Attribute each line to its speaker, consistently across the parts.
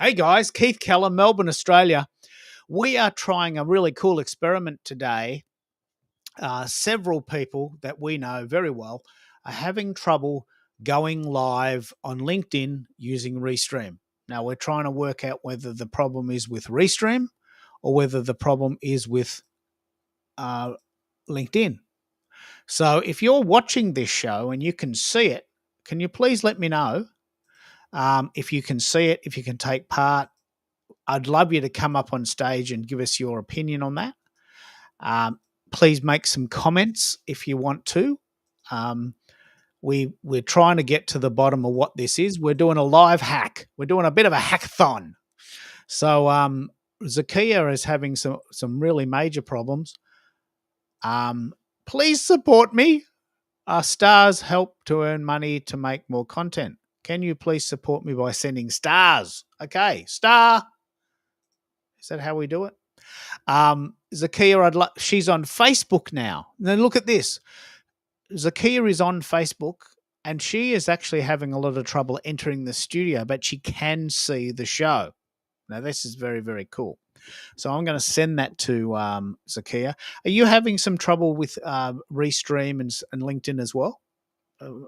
Speaker 1: Hey guys, Keith Keller, Melbourne, Australia. We are trying a really cool experiment today. Several people that we know very well are having trouble going live on LinkedIn using Restream. Now, we're trying to work out whether the problem is with Restream or whether the problem is with LinkedIn. So, if you're watching this show and you can see it, can you please let me know if you can see it, if you can take part? I'd love you to come up on stage and give us your opinion on that. Please make some comments if you want to. We're trying to get to the bottom of what this is. We're doing a live hack. We're doing a bit of a hackathon. So Zakia is having some really major problems. Please support me. Stars help to earn money to make more content. Can you please support me by sending stars? Okay, star. Is that how we do it? Zakia, she's on Facebook now. Then look at this. Zakia is on Facebook and she is actually having a lot of trouble entering the studio, but she can see the show. Now, this is very, very cool. So I'm going to send that to Zakia. Are you having some trouble with Restream and LinkedIn as well,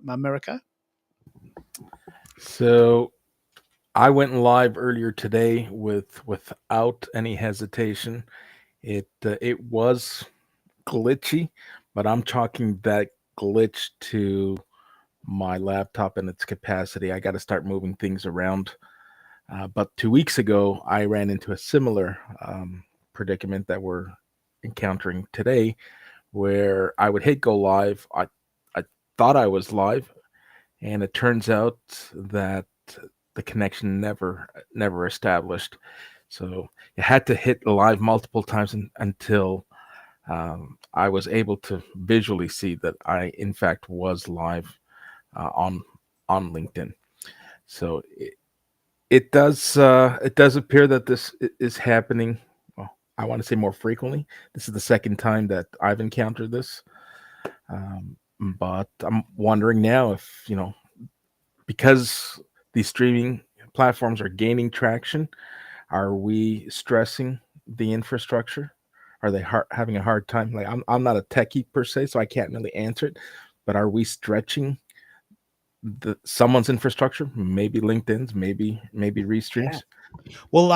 Speaker 1: Americo?
Speaker 2: So I went live earlier today without any hesitation. It was glitchy, but I'm chalking that glitch to my laptop and its capacity. I got to start moving things around. But 2 weeks ago, I ran into a similar predicament that we're encountering today, where I would hit go live. I thought I was live, and it turns out that the connection never established. So you had to hit live multiple times until I was able to visually see that I, in fact, was live on LinkedIn. So it does appear that this is happening. Well, I want to say more frequently. This is the second time that I've encountered this. But I'm wondering now if, because these streaming platforms are gaining traction, are we stressing the infrastructure? Are they having a hard time? Like, I'm not a techie per se, so I can't really answer it. But are we stretching someone's infrastructure? Maybe LinkedIn's, maybe Restream's.
Speaker 1: Yeah. Well,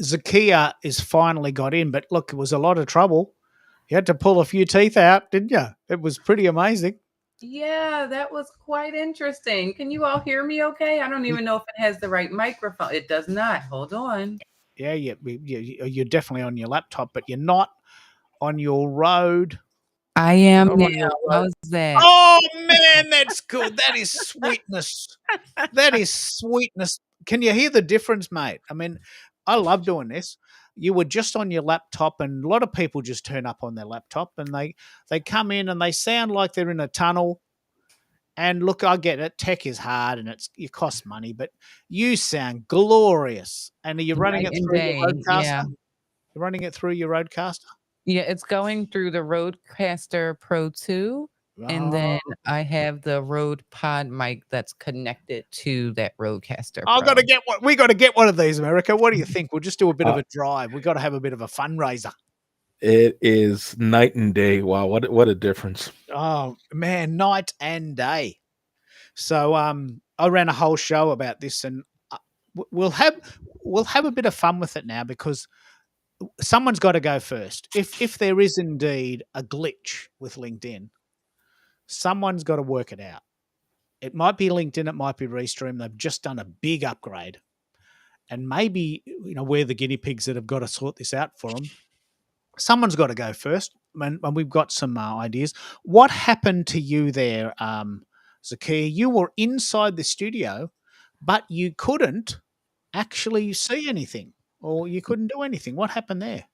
Speaker 1: Zakia is finally got in, but look, it was a lot of trouble. You had to pull a few teeth out, didn't you? It was pretty amazing.
Speaker 3: Yeah, that was quite interesting. Can you all hear me okay? I don't even know if it has the right microphone. It does not. Hold on.
Speaker 1: Yeah, you're definitely on your laptop, but you're not on your road.
Speaker 4: I am now. How's that?
Speaker 1: Oh, man, that's good. That is sweetness. That is sweetness. Can you hear the difference, mate? I mean, I love doing this. You were just on your laptop, and a lot of people just turn up on their laptop, and they come in and they sound like they're in a tunnel. And look, I get it. Tech is hard and it costs money, but you sound glorious. And are you running it through your Roadcaster?
Speaker 4: Yeah.
Speaker 1: You're running it through your Roadcaster?
Speaker 4: Yeah, it's going through the Roadcaster Pro 2. And then I have the Rode Pod mic that's connected to that Roadcaster Pro.
Speaker 1: We got to get one of these, America. What do you think? We'll just do a bit of a drive. We got to have a bit of a fundraiser.
Speaker 2: It is night and day. Wow, what a difference.
Speaker 1: Oh man, night and day. So I ran a whole show about this, and we'll have a bit of fun with it now, because someone's got to go first. If there is indeed a glitch with LinkedIn, someone's got to work it out. It might be LinkedIn, it might be Restream. They've just done a big upgrade, and maybe we're the guinea pigs that have got to sort this out for them. Someone's got to go first, and we've got some ideas. What happened to you there, Zakia? You were inside the studio, but you couldn't actually see anything, or you couldn't do anything. What happened there?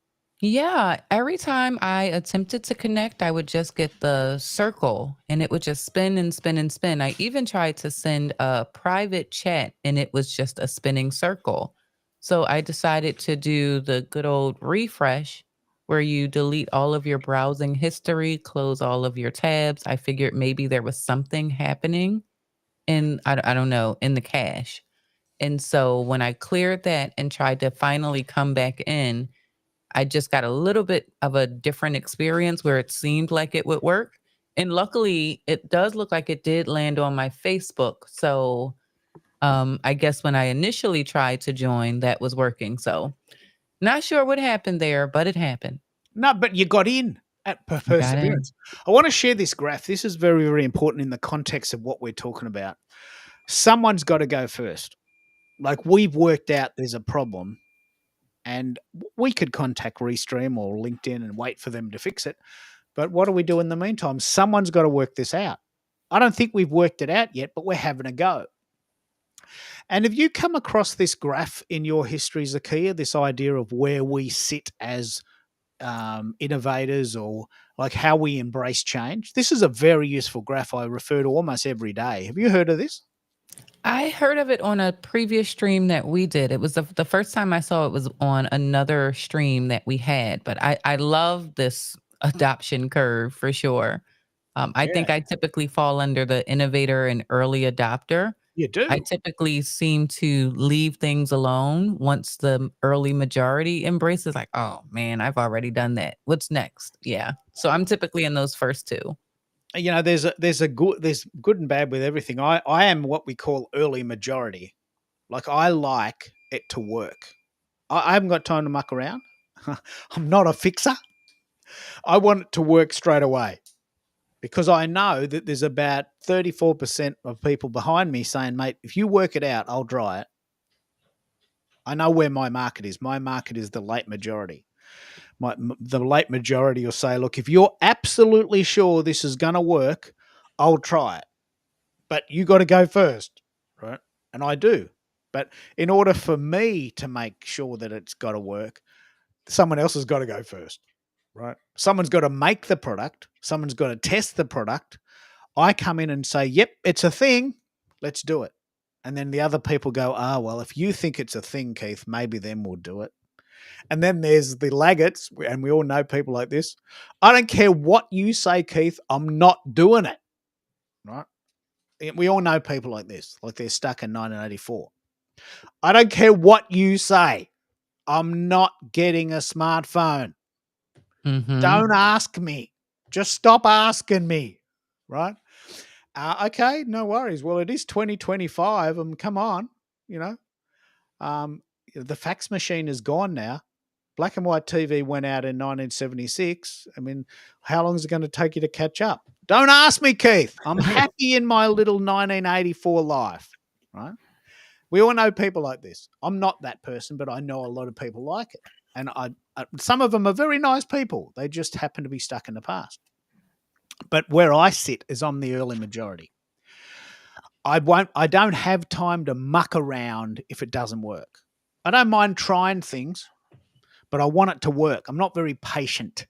Speaker 4: Yeah, every time I attempted to connect, I would just get the circle, and it would just spin and spin and spin. I even tried to send a private chat, and it was just a spinning circle. So I decided to do the good old refresh, where you delete all of your browsing history, close all of your tabs. I figured maybe there was something happening I don't know, in the cache. And so when I cleared that and tried to finally come back in, I just got a little bit of a different experience where it seemed like it would work. And luckily, it does look like it did land on my Facebook. So I guess when I initially tried to join, that was working. So not sure what happened there, but it happened.
Speaker 1: No, but you got in at
Speaker 4: I got in.
Speaker 1: perseverance. I want to share this graph. This is very, very important in the context of what we're talking about. Someone's got to go first. Like, we've worked out there's a problem, and we could contact Restream or LinkedIn and wait for them to fix it. But what do we do in the meantime? Someone's got to work this out. I don't think we've worked it out yet, but we're having a go. And have you come across this graph in your history, Zakia, this idea of where we sit as innovators, or like how we embrace change? This is a very useful graph I refer to almost every day. Have you heard of this?
Speaker 4: I heard of it on a previous stream that we did. It was the first time I saw it was on another stream that we had. But I love this adoption curve for sure. I think I typically fall under the innovator and early adopter.
Speaker 1: You do.
Speaker 4: I typically seem to leave things alone once the early majority embraces, like, oh man, I've already done that. What's next? Yeah. So I'm typically in those first two.
Speaker 1: You know, there's good and bad with everything. I am what we call early majority. Like, I like it to work. I haven't got time to muck around. I'm not a fixer. I want it to work straight away, because I know that there's about 34% of people behind me saying, mate, if you work it out, I'll try it. I know where my market is. My market is the late majority. The late majority will say, look, if you're absolutely sure this is going to work, I'll try it. But you got to go first, right? And I do. But in order for me to make sure that it's got to work, someone else has got to go first, right? Someone's got to make the product. Someone's got to test the product. I come in and say, yep, it's a thing. Let's do it. And then the other people go, well, if you think it's a thing, Keith, maybe then we'll do it. And then there's the laggards, and we all know people like this. I don't care what you say, Keith, I'm not doing it, right? We all know people like this, like they're stuck in 1984. I don't care what you say, I'm not getting a smartphone.
Speaker 4: Mm-hmm.
Speaker 1: Don't ask me. Just stop asking me, right? Okay, no worries. Well, it is 2025. Come on, you know. The fax machine is gone now. Black and white TV went out in 1976. I mean, how long is it going to take you to catch up? Don't ask me, Keith. I'm happy in my little 1984 life, right? We all know people like this. I'm not that person, but I know a lot of people like it. And some of them are very nice people. They just happen to be stuck in the past. But where I sit is I'm the early majority. I don't have time to muck around if it doesn't work. I don't mind trying things, but I want it to work. I'm not very patient.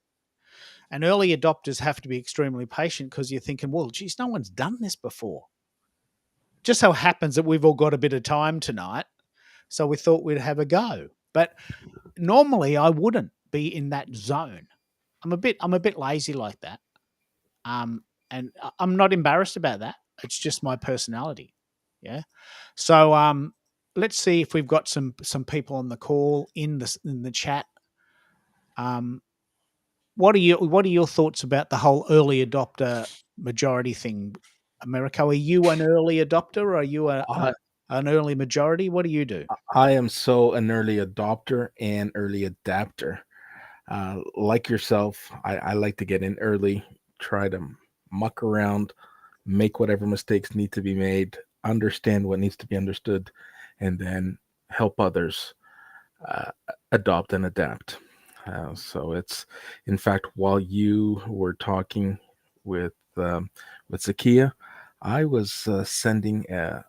Speaker 1: And early adopters have to be extremely patient, because you're thinking, well, geez, no one's done this before. Just so happens that we've all got a bit of time tonight, so we thought we'd have a go. But normally I wouldn't be in that zone. I'm a bit lazy like that. And I'm not embarrassed about that. It's just my personality. Yeah. So let's see if we've got some people on the call in the chat. What are your thoughts about the whole early adopter majority thing, Americo? Are you an early adopter, or are you an early majority? What do you do?
Speaker 2: I am so an early adopter and early adapter. Like yourself, I like to get in early, try to muck around, make whatever mistakes need to be made, understand what needs to be understood, and then help others adopt and adapt. So it's, in fact, while you were talking with Zekia, I was sending a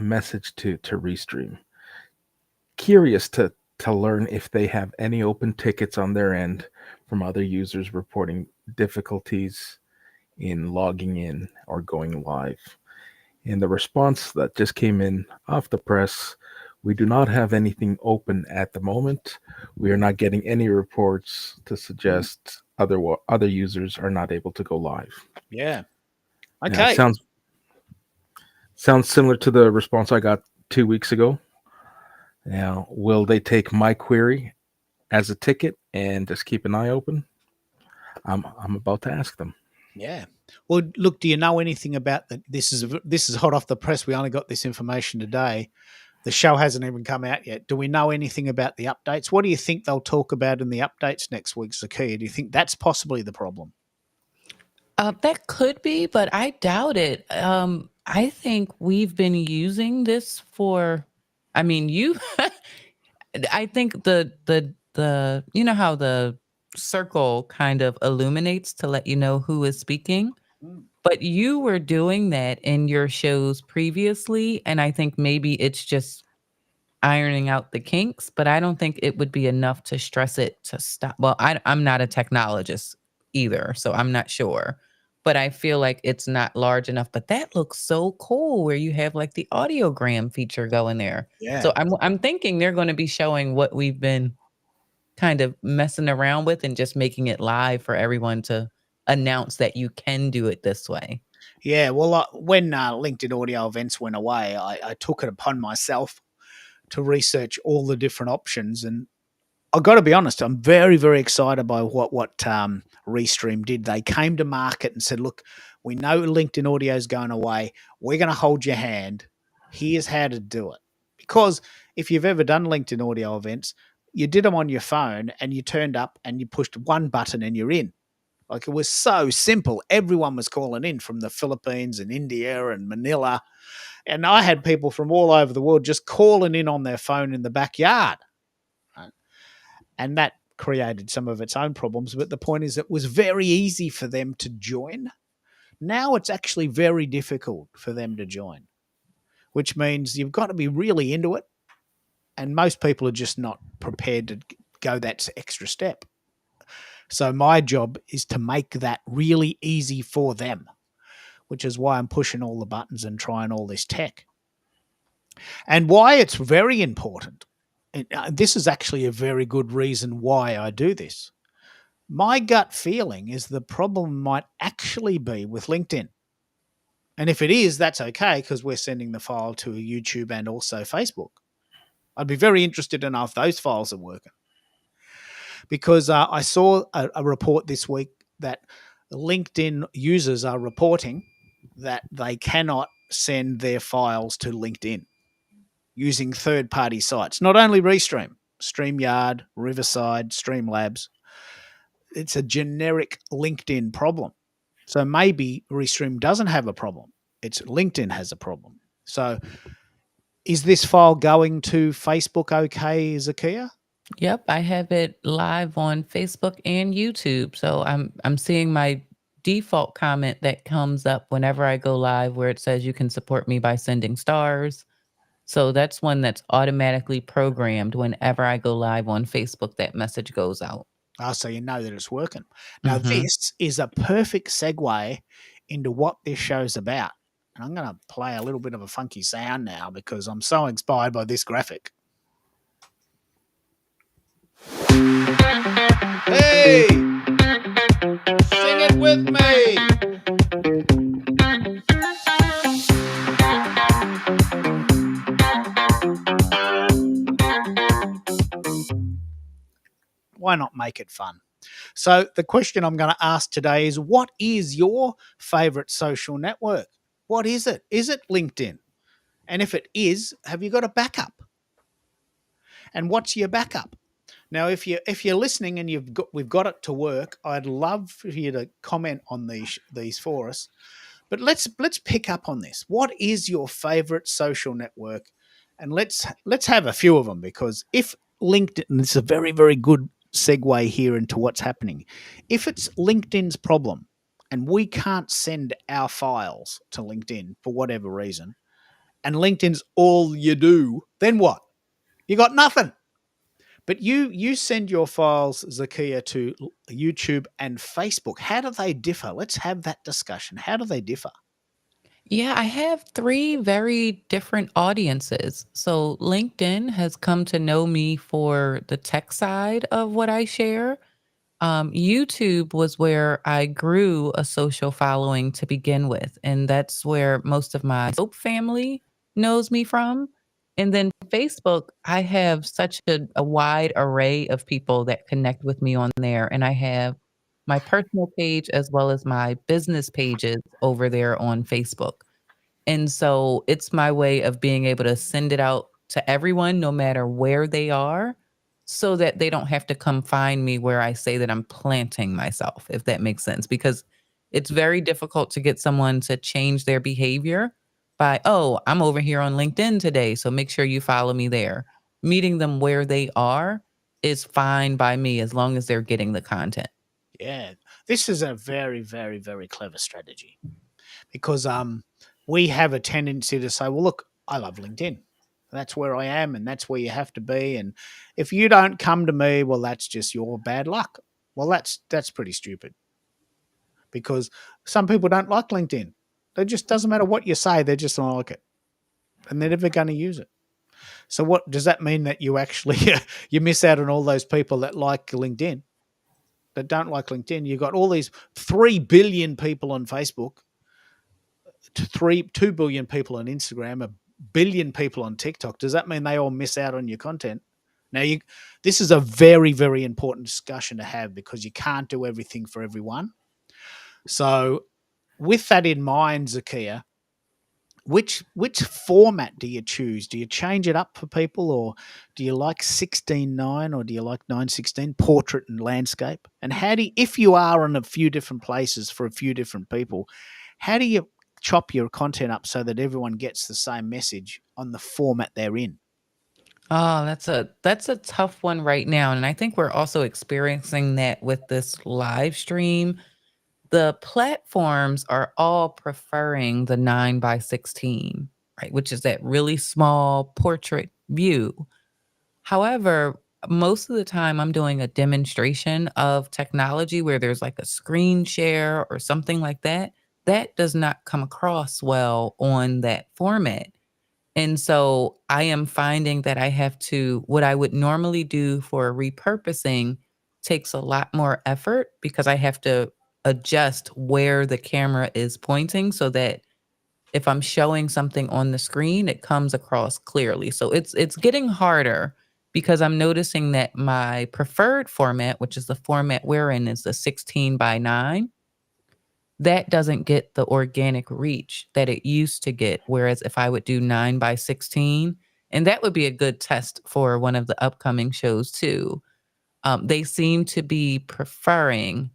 Speaker 2: message to Restream, curious to learn if they have any open tickets on their end from other users reporting difficulties in logging in or going live. And the response that just came in off the press: we do not have anything open at the moment. We are not getting any reports to suggest other users are not able to go live.
Speaker 1: Yeah. Okay.
Speaker 2: Sounds similar to the response I got 2 weeks ago. Now, will they take my query as a ticket and just keep an eye open? I'm about to ask them.
Speaker 1: Yeah. Well, look, do you know anything about that? This is hot off the press. We only got this information today. The show hasn't even come out yet. Do we know anything about the updates? What do you think they'll talk about in the updates next week, Zakia? Do you think that's possibly the problem?
Speaker 4: That could be, but I doubt it. I think we've been using this for. I mean, you. I think the you know how the circle kind of illuminates to let you know who is speaking.
Speaker 1: Mm.
Speaker 4: But you were doing that in your shows previously, and I think maybe it's just ironing out the kinks, but I don't think it would be enough to stress it to stop. Well, I'm not a technologist either, so I'm not sure. But I feel like it's not large enough. But that looks so cool where you have like the audiogram feature going there.
Speaker 1: Yeah.
Speaker 4: So I'm thinking they're going to be showing what we've been kind of messing around with and just making it live for everyone to announce that you can do it this way.
Speaker 1: Yeah. Well, when LinkedIn audio events went away, I took it upon myself to research all the different options. And I've got to be honest, I'm very, very excited by what Restream did. They came to market and said, look, we know LinkedIn audio is going away. We're going to hold your hand. Here's how to do it. Because if you've ever done LinkedIn audio events, you did them on your phone and you turned up and you pushed one button and you're in. Like, it was so simple. Everyone was calling in from the Philippines and India and Manila. And I had people from all over the world just calling in on their phone in the backyard. Right? And that created some of its own problems. But the point is, it was very easy for them to join. Now it's actually very difficult for them to join, which means you've got to be really into it. And most people are just not prepared to go that extra step. So my job is to make that really easy for them, which is why I'm pushing all the buttons and trying all this tech. And why it's very important. And this is actually a very good reason why I do this. My gut feeling is the problem might actually be with LinkedIn. And if it is, that's okay, because we're sending the file to YouTube and also Facebook. I'd be very interested to know if those files are working. Because I saw a report this week that LinkedIn users are reporting that they cannot send their files to LinkedIn using third-party sites. Not only Restream, StreamYard, Riverside, Streamlabs. It's a generic LinkedIn problem. So maybe Restream doesn't have a problem. It's LinkedIn has a problem. So is this file going to Facebook okay, Zakia?
Speaker 4: Yep, I have it live on Facebook and YouTube. So I'm seeing my default comment that comes up whenever I go live where it says you can support me by sending stars. So that's one that's automatically programmed whenever I go live on Facebook, that message goes out.
Speaker 1: So you know that it's working. Now,
Speaker 4: Mhm.
Speaker 1: this is a perfect segue into what this show's about. And I'm going to play a little bit of a funky sound now because I'm so inspired by this graphic. Hey! Sing it with me! Why not make it fun? So the question I'm going to ask today is, what is your favorite social network? What is it? Is it LinkedIn? And if it is, have you got a backup? And what's your backup? Now, if you're listening and we've got it to work, I'd love for you to comment on these for us. But let's pick up on this. What is your favorite social network? And let's have a few of them, because if LinkedIn, and this is a very, very good segue here into what's happening. If it's LinkedIn's problem and we can't send our files to LinkedIn for whatever reason, and LinkedIn's all you do, then what? You got nothing. But you send your files, Zakia, to YouTube and Facebook. How do they differ? Let's have that discussion. How do they differ?
Speaker 4: Yeah, I have three very different audiences. So LinkedIn has come to know me for the tech side of what I share. YouTube was where I grew a social following to begin with, and that's where most of my soap family knows me from. And then Facebook, I have such a wide array of people that connect with me on there. And I have my personal page as well as my business pages over there on Facebook. And so it's my way of being able to send it out to everyone, no matter where they are, so that they don't have to come find me where I say that I'm planting myself, if that makes sense. Because it's very difficult to get someone to change their behavior by, oh, I'm over here on LinkedIn today, so make sure you follow me there. Meeting them where they are is fine by me as long as they're getting the content.
Speaker 1: Yeah, this is a very, very, very clever strategy because we have a tendency to say, well, look, I love LinkedIn. That's where I am, and that's where you have to be. And if you don't come to me, well, that's just your bad luck. Well, that's pretty stupid because some people don't like LinkedIn. It just doesn't matter what you say; they just don't like it, and they're never going to use it. So, what does that mean that you actually you miss out on all those people that like LinkedIn? That don't like LinkedIn. You've got all these 3 billion people on Facebook, 2 billion people on Instagram, a billion people on TikTok. Does that mean they all miss out on your content? Now, this is a very, very important discussion to have because you can't do everything for everyone. So, with that in mind, Zakia, which format do you choose? Do you change it up for people, or do you like 16:9, or do you like 9:16 portrait and landscape? And how do you, if you are in a few different places for a few different people, how do you chop your content up so that everyone gets the same message on the format they're in?
Speaker 4: Oh, that's a tough one right now. And I think we're also experiencing that with this live stream. The platforms are all preferring the 9 by 16, right? Which is that really small portrait view. However, most of the time I'm doing a demonstration of technology where there's like a screen share or something like that. That does not come across well on that format. And so I am finding that I have to, what I would normally do for repurposing takes a lot more effort because I have to adjust where the camera is pointing so that if I'm showing something on the screen, it comes across clearly. So it's getting harder because I'm noticing that my preferred format, which is the format we're in, is the 16:9. That doesn't get the organic reach that it used to get. Whereas if I would do 9 by 16, and that would be a good test for one of the upcoming shows too. They seem to be preferring,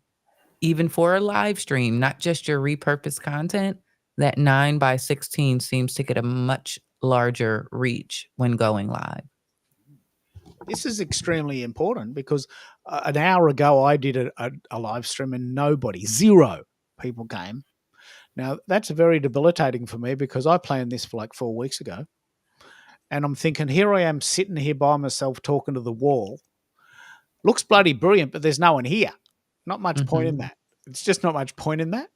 Speaker 4: even for a live stream, not just your repurposed content, that 9 by 16 seems to get a much larger reach when going live.
Speaker 1: This is extremely important because an hour ago I did a live stream and nobody, zero people came. Now, that's very debilitating for me because I planned this for like 4 weeks ago. And I'm thinking, here I am sitting here by myself talking to the wall. Looks bloody brilliant, but there's no one here. Not much point in that. It's just not much point in that.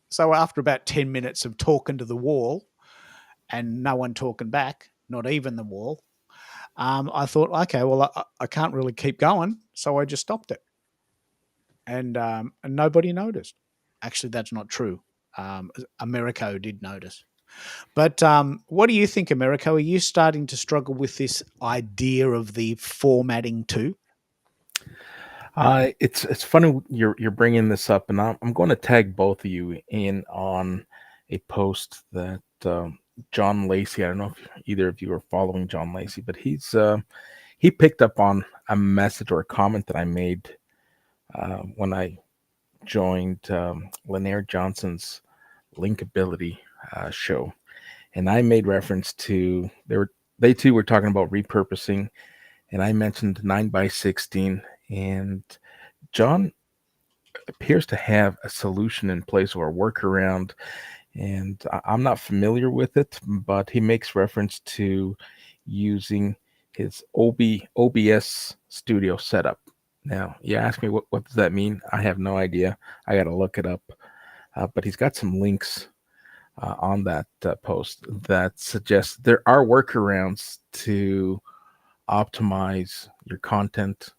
Speaker 1: So after about 10 minutes of talking to the wall and no one talking back, not even the wall, I thought, okay, well, I can't really keep going. So I just stopped it. And nobody noticed. Actually, that's not true. Americo did notice. But what do you think, Americo? Are you starting to struggle with this idea of the formatting too?
Speaker 2: It's funny you're bringing this up, and I'm going to tag both of you in on a post that John Lacey. I don't know if either of you are following John Lacey, but he picked up on a message or a comment that I made when I joined Lanier Johnson's Linkability show, and I made reference to they too were talking about repurposing, and I mentioned 9 by 16, and John appears to have a solution in place or a workaround, and I'm not familiar with it, but he makes reference to using his OBS studio setup. Now, you ask me what does that mean? I have no idea. I got to look it up. But he's got some links on that post that suggests there are workarounds to optimize your content,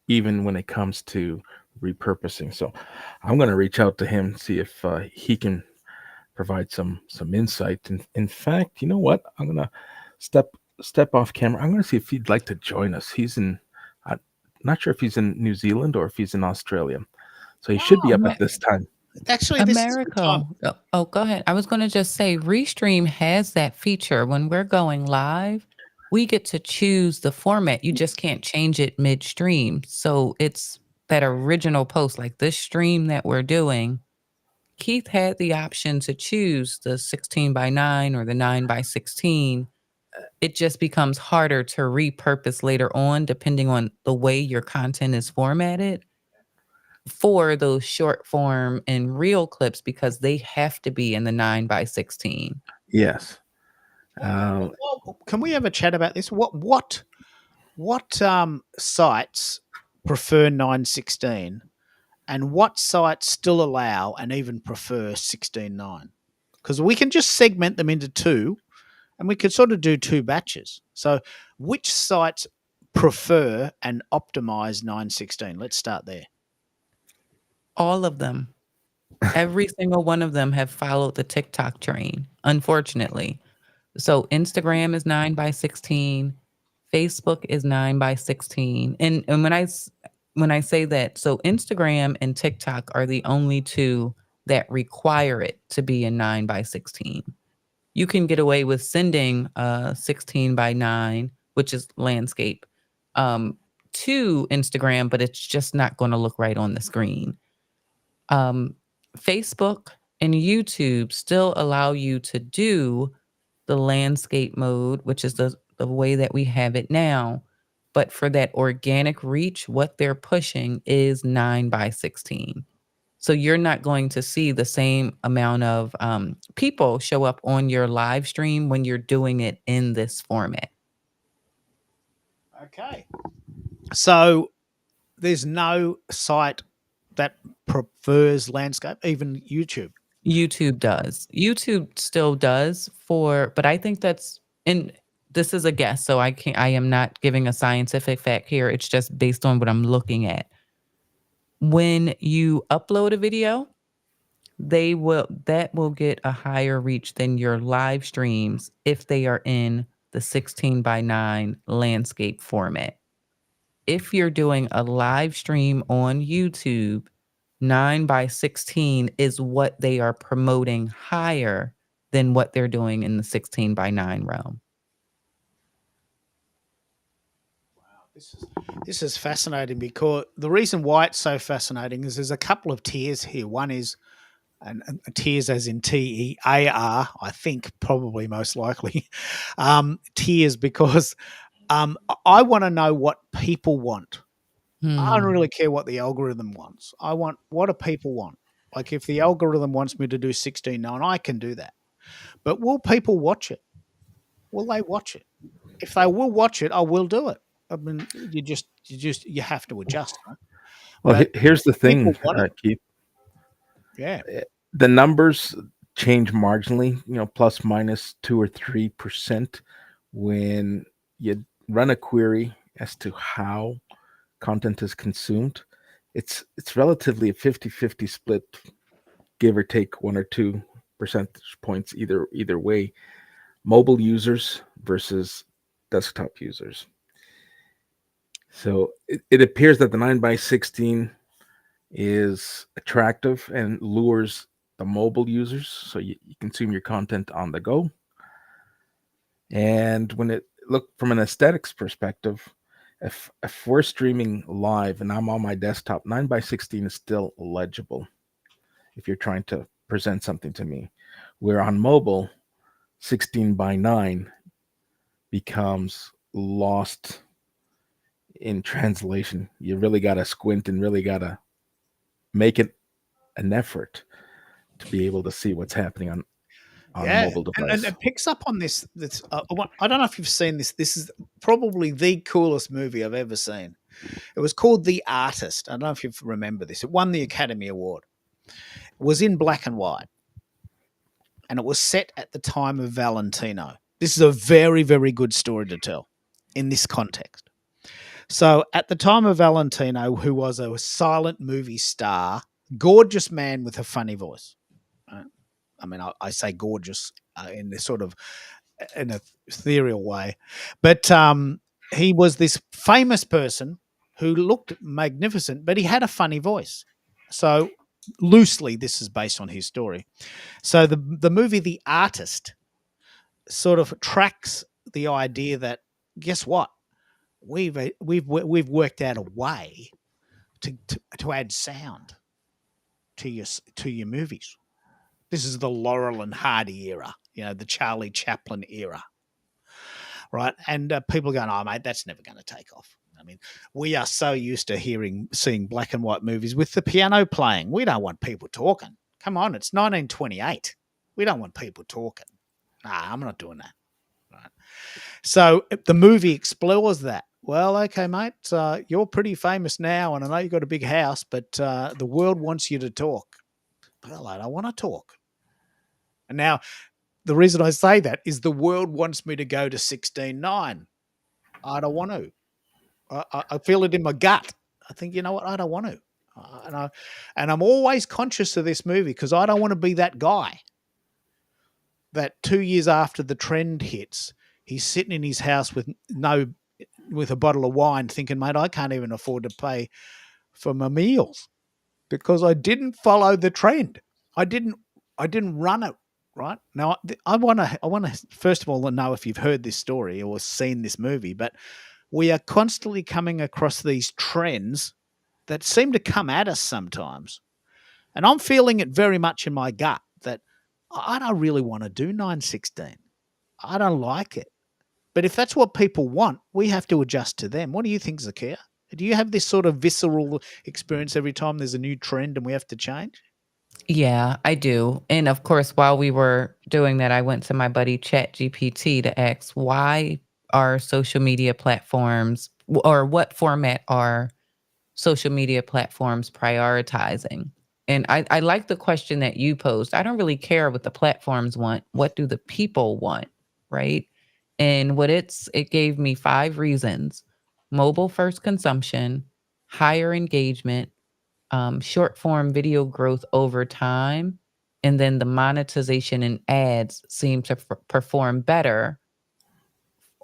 Speaker 2: even when it comes to repurposing. So I'm going to reach out to him, see if he can provide some insight. In fact, you know what? I'm going to step off camera. I'm going to see if he'd like to join us. He's in. I'm not sure if he's in New Zealand or if he's in Australia. So he should be up at this time.
Speaker 1: Actually, this is the time.
Speaker 4: Americo. Oh, go ahead. I was going to just say Restream has that feature. When we're going live, we get to choose the format. You just can't change it midstream. So it's that original post, like this stream that we're doing. Keith had the option to choose the 16:9 or the 9:16. It just becomes harder to repurpose later on, depending on the way your content is formatted for those short form and reel clips, because they have to be in the 9:16.
Speaker 2: Yes.
Speaker 1: Well, can we have a chat about this? What sites prefer 9:16, and what sites still allow and even prefer 16:9? Because we can just segment them into two, and we could sort of do two batches. So, which sites prefer and optimize 9:16? Let's start there.
Speaker 4: All of them. Every single one of them have followed the TikTok train, unfortunately. So Instagram is 9:16, Facebook is 9:16. And when I say that, so Instagram and TikTok are the only two that require it to be in 9:16. You can get away with sending 16:9, which is landscape, to Instagram, but it's just not going to look right on the screen. Facebook and YouTube still allow you to do the landscape mode, which is the way that we have it now. But for that organic reach, what they're pushing is 9:16. So you're not going to see the same amount of people show up on your live stream when you're doing it in this format.
Speaker 1: Okay. So there's no site that prefers landscape, even YouTube.
Speaker 4: YouTube does. YouTube still does but I think that's, and this is a guess, so I am not giving a scientific fact here. It's just based on what I'm looking at. When you upload a video, that will get a higher reach than your live streams if they are in the 16:9 landscape format. If you're doing a live stream on YouTube, 9:16 is what they are promoting higher than what they're doing in the 16:9 realm.
Speaker 1: This is fascinating, because the reason why it's so fascinating is there's a couple of tiers here. One is and tiers as in TEAR, I think, probably most likely tiers, because I want to know what people want. I don't really care what the algorithm wants. I want, what do people want? Like, if the algorithm wants me to do 16:9, I can do that. But will people watch it? Will they watch it? If they will watch it, I will do it. I mean, you have to adjust, right?
Speaker 2: Well,
Speaker 1: But
Speaker 2: here's the thing,
Speaker 1: people want it.
Speaker 2: Keith.
Speaker 1: Yeah.
Speaker 2: The numbers change marginally, plus minus 2 or 3% when you run a query as to how content is consumed. It's relatively a 50-50 split, give or take 1 or 2 percentage points either way. Mobile users versus desktop users. So it appears that the 9:16 is attractive and lures the mobile users, so you consume your content on the go. And when it look from an aesthetics perspective, if we're streaming live and I'm on my desktop, 9:16 is still legible if you're trying to present something to me. Where on mobile, 16:9 becomes lost in translation. You really got to squint and really got to make it an effort to be able to see what's happening on a mobile device.
Speaker 1: And it picks up on this. I don't know if you've seen this. This is probably the coolest movie I've ever seen. It was called The Artist. I don't know if you remember this. It won the Academy Award. It was in black and white, and it was set at the time of Valentino. This is a very, very good story to tell in this context. So at the time of Valentino, who was a silent movie star, gorgeous man with a funny voice. I mean, I say gorgeous in this sort of in a ethereal way. But he was this famous person who looked magnificent, but he had a funny voice. So loosely, this is based on his story. So the movie The Artist sort of tracks the idea that, guess what, we've worked out a way to add sound to your movies. This is the Laurel and Hardy era, the Charlie Chaplin era, right? And people are going, "Oh, mate, that's never going to take off." I mean, we are so used to seeing black and white movies with the piano playing. We don't want people talking. Come on, it's 1928. We don't want people talking. Nah, I'm not doing that. Right. So the movie explores that. Well, okay, mate, you're pretty famous now, and I know you've got a big house, but the world wants you to talk. Well, I don't want to talk. And now, the reason I say that is the world wants me to go to 16:9. I don't want to. I feel it in my gut. I think, you know what? I don't want to. And I'm always conscious of this movie because I don't want to be that guy that 2 years after the trend hits, he's sitting in his house with a bottle of wine thinking, mate, I can't even afford to pay for my meals because I didn't follow the trend. I didn't run it. Right now, I want to first of all know if you've heard this story or seen this movie, but we are constantly coming across these trends that seem to come at us sometimes. And I'm feeling it very much in my gut that I don't really want to do 9:16. I don't like it. But if that's what people want, we have to adjust to them. What do you think, Zakia? Do you have this sort of visceral experience every time there's a new trend and we have to change?
Speaker 4: Yeah, I do. And of course, while we were doing that, I went to my buddy ChatGPT to ask why are social media platforms or what format are social media platforms prioritizing? And I like the question that you posed. I don't really care what the platforms want. What do the people want? Right. And it gave me 5 reasons: mobile first consumption, higher engagement, short form video growth over time, and then the monetization and ads seem to perform better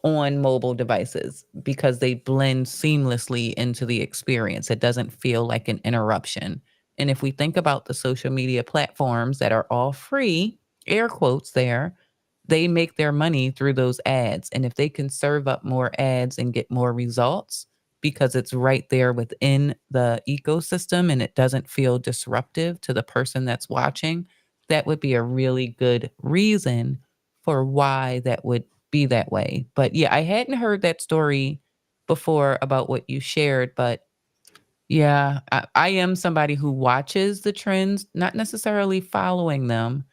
Speaker 4: on mobile devices because they blend seamlessly into the experience. It doesn't feel like an interruption. And if we think about the social media platforms that are all free, air quotes there, they make their money through those ads. And if they can serve up more ads and get more results because it's right there within the ecosystem and it doesn't feel disruptive to the person that's watching, that would be a really good reason for why that would be that way. But yeah, I hadn't heard that story before about what you shared, but yeah, I am somebody who watches the trends, not necessarily following them,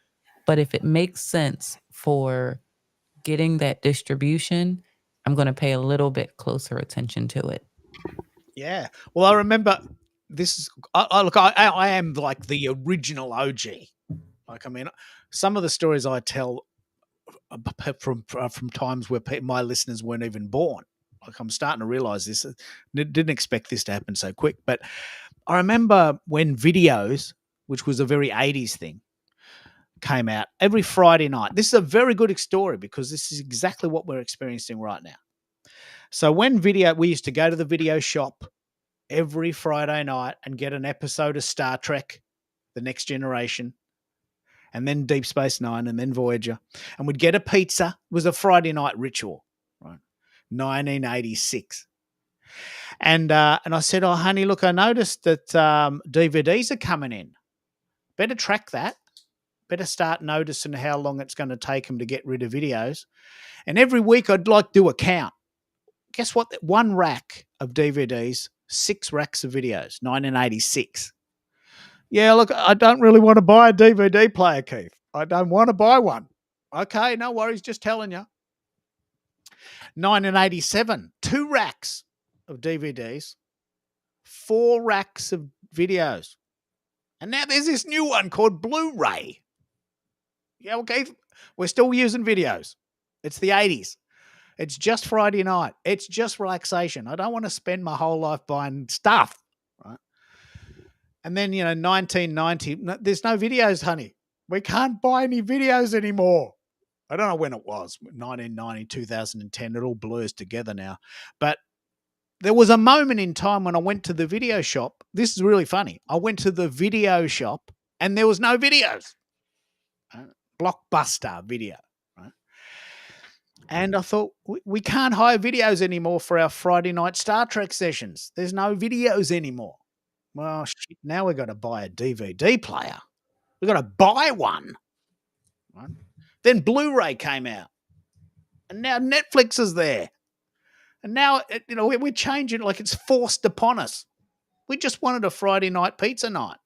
Speaker 4: but if it makes sense for getting that distribution, I'm going to pay a little bit closer attention to it.
Speaker 1: Yeah. Well, I remember this. I am like the original OG. Like, I mean, some of the stories I tell from times where my listeners weren't even born. Like, I'm starting to realize this. Didn't expect this to happen so quick. But I remember when videos, which was a very 80s thing, came out every Friday night. This is a very good story because this is exactly what we're experiencing right now. So when we used to go to the video shop every Friday night and get an episode of Star Trek, The Next Generation, and then Deep Space Nine, and then Voyager, and we'd get a pizza. It was a Friday night ritual, right? 1986. And I said, "Oh, honey, look, I noticed that DVDs are coming in. Better track that. Better start noticing how long it's going to take them to get rid of videos." And every week I'd like to do a count. Guess what? One rack of DVDs, 6 racks of videos, 1986. Yeah, look, I don't really want to buy a DVD player, Keith. I don't want to buy one. Okay, no worries, just telling you. 1987, 2 racks of DVDs, 4 racks of videos. And now there's this new one called Blu-ray. Yeah, okay, we're still using videos. It's the 80s. It's just Friday night. It's just relaxation. I don't want to spend my whole life buying stuff, right? And then, 1990, there's no videos, honey. We can't buy any videos anymore. I don't know when it was, 1990, 2010. It all blurs together now. But there was a moment in time when I went to the video shop. This is really funny. I went to the video shop and there was no videos. Blockbuster video. Right? And I thought, we can't hire videos anymore for our Friday night Star Trek sessions. There's no videos anymore. Well, shit, now we've got to buy a DVD player. We've got to buy one. Right? Then Blu-ray came out. And now Netflix is there. And now, we're changing like it's forced upon us. We just wanted a Friday night pizza night.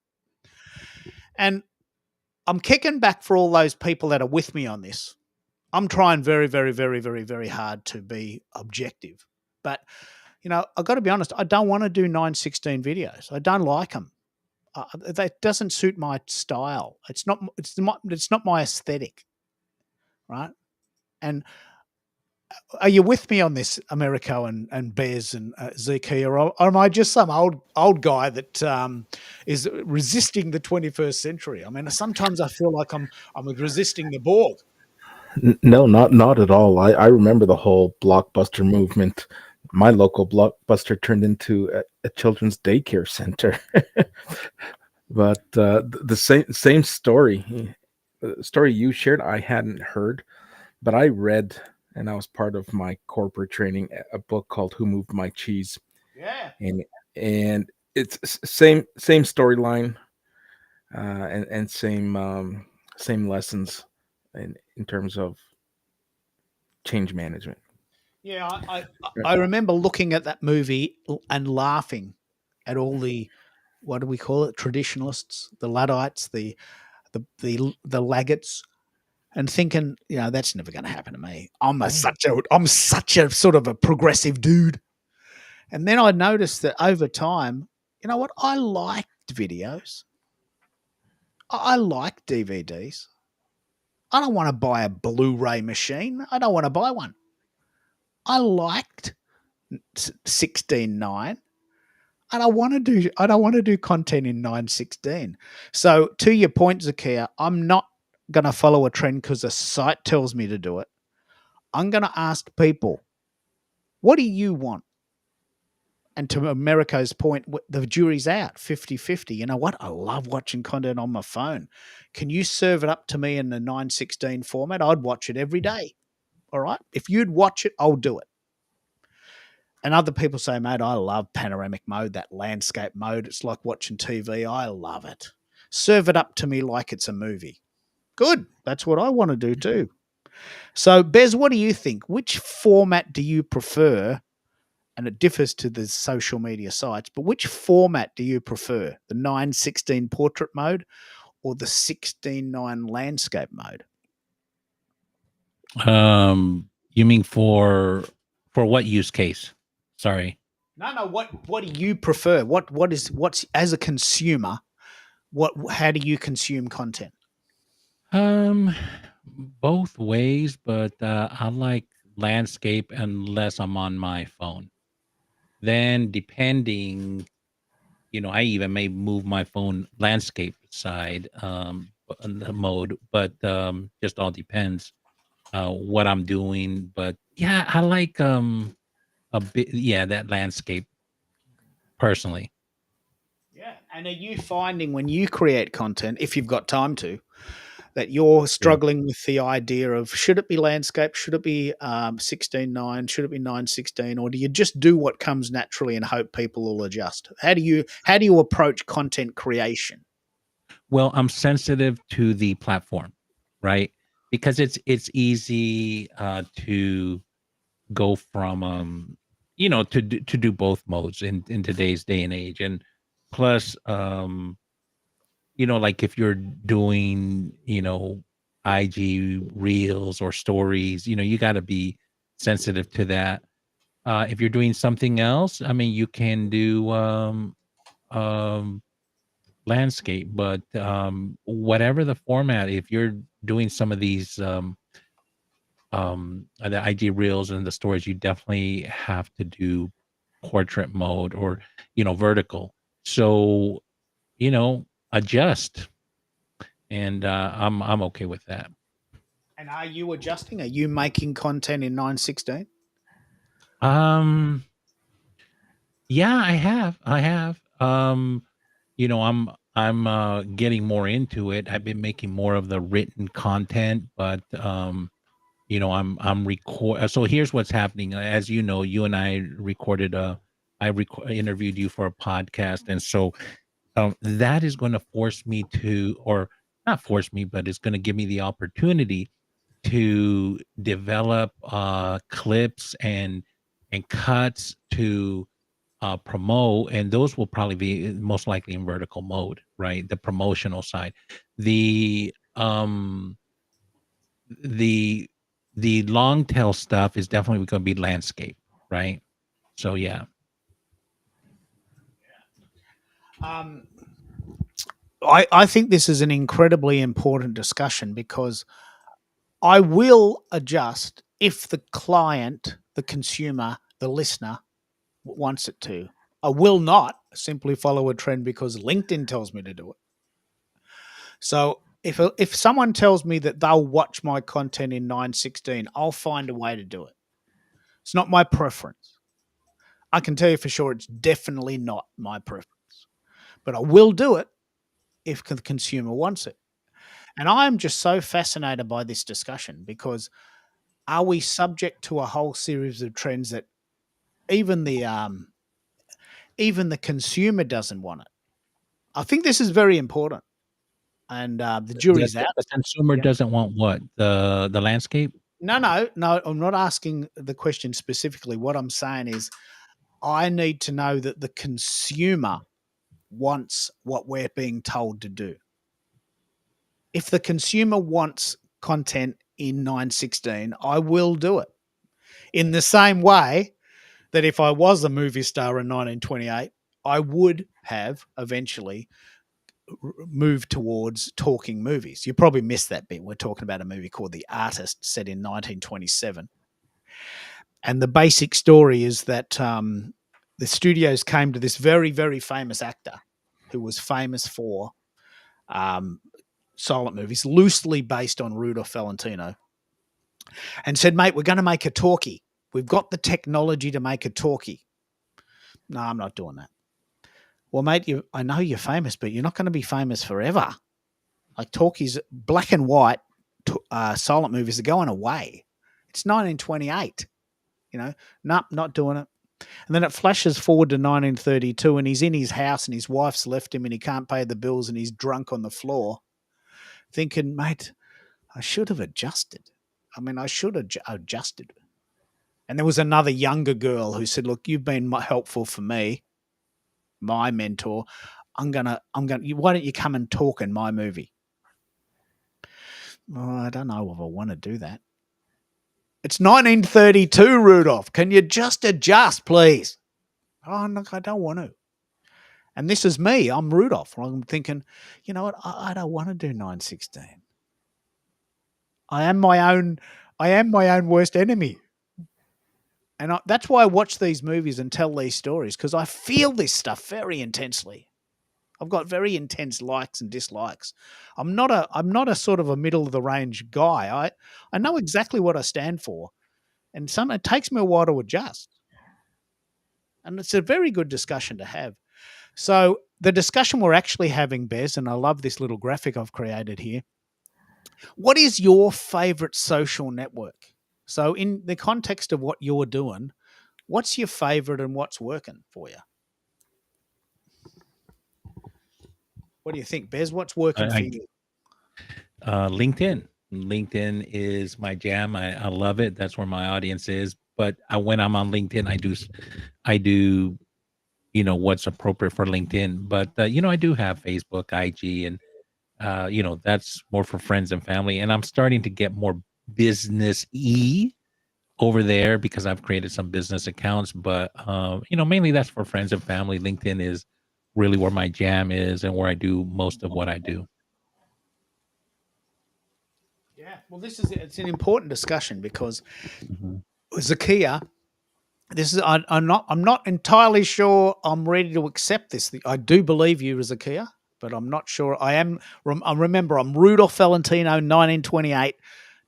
Speaker 1: And I'm kicking back for all those people that are with me on this. I'm trying very, very, very, very, very hard to be objective. But, I've got to be honest, I don't want to do 9:16 videos. I don't like them. That doesn't suit my style. It's not my aesthetic. Right? And are you with me on this, Americo and Bez and Zekia, or am I just some old guy that is resisting the 21st century? I mean, sometimes I feel like I'm resisting the Borg.
Speaker 2: No, not at all. I remember the whole Blockbuster movement. My local Blockbuster turned into a children's daycare center. But the same story, the story you shared, I hadn't heard, but I read, and I was part of my corporate training, a book called "Who Moved My Cheese."
Speaker 1: Yeah,
Speaker 2: and it's same storyline, and same lessons in terms of change management.
Speaker 1: yeah. I remember looking at that movie and laughing at all the, what do we call it, traditionalists, the Luddites, the Laggarts, and thinking, that's never going to happen to me. I'm such a sort of a progressive dude. And then I noticed that over time, you know what? I liked videos. I like DVDs. I don't want to buy a Blu-ray machine. I don't want to buy one. I liked 16:9. And I don't want to do content in 9:16. So to your point, Zakia, I'm not going to follow a trend because a site tells me to do it. I'm going to ask people, what do you want? And to Americo's point, the jury's out, 50-50. You know what? I love watching content on my phone. Can you serve it up to me in the 9:16 format? I'd watch it every day. All right? If you'd watch it, I'll do it. And other people say, mate, I love panoramic mode, that landscape mode. It's like watching TV. I love it. Serve it up to me like it's a movie. Good. That's what I want to do too. So, Bez, what do you think? Which format do you prefer? And it differs to the social media sites, but which format do you prefer? The 9:16 portrait mode or the 16:9 landscape mode?
Speaker 5: You mean for what use case? Sorry.
Speaker 1: No. What do you prefer? What's as a consumer? How do you consume content?
Speaker 5: Both ways, but I like landscape unless I'm on my phone. Then depending, I even may move my phone landscape side on the mode, but just all depends what I'm doing. But yeah, I like a bit, that landscape personally.
Speaker 1: Yeah. And are you finding when you create content, if you've got time to, that you're struggling with the idea of should it be landscape, should it be 16:9, should it be 9:16, or do you just do what comes naturally and hope people will adjust? How do you approach content creation?
Speaker 5: Well, I'm sensitive to the platform, right? Because it's easy to go from to do both modes in today's day and age, and plus like if you're doing IG reels or stories, you got to be sensitive to that. If you're doing something else, I mean, you can do um landscape, but whatever the format, if you're doing some of these the IG reels and the stories, you definitely have to do portrait mode or vertical. So adjust, and I'm okay with that.
Speaker 1: And are you adjusting? Are you making content in 916?
Speaker 5: Yeah, I have. I'm getting more into it. I've been making more of the written content, but I'm record so here's what's happening. As you know, you and I recorded interviewed you for a podcast, and so that is going to force me to, or not force me, but it's going to give me the opportunity to develop clips and cuts to promote, and those will probably be most likely in vertical mode, right? The promotional side. The um the the long tail stuff is definitely going to be landscape, right? So yeah.
Speaker 1: Um, I think this is an incredibly important discussion because I will adjust if the client, the consumer, the listener wants it to. I will not simply follow a trend because LinkedIn tells me to do it. So if someone tells me that they'll watch my content in 916, I'll find a way to do it. It's not my preference. I can tell you for sure it's definitely not my preference. But I will do it if the consumer wants it. And I'm just so fascinated by this discussion because are we subject to a whole series of trends that even the consumer doesn't want it? I think this is very important, and the jury's out.
Speaker 5: The consumer
Speaker 1: Yeah.
Speaker 5: doesn't want what? The landscape?
Speaker 1: No. I'm not asking the question specifically. What I'm saying is, I need to know that the consumer wants what we're being told to do. If the consumer wants content in 916, I will do it. In the same way that if I was a movie star in 1928, I would have eventually moved towards talking movies. You probably missed that bit. We're talking about a movie called The Artist, set in 1927. And the basic story is that the studios came to this very, very famous actor who was famous for silent movies, loosely based on Rudolph Valentino, and said, mate, we're going to make a talkie. We've got the technology to make a talkie. No, I'm not doing that. Well, mate, I know you're famous, but you're not going to be famous forever. Like talkies, black and white silent movies are going away. It's 1928. Nope, not doing it. And then it flashes forward to 1932 and he's in his house and his wife's left him and he can't pay the bills and he's drunk on the floor thinking, mate, I should have adjusted. I should have adjusted. And there was another younger girl who said, look, you've been helpful for me, my mentor. Why don't you come and talk in my movie? Oh, I don't know if I want to do that. It's 1932, Rudolph. Can you just adjust, please? Oh, look, I don't want to. And this is me. I'm Rudolph. I'm thinking, you know what? I don't want to do 916. I am my own worst enemy. And that's why I watch these movies and tell these stories, because I feel this stuff very intensely. I've got very intense likes and dislikes. I'm not a sort of a middle of the range guy. I know exactly what I stand for, and it takes me a while to adjust. And it's a very good discussion to have. So the discussion we're actually having, Bez, and I love this little graphic I've created here. What is your favorite social network? So in the context of what you're doing, what's your favorite and what's working for you? What do you think, Bez? What's working for you?
Speaker 5: LinkedIn. LinkedIn is my jam. I love it. That's where my audience is. But when I'm on LinkedIn, I do, what's appropriate for LinkedIn. But I do have Facebook, IG, and that's more for friends and family. And I'm starting to get more business-y over there because I've created some business accounts. But mainly that's for friends and family. LinkedIn is really where my jam is and where I do most of what I do.
Speaker 1: Yeah, well, it's an important discussion because Zekia, I'm not entirely sure I'm ready to accept this. I do believe you, Zekia, but I'm not sure I am. I remember I'm Rudolph Valentino, 1928,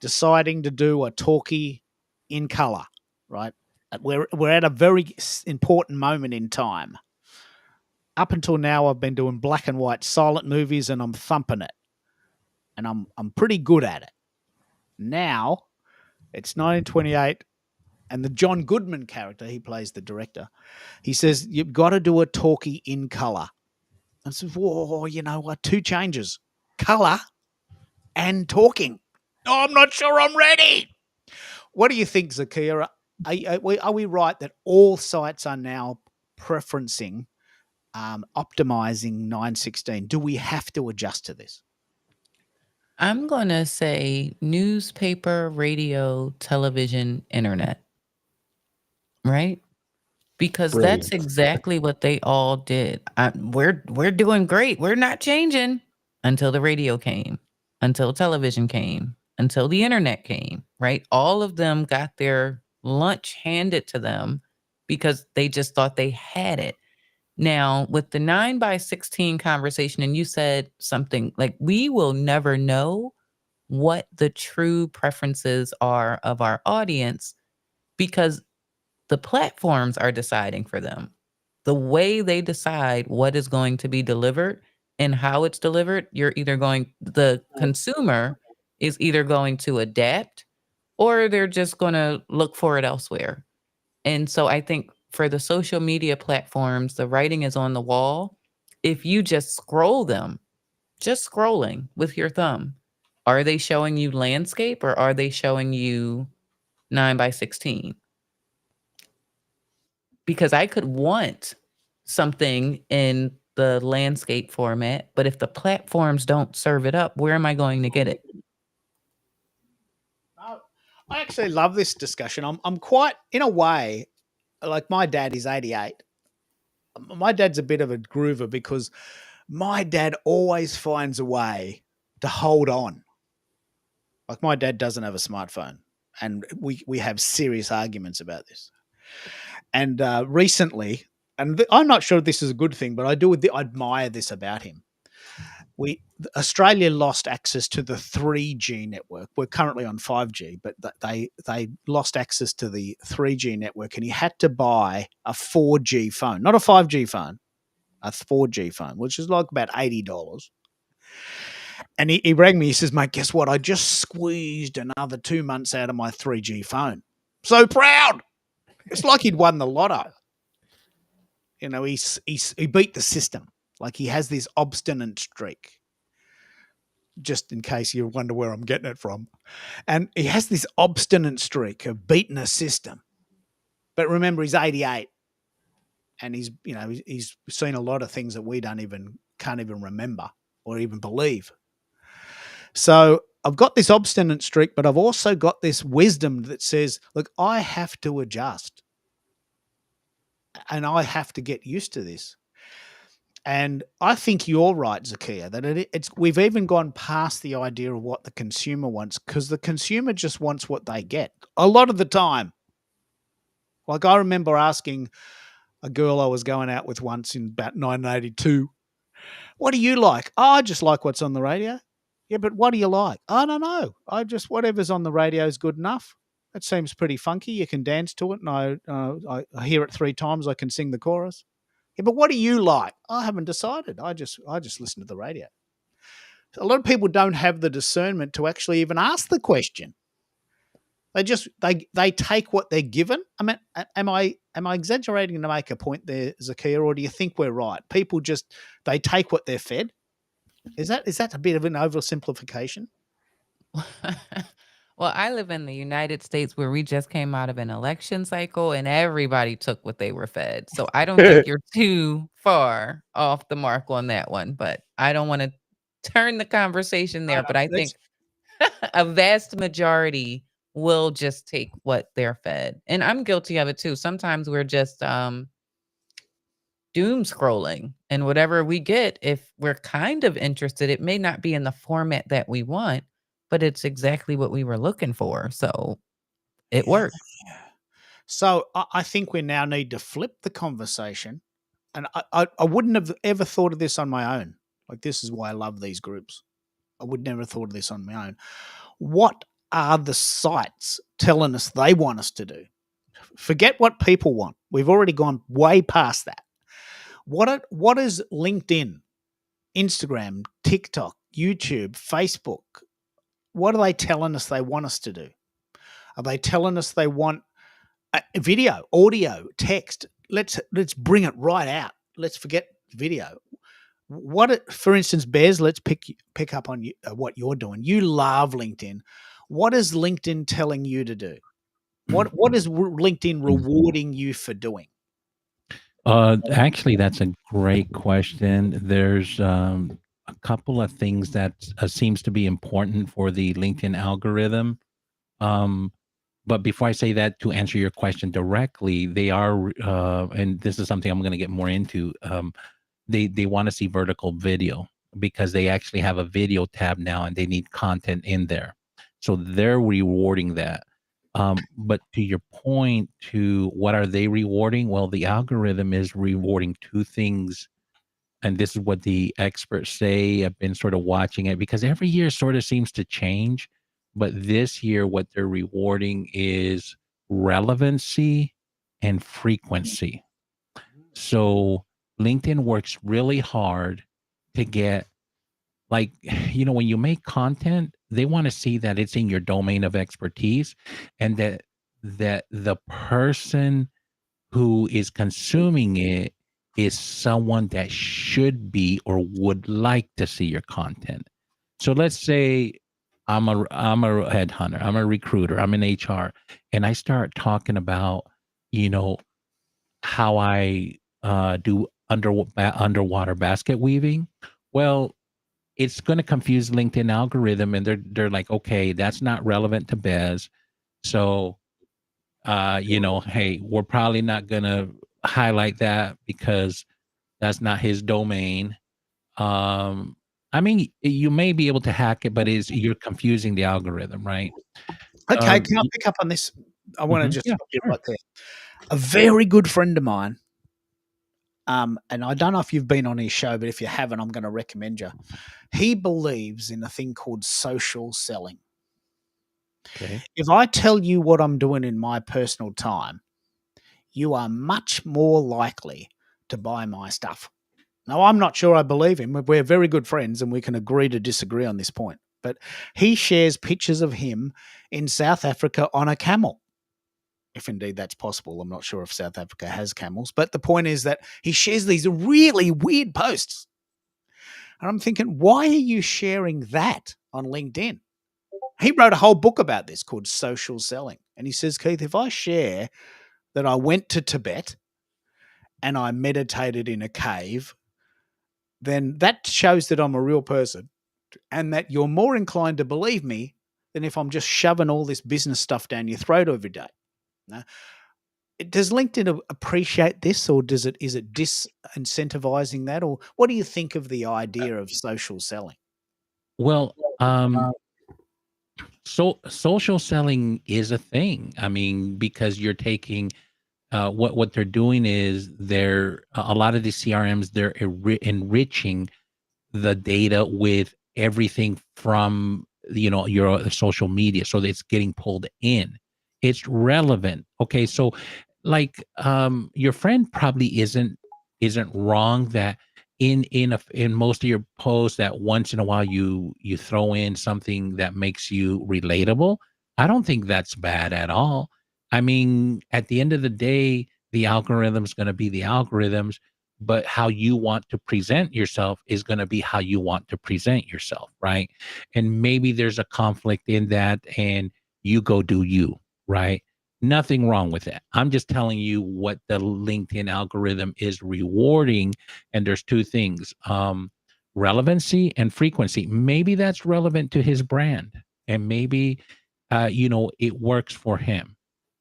Speaker 1: deciding to do a talkie in color, right? We're at a very important moment in time. Up until now, I've been doing black and white silent movies, and I'm thumping it, and I'm pretty good at it. Now, it's 1928, and the John Goodman character, he plays the director. He says you've got to do a talkie in color. I said, whoa, you know what? 2 changes: color and talking. Oh, I'm not sure I'm ready. What do you think, Zakia? Are we right that all sites are now preferencing optimizing 916? Do we have to adjust to this?
Speaker 4: I'm going to say newspaper, radio, television, internet, right? Because that's
Speaker 2: Brilliant.
Speaker 4: exactly what they all did. We're doing great. We're not changing until the radio came, until television came, until the internet came, right? All of them got their lunch handed to them because they just thought they had it. Now, with the 9x16 conversation, and you said something like, we will never know what the true preferences are of our audience because the platforms are deciding for them. The way they decide what is going to be delivered and how it's delivered, the consumer is either going to adapt or they're just going to look for it elsewhere. And so I think for the social media platforms, the writing is on the wall. If you just scroll them, just scrolling with your thumb, are they showing you landscape or are they showing you 9x16? Because I could want something in the landscape format, but if the platforms don't serve it up, where am I going to get it?
Speaker 1: I actually love this discussion. I'm quite, in a way, like my dad is 88. My dad's a bit of a groover because my dad always finds a way to hold on. Like my dad doesn't have a smartphone, and we have serious arguments about this. And recently, and I'm not sure if this is a good thing, but I do admire this about him. Australia lost access to the 3G network. We're currently on 5G, but they lost access to the 3G network, and he had to buy a 4G phone, not a 5G phone, a 4G phone, which is like about $80. And he rang me. He says, "Mate, guess what? I just squeezed another 2 months out of my 3G phone. So proud! It's like he'd won the lotto. You know, he beat the system. Like he has this obstinate streak." Just in case you wonder where I'm getting it from. And he has this obstinate streak of beating a system. But remember, he's 88. And he's seen a lot of things that we can't even remember or even believe. So I've got this obstinate streak, but I've also got this wisdom that says, look, I have to adjust. And I have to get used to this. And I think you're right, Zakia, that we've even gone past the idea of what the consumer wants, because the consumer just wants what they get a lot of the time. Like I remember asking a girl I was going out with once in about 1982, "What do you like?" "Oh, I just like what's on the radio." "Yeah, but what do you like?" "I don't know. Whatever's on the radio is good enough. It seems pretty funky. You can dance to it, and I hear it 3 times. I can sing the chorus." "Yeah, but what do you like?" "I haven't decided. I just listen to the radio." A lot of people don't have the discernment to actually even ask the question. They take what they're given. I mean, am I exaggerating to make a point there, Zakia, or do you think we're right? People they take what they're fed. Is that a bit of an oversimplification?
Speaker 4: Well, I live in the United States where we just came out of an election cycle and everybody took what they were fed. So I don't think you're too far off the mark on that one, but I don't want to turn the conversation there. But I think a vast majority will just take what they're fed. And I'm guilty of it too. Sometimes we're just doom scrolling, and whatever we get, if we're kind of interested, it may not be in the format that we want, but it's exactly what we were looking for. So it worked.
Speaker 1: Yeah. So I think we now need to flip the conversation, and I wouldn't have ever thought of this on my own. Like this is why I love these groups. I would never have thought of this on my own. What are the sites telling us they want us to do? Forget what people want. We've already gone way past that. What is LinkedIn, Instagram, TikTok, YouTube, Facebook? What are they telling us they want us to do? Are they telling us they want video, audio, text? Let's bring it right out. Let's forget video. For instance, Bez, let's pick up on what you're doing. You love LinkedIn. What is LinkedIn telling you to do? What is LinkedIn rewarding you for doing?
Speaker 5: Actually, that's a great question. There's a couple of things that seems to be important for the LinkedIn algorithm. Um, but before I say that, to answer your question directly, they are, and this is something I'm going to get more into. They want to see vertical video because they actually have a video tab now, and they need content in there, so they're rewarding that. But to your point, to what are they rewarding? Well, the algorithm is rewarding two things, and this is what the experts say. I've been sort of watching it because every year sort of seems to change, but this year what they're rewarding is relevancy and frequency. So LinkedIn works really hard to get, like, when you make content, they want to see that it's in your domain of expertise, and that the person who is consuming it is someone that should be or would like to see your content. So let's say I'm a headhunter, I'm a recruiter, I'm in HR, and I start talking about, you know, how I do underwater basket weaving. Well, it's going to confuse LinkedIn algorithm, and they're like, okay, that's not relevant to Bez, so hey, we're probably not going to highlight that because that's not his domain. Um, I mean, you may be able to hack it, but you're confusing the algorithm, right?
Speaker 1: Okay, can I pick up on this? I want to just
Speaker 5: Yeah,
Speaker 1: stop you
Speaker 5: sure.
Speaker 1: right there. A very good friend of mine, and I don't know if you've been on his show, but if you haven't, I'm going to recommend you. He believes in a thing called social selling.
Speaker 5: Okay.
Speaker 1: If I tell you what I'm doing in my personal time, you are much more likely to buy my stuff. Now, I'm not sure I believe him. We're very good friends and we can agree to disagree on this point. But he shares pictures of him in South Africa on a camel. If indeed that's possible. I'm not sure if South Africa has camels. But the point is that he shares these really weird posts. And I'm thinking, why are you sharing that on LinkedIn? He wrote a whole book about this called Social Selling. And he says, Keith, if I share that I went to Tibet and I meditated in a cave, then that shows that I'm a real person and that you're more inclined to believe me than if I'm just shoving all this business stuff down your throat every day. Now, does LinkedIn appreciate this, or is it disincentivizing that, or what do you think of the idea of social selling?
Speaker 5: Well, so social selling is a thing. I mean, because you're taking what they're doing is a lot of the CRMs, they're enriching the data with everything from your social media, so that it's getting pulled in. It's relevant. Okay, so like your friend probably isn't wrong that in most of your posts that once in a while you throw in something that makes you relatable. I don't think that's bad at all. I mean, at the end of the day, the algorithm's going to be the algorithms, but how you want to present yourself is going to be how you want to present yourself, right? And maybe there's a conflict in that, and you go do you, right? Nothing wrong with that. I'm just telling you what the LinkedIn algorithm is rewarding, and there's two things: relevancy and frequency. Maybe that's relevant to his brand, and maybe it works for him,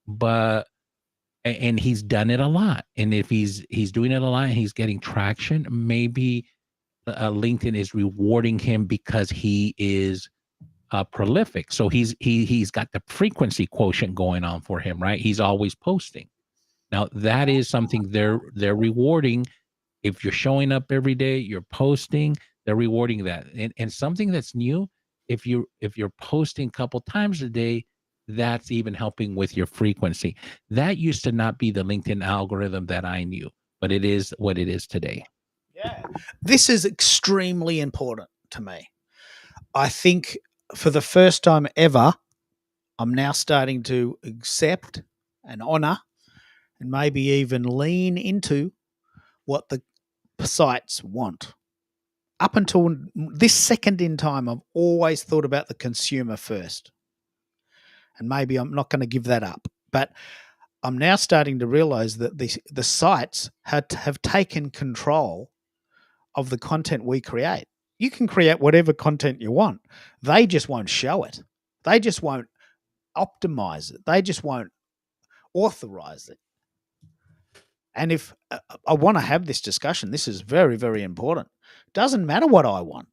Speaker 5: but and he's done it a lot. And if he's doing it a lot and he's getting traction, maybe LinkedIn is rewarding him because he is prolific. So he's got the frequency quotient going on for him, right? He's always posting. Now that is something they're rewarding. If you're showing up every day, you're posting, they're rewarding that. And something that's new if you're posting a couple times a day, that's even helping with your frequency. That used to not be the LinkedIn algorithm that I knew, but it is what it is today.
Speaker 1: Yeah. This is extremely important to me. I think for the first time ever, I'm now starting to accept and honor and maybe even lean into what the sites want. Up until this second in time, I've always thought about the consumer first. And maybe I'm not going to give that up. But I'm now starting to realize that the sites have taken control of the content we create. You can create whatever content you want. They just won't show it. They just won't optimize it. They just won't authorize it. And if I want to have this discussion, this is very, very important. Doesn't matter what I want.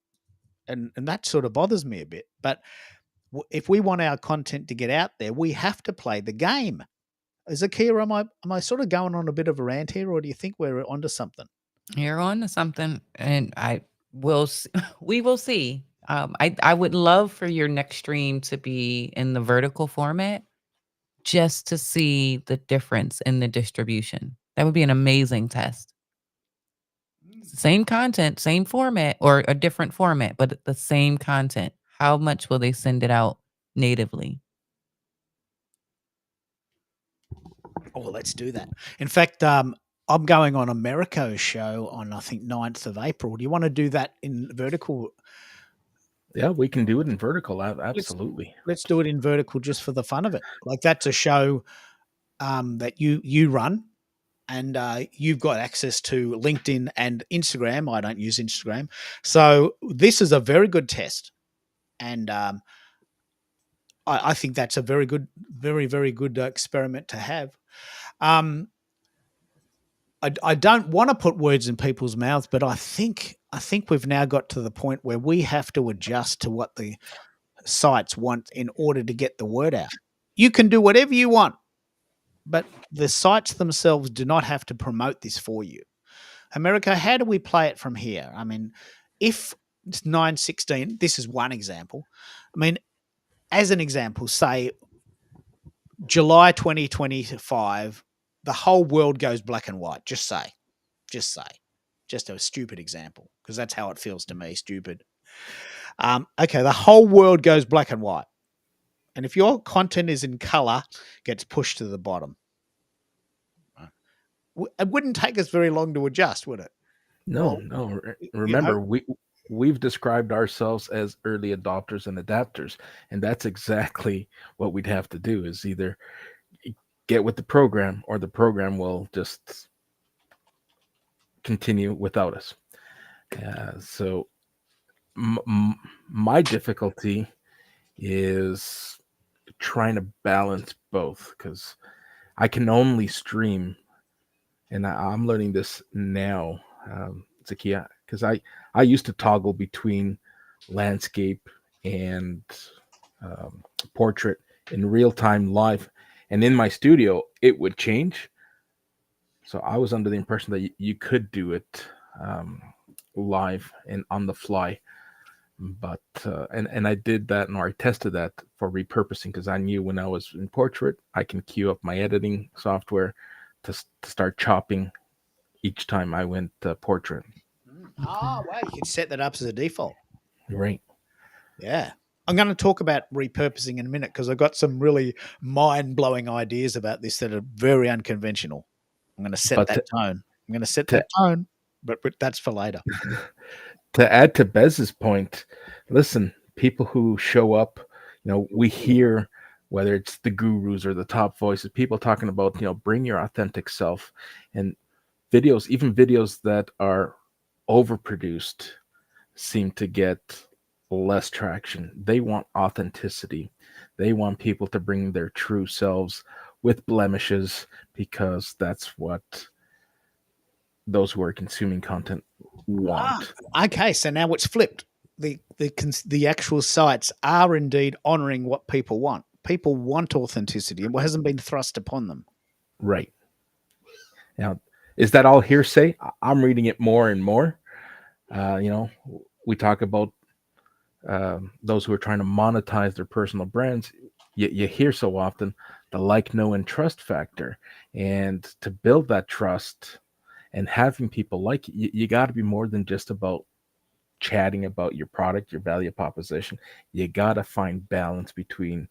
Speaker 1: And that sort of bothers me a bit. But if we want our content to get out there, we have to play the game. Zakia, am I sort of going on a bit of a rant here, or do you think we're onto something?
Speaker 4: You're on to something, and we will see. I would love for your next stream to be in the vertical format, just to see the difference in the distribution. That would be an amazing test. Same content, same format, or a different format, but the same content. How much will they send it out natively?
Speaker 1: Oh, let's do that. In fact, I'm going on Americo's show on, I think, 9th of April. Do you want to do that in vertical?
Speaker 2: Yeah, we can do it in vertical. Absolutely.
Speaker 1: Let's do it in vertical just for the fun of it. Like, that's a show that you run, and you've got access to LinkedIn and Instagram. I don't use Instagram. So this is a very good test. And I think that's a very good, very, very good experiment to have. I don't want to put words in people's mouths, but I think we've now got to the point where we have to adjust to what the sites want in order to get the word out. You can do whatever you want, but the sites themselves do not have to promote this for you. America, how do we play it from here? I mean, if it's 9/16, this is one example. I mean, as an example, say July 2025, the whole world goes black and white. Just a stupid example, because that's how it feels to me, stupid. Okay, the whole world goes black and white. And if your content is in color, gets pushed to the bottom. It wouldn't take us very long to adjust, would it?
Speaker 2: No. Remember, we've described ourselves as early adopters and adapters, and that's exactly what we'd have to do, is either get with the program or the program will just continue without us. So my difficulty is trying to balance both, because I can only stream, and I'm learning this now, Zekia, because I used to toggle between landscape and portrait in real time live, and in my studio it would change. So I was under the impression that you could do it live and on the fly, but and I did that, or I tested that for repurposing, because I knew when I was in portrait I can queue up my editing software to start chopping each time I went portrait.
Speaker 1: Oh, wow. You can set that up as a default.
Speaker 2: Right.
Speaker 1: Yeah. I'm going to talk about repurposing in a minute, because I've got some really mind-blowing ideas about this that are very unconventional. I'm going to set that tone, but that's for later.
Speaker 2: To add to Bez's point, listen, people who show up, we hear, whether it's the gurus or the top voices, people talking about, bring your authentic self, and even videos that are overproduced seem to get less traction. They want authenticity. They want people to bring their true selves with blemishes, because that's what those who are consuming content want.
Speaker 1: Okay, so now it's flipped. The actual sites are indeed honoring what people want. People want authenticity, and what hasn't been thrust upon them.
Speaker 2: Right. Now, is that all hearsay? I'm reading it more and more. We talk about those who are trying to monetize their personal brands, you hear so often the like, know, and trust factor. And to build that trust and having people like you got to be more than just about chatting about your product, your value proposition. You got to find balance between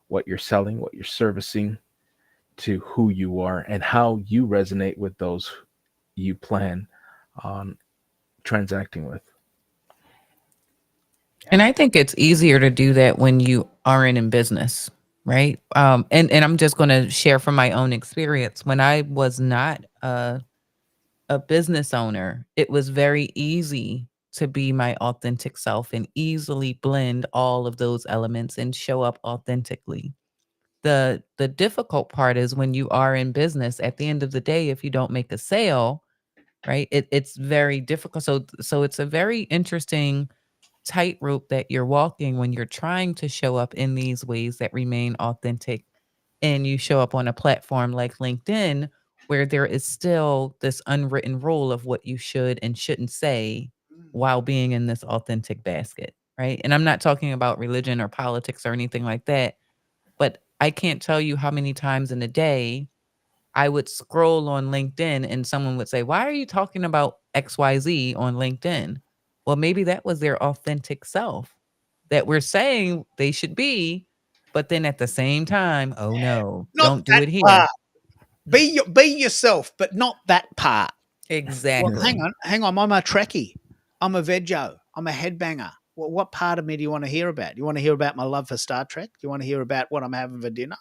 Speaker 2: what you're selling, what you're servicing, to who you are, and how you resonate with those you plan on transacting with.
Speaker 4: And I think it's easier to do that when you aren't in business, right? And I'm just going to share from my own experience. When I was not a business owner, it was very easy to be my authentic self and easily blend all of those elements and show up authentically. The difficult part is when you are in business, at the end of the day, if you don't make a sale, right? It's very difficult. So it's a very interesting tightrope that you're walking when you're trying to show up in these ways that remain authentic, and you show up on a platform like LinkedIn where there is still this unwritten rule of what you should and shouldn't say while being in this authentic basket, right? And I'm not talking about religion or politics or anything like that, but I can't tell you how many times in a day I would scroll on LinkedIn and someone would say, "Why are you talking about XYZ on LinkedIn?" Well, maybe that was their authentic self that we're saying they should be, but then at the same time, oh no,
Speaker 1: Not
Speaker 4: don't do
Speaker 1: that
Speaker 4: it here.
Speaker 1: part. Be yourself, but not that part. Well,
Speaker 4: Exactly.
Speaker 1: hang on. I'm a Trekkie. I'm a veggie. I'm a headbanger. Well, what part of me do you want to hear about? You want to hear about my love for Star Trek? Do you want to hear about what I'm having for dinner?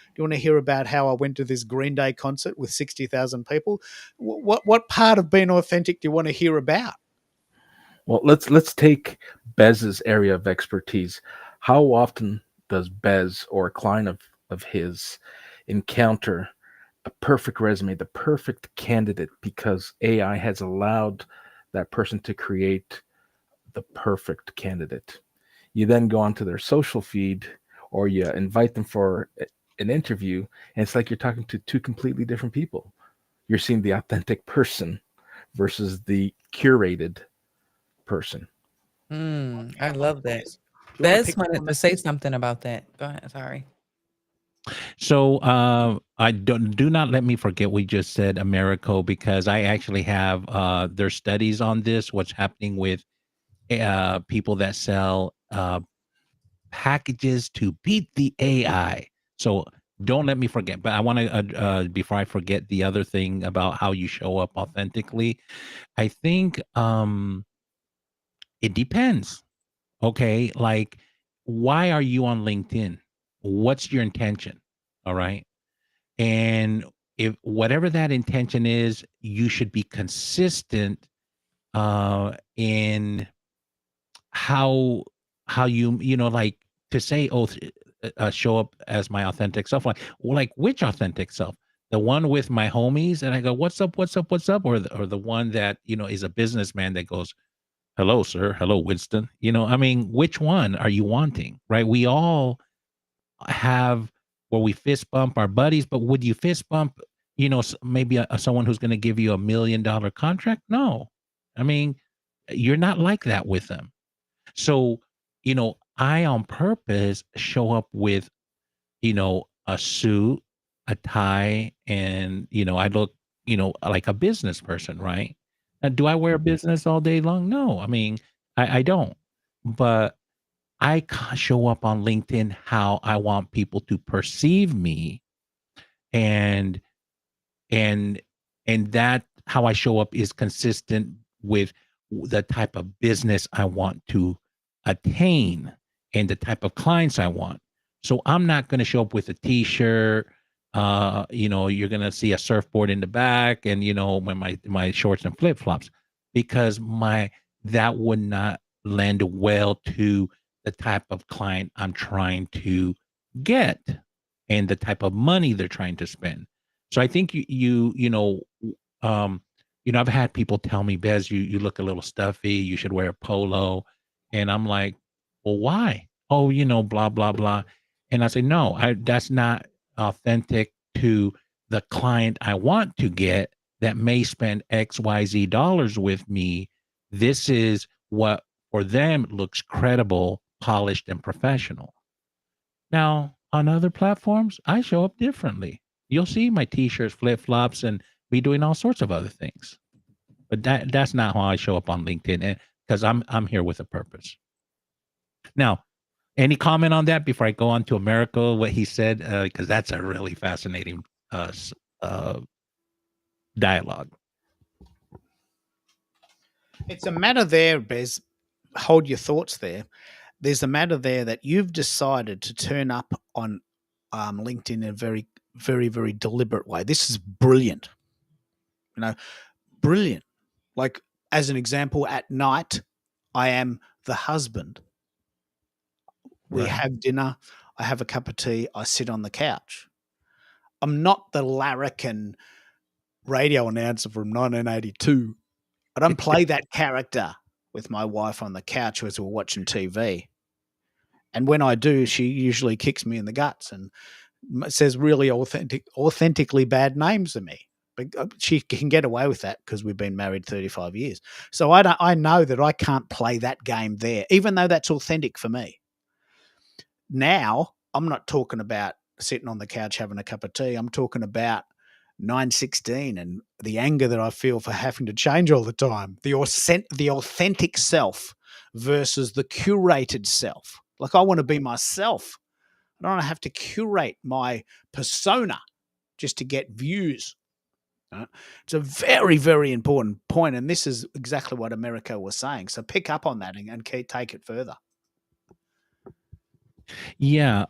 Speaker 1: Do you want to hear about how I went to this Green Day concert with 60,000 people? What part of being authentic do you want to hear about?
Speaker 2: Well, let's take Bez's area of expertise. How often does Bez or a client of his encounter a perfect resume, the perfect candidate, because AI has allowed that person to create the perfect candidate? You then go onto their social feed or you invite them for an interview, and it's like you're talking to two completely different people. You're seeing the authentic person versus the curated person.
Speaker 4: I love that.
Speaker 1: Do you want to
Speaker 4: Bez
Speaker 1: pick up
Speaker 4: wanted
Speaker 1: on
Speaker 4: to
Speaker 1: that?
Speaker 4: say something about that. Go ahead. Sorry.
Speaker 5: So I do not let me forget we just said Americo, because I actually have there's studies on this. What's happening with people that sell packages to beat the AI. So don't let me forget. But I want to before I forget the other thing about how you show up authentically. I think it depends. Okay, like why are you on LinkedIn? What's your intention? All right. And if whatever that intention is, you should be consistent in how you know, like to say, oh, show up as my authentic self. Like, well, like which authentic self? The one with my homies, and I go, what's up, what's up, what's up, or the one that is a businessman that goes, hello, sir, hello, Winston. I mean, which one are you wanting? Right? We all have where we fist bump our buddies, but would you fist bump, maybe someone who's going to give you $1 million contract? No, I mean, you're not like that with them. So, I on purpose show up with, a suit, a tie, and, I look, like a business person, right? Now, do I wear business all day long? No, I mean, I don't. But show up on LinkedIn how I want people to perceive me, and and that how I show up is consistent with the type of business I want to attain and the type of clients I want. So I'm not going to show up with a t-shirt. You're going to see a surfboard in the back, and when my shorts and flip-flops, because my that would not lend well to the type of client I'm trying to get and the type of money they're trying to spend. So I think um, I've had people tell me, Bez, you look a little stuffy. You should wear a polo, and I'm like, well, why? Oh, blah blah blah, and I say, no, that's not authentic to the client I want to get that may spend XYZ dollars with me. This is what for them it looks credible, polished, and professional. Now, on other platforms, I show up differently. You'll see my t-shirts, flip-flops, and be doing all sorts of other things. But that's not how I show up on LinkedIn, and because I'm here with a purpose. Now, any comment on that before I go on to America, what he said? Because that's a really fascinating uh, dialogue.
Speaker 1: It's a matter there, Bez. Hold your thoughts there. There's a matter there that you've decided to turn up on LinkedIn in a very, very, very deliberate way. This is brilliant. You know, brilliant. Like, as an example, at night, I am the husband. We
Speaker 5: Right.
Speaker 1: have dinner. I have a cup of tea. I sit on the couch. I'm not the larrikin radio announcer from 1982. I don't play that character with my wife on the couch as we're watching TV. And when I do, she usually kicks me in the guts and says really authentically bad names to me. But she can get away with that because we've been married 35 years. So I know that I can't play that game there, even though that's authentic for me. Now, I'm not talking about sitting on the couch having a cup of tea. I'm talking about 916 and the anger that I feel for having to change all the time. The authentic self versus the curated self. Like, I want to be myself. I don't want to have to curate my persona just to get views. It's a very, very important point, and this is exactly what Americo was saying. So pick up on that and take it further.
Speaker 5: Yeah.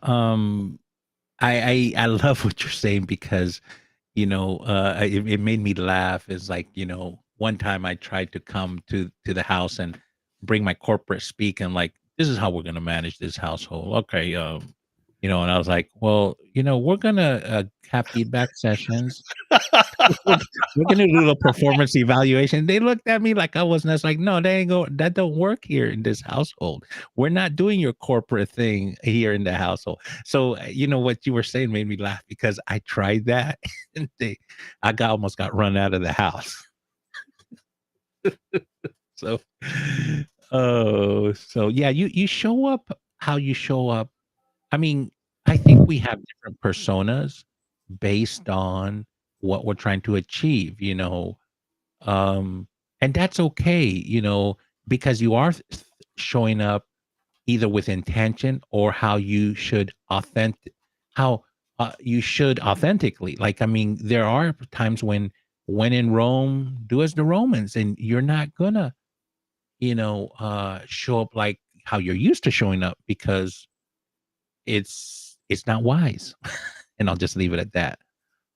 Speaker 5: I love what you're saying because it made me laugh. Is like, one time I tried to come to the house and bring my corporate speak and like, this is how we're going to manage this household. Okay. And I was like, well, we're going to have feedback sessions. We're gonna do a little performance evaluation. They looked at me like I wasn't. I was like, no, that don't work here in this household. We're not doing your corporate thing here in the household. So what you were saying made me laugh because I tried that and almost got run out of the house. So so yeah, you show up how you show up. I mean, I think we have different personas based on what we're trying to achieve, um, and that's okay, because you are showing up either with intention or how you should authentically. Like, I mean, there are times when in Rome, do as the Romans, and you're not gonna, show up like how you're used to showing up because it's not wise. And I'll just leave it at that.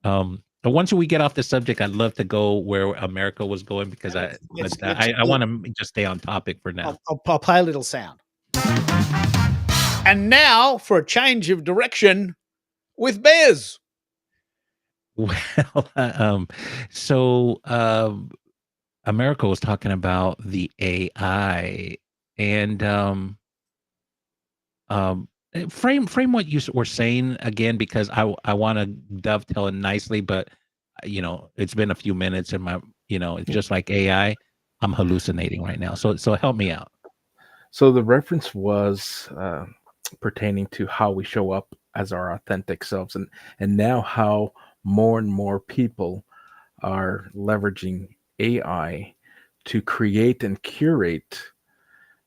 Speaker 5: But once we get off the subject, I'd love to go where America was going because I want to just stay on topic for now.
Speaker 1: I'll play a little sound. And now for a change of direction with Bez.
Speaker 5: Well, America was talking about the AI and frame what you were saying again because I want to dovetail it nicely, but it's been a few minutes and it's just like AI. I'm hallucinating right now, so help me out.
Speaker 2: So the reference was pertaining to how we show up as our authentic selves, and now how more and more people are leveraging AI to create and curate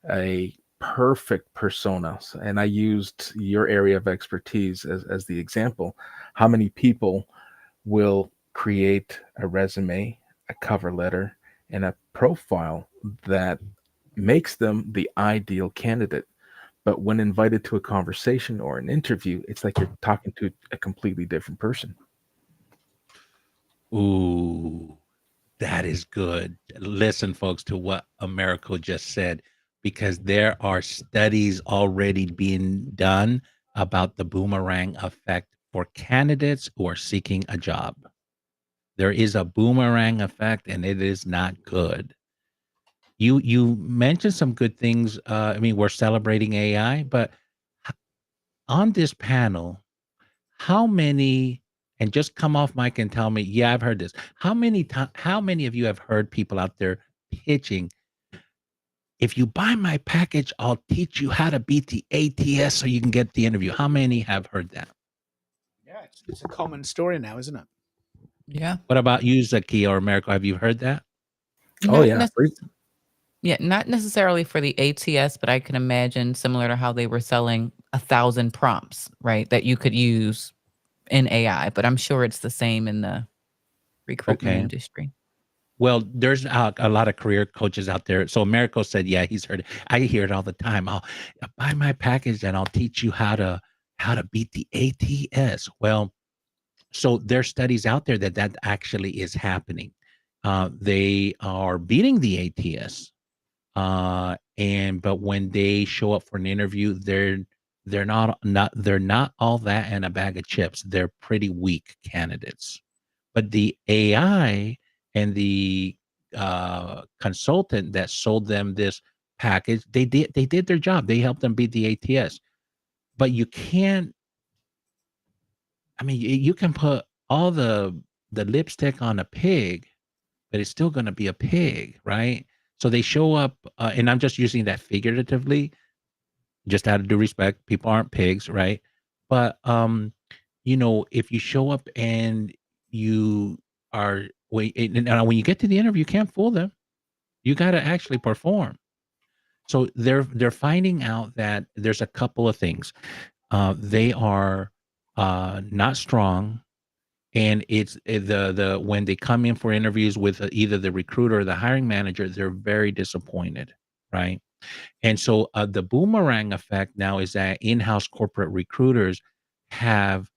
Speaker 2: a perfect personas. And I used your area of expertise as the example. How many people will create a resume, a cover letter, and a profile that makes them the ideal candidate? But when invited to a conversation or an interview, it's like you're talking to a completely different person.
Speaker 5: Ooh, that is good. Listen, folks, to what Americo just said, because there are studies already being done about the boomerang effect for candidates who are seeking a job. There is a boomerang effect, and it is not good. You mentioned some good things. I mean, we're celebrating AI, but on this panel, how many, and just come off mic and tell me, yeah, I've heard this. How many of you have heard people out there pitching if you buy my package, I'll teach you how to beat the ATS so you can get the interview. How many have heard that?
Speaker 1: Yeah, it's a common story now, isn't it?
Speaker 4: Yeah.
Speaker 5: What about you, Zakia or Americo? Have you heard that?
Speaker 2: Oh
Speaker 4: Not
Speaker 2: yeah.
Speaker 4: Yeah, not necessarily for the ATS, but I can imagine similar to how they were selling 1,000 prompts, right? That you could use in AI, but I'm sure it's the same in the recruitment
Speaker 5: Okay.
Speaker 4: industry.
Speaker 5: Well, there's a lot of career coaches out there. So Americo said, yeah, he's heard it. I hear it all the time. I'll buy my package and I'll teach you how to beat the ATS. Well, so there's studies out there that actually is happening. They are beating the ATS. But when they show up for an interview, they're not all that and a bag of chips. They're pretty weak candidates. But the AI and the consultant that sold them this package, they did their job. They helped them beat the ATS. But you can't. I mean, you can put all the lipstick on a pig, but it's still going to be a pig, right? So they show up, and I'm just using that figuratively, just out of due respect. People aren't pigs, right? But if you show up and you are when you get to the interview, you can't fool them. You got to actually perform. So they're finding out that there's a couple of things. They are not strong, and it's the when they come in for interviews with either the recruiter or the hiring manager, they're very disappointed, right? And so the boomerang effect now is that in-house corporate recruiters have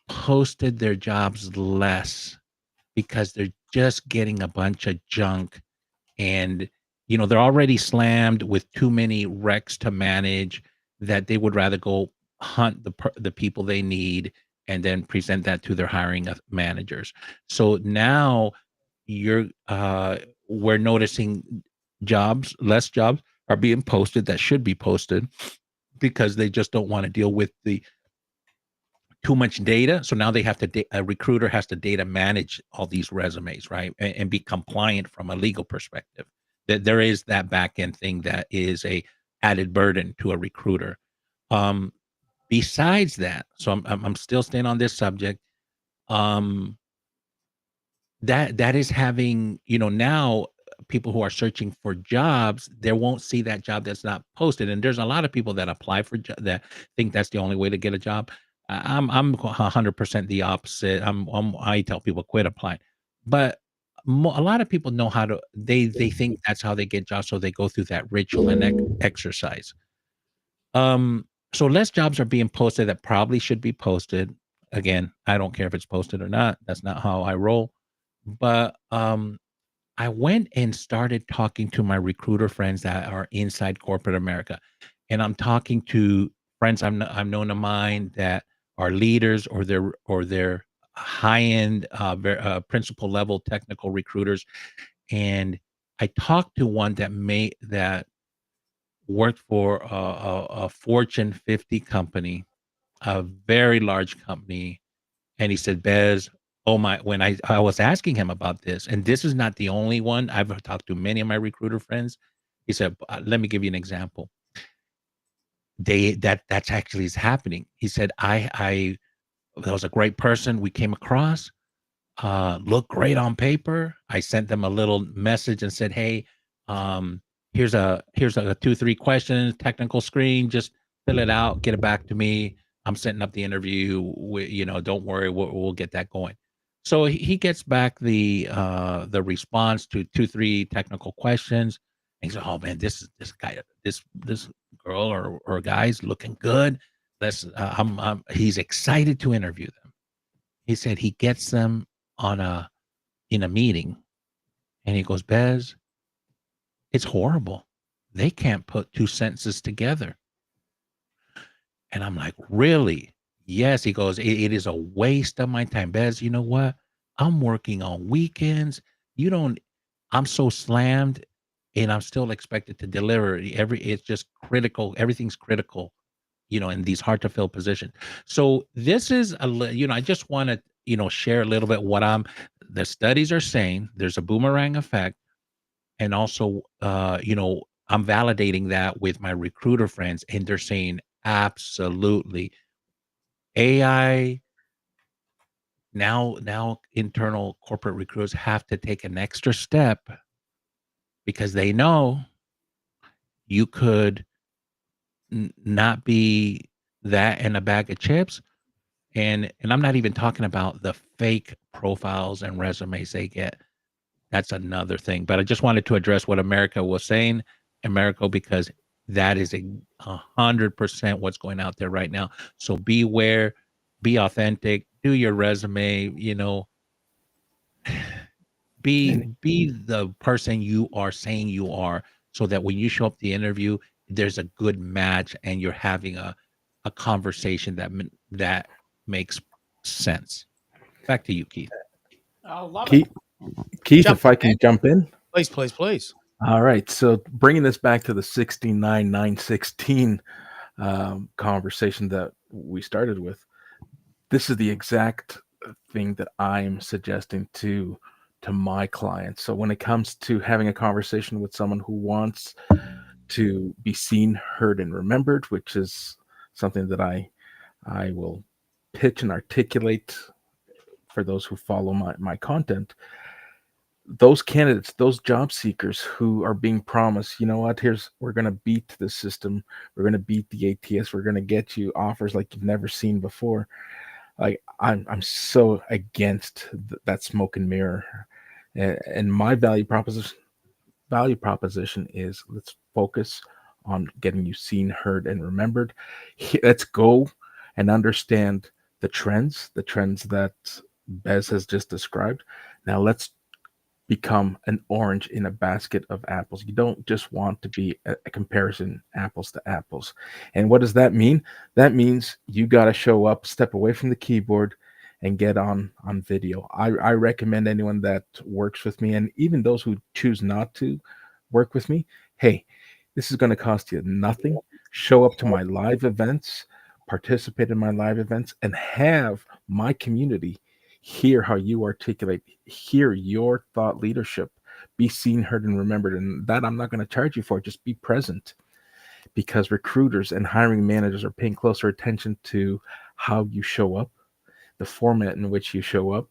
Speaker 5: posted their jobs less because they're just getting a bunch of junk, and they're already slammed with too many recs to manage, that they would rather go hunt the people they need and then present that to their hiring managers. So now we're noticing less jobs are being posted that should be posted, because they just don't want to deal with the too much data. So now they have to a recruiter has to data manage all these resumes, right? And be compliant from a legal perspective. That there is that back end thing that is a added burden to a recruiter. Um, Besides that, so I'm still staying on this subject. Um, that is having, now people who are searching for jobs, they won't see that job that's not posted. And there's a lot of people that apply for that think that's the only way to get a job. I'm 100% the opposite. I tell people quit applying, but a lot of people know how to. They think that's how they get jobs, so they go through that ritual and exercise. So less jobs are being posted that probably should be posted. Again, I don't care if it's posted or not. That's not how I roll. But I went and started talking to my recruiter friends that are inside corporate America, and I'm talking to friends I've known of mine that are leaders, or they're high end, principal level technical recruiters. And I talked to one that worked for a Fortune 50 company, a very large company, and he said, "Bez, oh my," when I was asking him about this, and this is not the only one. I've talked to many of my recruiter friends. He said, "Let me give you an example. That's actually is happening." He said, "I that was a great person we came across, looked great on paper. I sent them a little message and said, "Hey, um, here's a 2, 3 questions, technical screen. Just fill it out, get it back to me. I'm setting up the interview. Don't worry, we'll get that going." So he gets back the response to 2, 3 technical questions. And he said, "Oh man, this guy, this girl or guy's looking good. He's excited to interview them." He said he gets them on in a meeting, and he goes, "Bez, it's horrible. They can't put 2 sentences together." And I'm like, "Really?" "Yes." He goes, "It is a waste of my time. Bez, you know what? I'm working on weekends. You don't I'm so slammed, and I'm still expected to deliver. It's just critical. Everything's critical, in these hard to fill positions." So this is I just want to, share a little bit what the studies are saying. There's a boomerang effect. And also, I'm validating that with my recruiter friends, and they're saying, absolutely. AI now internal corporate recruiters have to take an extra step because they know you could not be that in a bag of chips. And I'm not even talking about the fake profiles and resumes they get. That's another thing. But I just wanted to address what America was saying, America, because that is 100% what's going out there right now. So beware, be authentic, do your resume, be
Speaker 2: And
Speaker 5: be the person you are saying you are, so that when you show up the interview, there's a good match and you're having a conversation that makes sense. Back to you, Keith.
Speaker 1: I love it.
Speaker 2: Keith,
Speaker 1: Jump
Speaker 2: if I
Speaker 1: in,
Speaker 2: can
Speaker 1: man.
Speaker 2: jump in.
Speaker 1: Please, please, please.
Speaker 2: All right. So bringing this back to the 69916 conversation that we started with, this is the exact thing that I'm suggesting to my clients. So when it comes to having a conversation with someone who wants to be seen, heard, and remembered, which is something that I will pitch and articulate for those who follow my content, those candidates, those job seekers who are being promised, you know what, we're going to beat the system, we're going to beat the ATS, we're going to get you offers like you've never seen before. Like I'm so against that smoke and mirror, and my value proposition is, let's focus on getting you seen, heard, and remembered. Let's go and understand the trends that Bez has just described. Now let's become an orange in a basket of apples. You don't just want to be a comparison apples to apples. And what does that mean? That means you got to show up, step away from the keyboard, and get on video. I recommend anyone that works with me, and even those who choose not to work with me, hey, this is going to cost you nothing. Show up to my live events, participate in my live events, and have my community hear how you articulate, hear your thought leadership, be seen, heard, and remembered. And that I'm not going to charge you for. Just be present, because recruiters and hiring managers are paying closer attention to how you show up, the format in which you show up,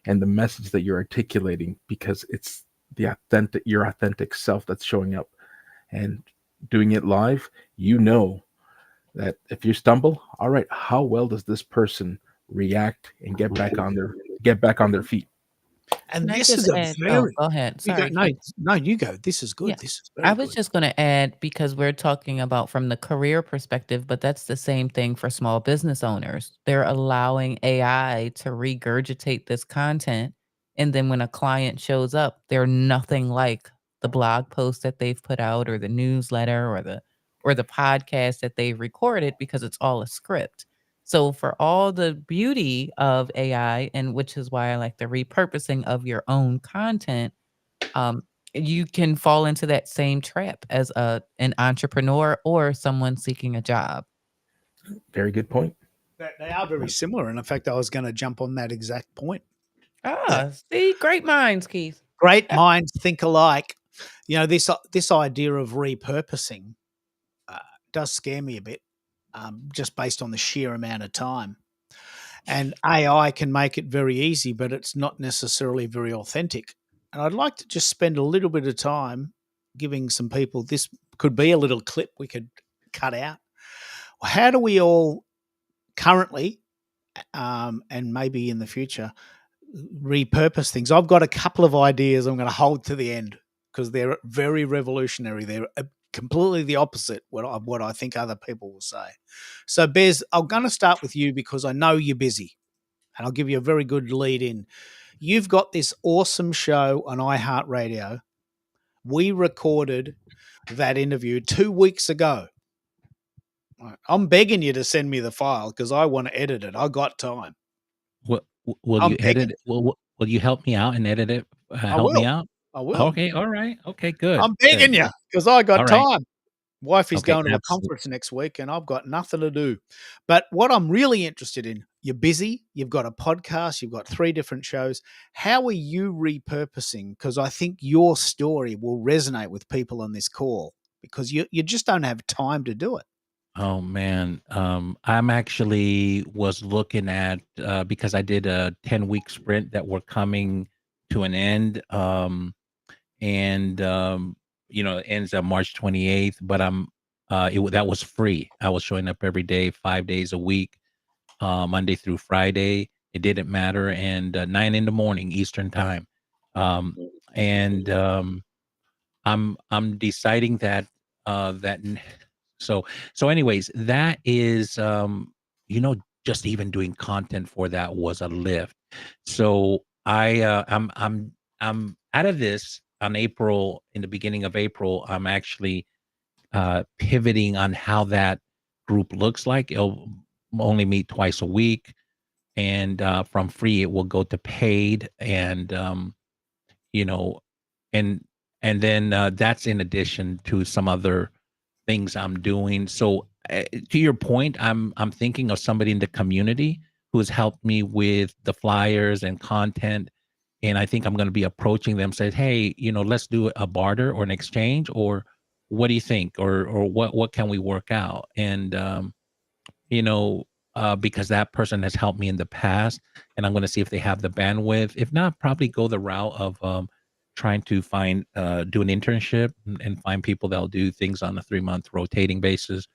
Speaker 2: and the message that you're articulating, because it's your authentic self that's showing up. And doing it live, that if you stumble, all right, how well does this person react and get back on their feet?
Speaker 1: And
Speaker 4: Can I
Speaker 1: this
Speaker 4: just
Speaker 1: is a
Speaker 4: add? Oh,
Speaker 1: very
Speaker 4: go ahead.
Speaker 1: you go,
Speaker 4: Sorry.
Speaker 1: no, you go. This is good.
Speaker 4: Yeah.
Speaker 1: This is
Speaker 4: I
Speaker 1: very
Speaker 4: was
Speaker 1: good.
Speaker 4: just going to add, because we're talking about from the career perspective, but that's the same thing for small business owners. They're allowing AI to regurgitate this content. And then when a client shows up, they're nothing like the blog post that they've put out, or the newsletter, or the podcast that they've recorded, because it's all a script. So for all the beauty of AI, and which is why I like the repurposing of your own content, um, you can fall into that same trap as an entrepreneur or someone seeking a job.
Speaker 2: Very good point.
Speaker 1: They are very similar. And in fact, I was going to jump on that exact point.
Speaker 4: See, great minds, Keith.
Speaker 1: Great minds think alike. This idea of repurposing does scare me a bit, just based on the sheer amount of time. And AI can make it very easy, but it's not necessarily very authentic. And I'd like to just spend a little bit of time giving some people, this could be a little clip we could cut out. How do we all currently, and maybe in the future, repurpose things? I've got a couple of ideas I'm going to hold to the end, because they're very revolutionary. They're completely the opposite what I think other people will say. So, Bez, I'm going to start with you because I know you're busy, and I'll give you a very good lead in. You've got this awesome show on iHeartRadio. We recorded that interview 2 weeks ago. I'm begging you to send me the file because I want to edit it. I got time.
Speaker 5: Will
Speaker 1: I'm
Speaker 5: you
Speaker 1: begging
Speaker 5: edit it? Will you help me out and edit it?
Speaker 1: I
Speaker 5: Help me
Speaker 1: will.
Speaker 5: out?
Speaker 1: I will.
Speaker 5: Okay, all right. Okay, good.
Speaker 1: I'm begging
Speaker 5: Good.
Speaker 1: you because I got
Speaker 5: All right.
Speaker 1: time. Wife is
Speaker 5: Okay,
Speaker 1: going to a
Speaker 5: absolutely.
Speaker 1: conference next week and I've got nothing to do. But what I'm really interested in, you're busy, you've got a podcast, you've got 3 different shows. How are you repurposing? Because I think your story will resonate with people on this call because you just don't have time to do it.
Speaker 5: Oh man, I'm actually was looking at because I did a 10-week sprint that were coming to an end, and it ends on March 28th. But that was free. I was showing up every day, 5 days a week, Monday through Friday. It didn't matter, and 9 in the morning Eastern time. And I'm deciding that that so anyways, that is just even doing content for that was a lift. So I'm out of this on April. In the beginning of April, I'm actually pivoting on how that group looks like. It'll only meet twice a week, and from free it will go to paid, and you know and then that's in addition to some other things I'm doing. So to your point, I'm thinking of somebody in the community who has helped me with the flyers and content, and I think I'm going to be approaching them, say, hey, let's do a barter or an exchange, or what do you think, or what can we work out? And you know, because that person has helped me in the past, and I'm going to see if they have the bandwidth. If not, probably go the route of trying to do an internship and find people that'll do things on a 3-month rotating basis.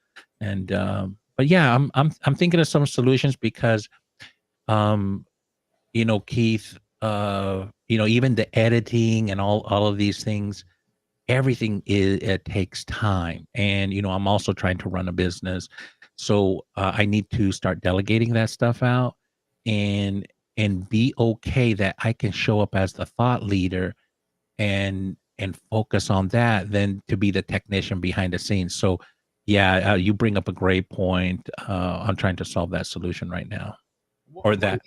Speaker 5: And but yeah, I'm thinking of some solutions because um, Keith, even the editing and all of these things, everything it takes time. And I'm also trying to run a business, so I need to start delegating that stuff out, and be okay that I can show up as the thought leader and focus on that than to be the technician behind the scenes. So yeah, you bring up a great point. I'm trying to solve that solution right now, or that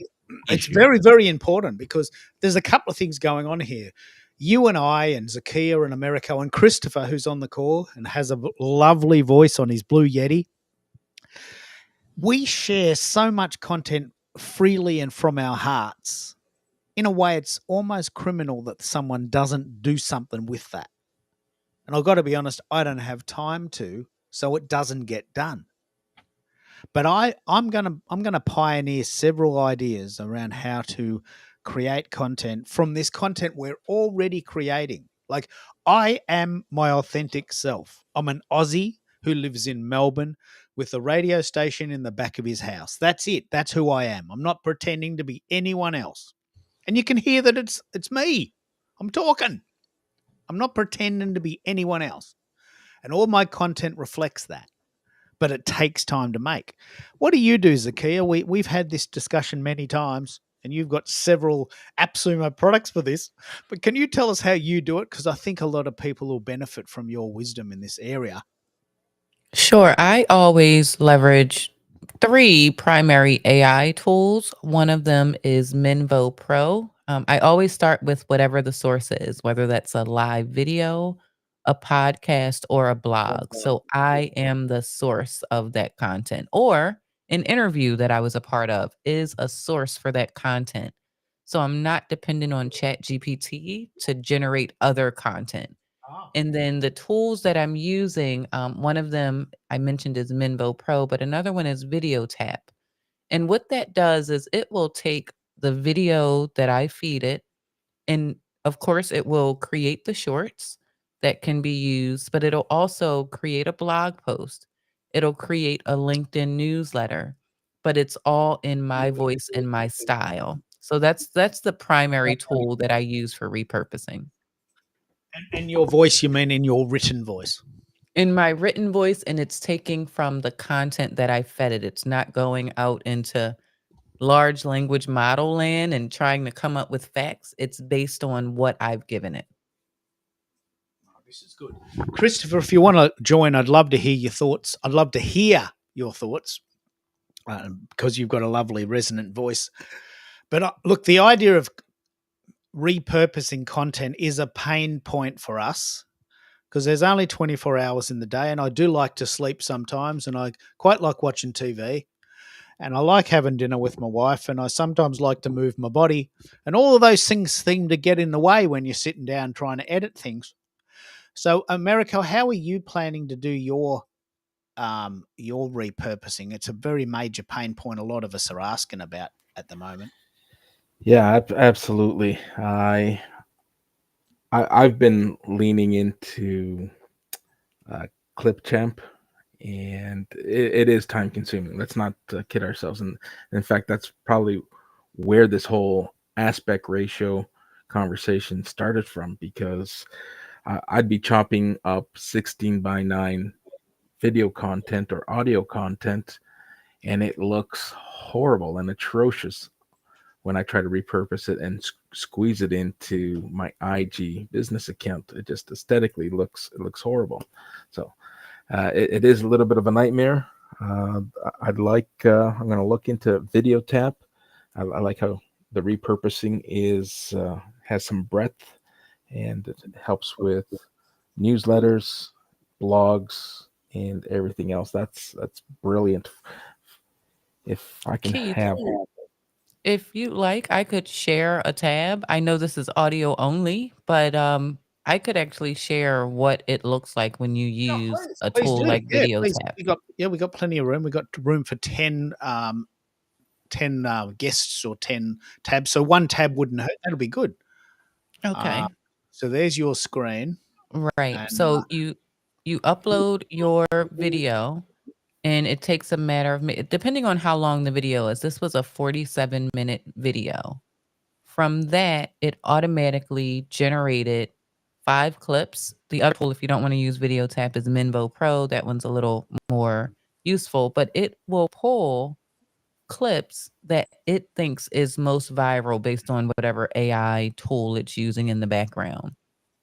Speaker 1: It's
Speaker 5: issue.
Speaker 1: very, very important because there's a couple of things going on here. You and I and Zakia and Americo and Christopher, who's on the call and has a lovely voice on his Blue Yeti, we share so much content freely and from our hearts. In a way, it's almost criminal that someone doesn't do something with that. And I've got to be honest, I don't have time to, so it doesn't get done. But I'm gonna pioneer several ideas around how to create content from this content we're already creating. Like, I am my authentic self. I'm an Aussie who lives in Melbourne with a radio station in the back of his house. That's it. That's who I am. I'm not pretending to be anyone else. And you can hear that it's me. I'm talking. I'm not pretending to be anyone else. And all my content reflects that, but it takes time to make. What do you do, Zakia? We've had this discussion many times, and you've got several AppSumo products for this. But can you tell us how you do it? Because I think a lot of people will benefit from your wisdom in this area.
Speaker 4: Sure. I always leverage 3 primary AI tools. One of them is Minvo Pro. I always start with whatever the source is, whether that's a live video, a podcast, or a blog. So I am the source of that content, or an interview that I was a part of is a source for that content. So I'm not dependent on ChatGPT to generate other content. And then the tools that I'm using, one of them I mentioned is Minvo Pro, but another one is Video Tap. And what that does is it will take the video that I feed it, and of course, it will create the shorts that can be used, but it'll also create a blog post. It'll create a LinkedIn newsletter, but it's all in my voice and my style. So that's the primary tool that I use for repurposing.
Speaker 1: And your voice, you mean in your written voice?
Speaker 4: In my written voice, and it's taking from the content that I fed it. It's not going out into large language model land and trying to come up with facts. It's based on what I've given it.
Speaker 1: Oh, this is good. Christopher, if you want to join, I'd love to hear your thoughts. I'd love to hear your thoughts because you've got a lovely resonant voice. But look, the idea of repurposing content is a pain point for us because there's only 24 hours in the day, and I do like to sleep sometimes, and I quite like watching TV, and I like having dinner with my wife, and I sometimes like to move my body, and all of those things seem to get in the way when you're sitting down trying to edit things. So, Americo, how are you planning to do your repurposing? It's a very major pain point a lot of us are asking about at the moment.
Speaker 2: Yeah, absolutely. I've been leaning into uh, Clipchamp, and it is time consuming. Let's not kid ourselves. And in fact, that's probably where this whole aspect ratio conversation started from, because I'd be chopping up 16:9 video content or audio content, and it looks horrible and atrocious when I try to repurpose it and squeeze it into my IG business account. It just aesthetically looks horrible. So it is a little bit of a nightmare. I'm going to look into Video Tap. I like how the repurposing has some breadth, and it helps with newsletters, blogs, and everything else. That's brilliant. If I can
Speaker 4: Keith,
Speaker 2: have
Speaker 4: if you like, I could share a tab. I know this is audio only, but I could actually share what it looks like when you
Speaker 1: No,
Speaker 4: use
Speaker 1: please,
Speaker 4: a
Speaker 1: please
Speaker 4: tool
Speaker 1: do.
Speaker 4: like
Speaker 1: Yeah,
Speaker 4: Video
Speaker 1: please.
Speaker 4: Tap.
Speaker 1: We got plenty of room. We got room for 10 guests or 10 tabs. So one tab wouldn't hurt. That'll be good.
Speaker 4: Okay.
Speaker 1: So there's your screen.
Speaker 4: Right.
Speaker 1: And
Speaker 4: So you upload your video, and it takes a matter of depending on how long the video is. This was a 47-minute video. From that, it automatically generated 5 clips. The other tool, if you don't want to use Video Tap, is Minvo Pro. That one's a little more useful, but it will pull clips that it thinks is most viral based on whatever AI tool it's using in the background.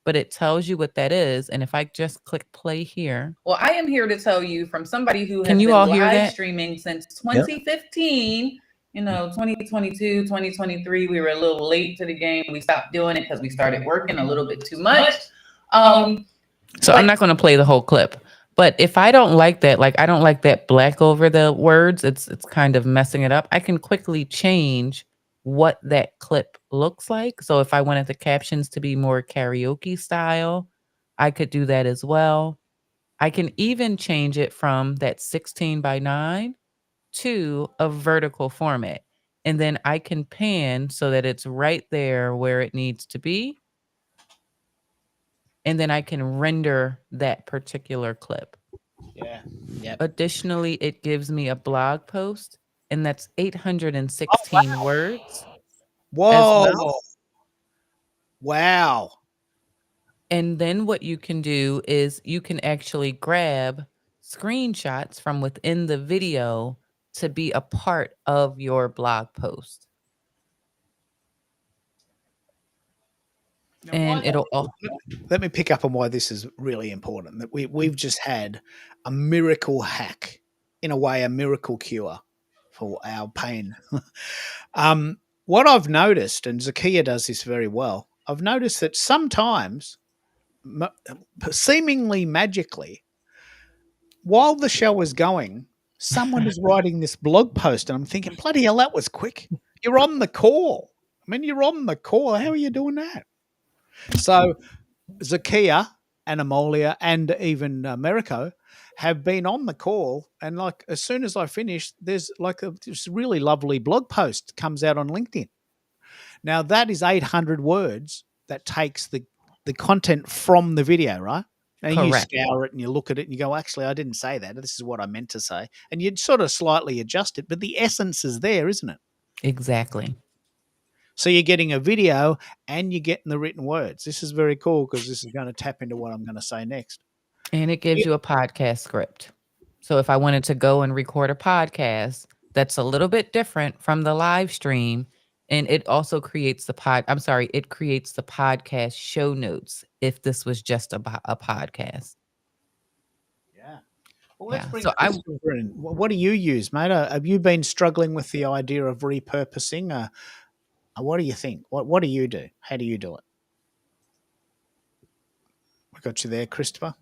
Speaker 4: But it tells you what that is. And if I just click play here.
Speaker 3: Well, I am here to tell you from somebody who
Speaker 4: Can
Speaker 3: has
Speaker 4: you
Speaker 3: been
Speaker 4: all hear
Speaker 3: live
Speaker 4: that?
Speaker 3: streaming since 2015. 2022, 2023, we were a little late to the game. We stopped doing it because we started working a little bit too much.
Speaker 4: So I'm not going to play the whole clip. But if I don't like that, like I don't like that black over the words, it's kind of messing it up. I can quickly change what that clip looks like. So if I wanted the captions to be more karaoke style, I could do that as well. I can even change it from that 16:9 to a vertical format. And then I can pan so that it's right there where it needs to be. And then I can render that particular clip.
Speaker 1: yeah. Yep.
Speaker 4: Additionally, it gives me a blog post, and that's 816 words as
Speaker 1: Whoa.
Speaker 4: well.
Speaker 1: Wow.
Speaker 4: And then what you can do is you can actually grab screenshots from within the video to be a part of your blog post.
Speaker 1: Now,
Speaker 4: And it'll
Speaker 1: let me pick up on why this is really important. That we've just had a miracle hack, in a way, a miracle cure for our pain. What I've noticed, and Zakia does this very well, I've noticed that sometimes, seemingly magically, while the show is going, someone is writing this blog post, and I'm thinking, bloody hell, that was quick. You're on the call. I mean, you're on the call. How are you doing that? So Zekia and Amolia and even Americo have been on the call, and like as soon as I finish, there's like this really lovely blog post comes out on LinkedIn. Now that is 800 words that takes the content from the video, right? Now you
Speaker 4: correct.
Speaker 1: scour it and you look at it and you go, actually, I didn't say that. This is what I meant to say, and you'd sort of slightly adjust it, but the essence is there, isn't it?
Speaker 4: Exactly.
Speaker 1: So you're getting a video and you're getting the written words. This is very cool because this is going to tap into what I'm going to say next.
Speaker 4: And it gives you a podcast script. So if I wanted to go and record a podcast, that's a little bit different from the live stream. And it also creates it creates the podcast show notes if this was just a podcast.
Speaker 1: Yeah. Well, let's
Speaker 4: Yeah.
Speaker 1: bring
Speaker 4: So
Speaker 1: Christopher in. What do you use, mate? Have you been struggling with the idea of repurposing? What do you think? What do you do? How do you do it? We got you there, Christopher.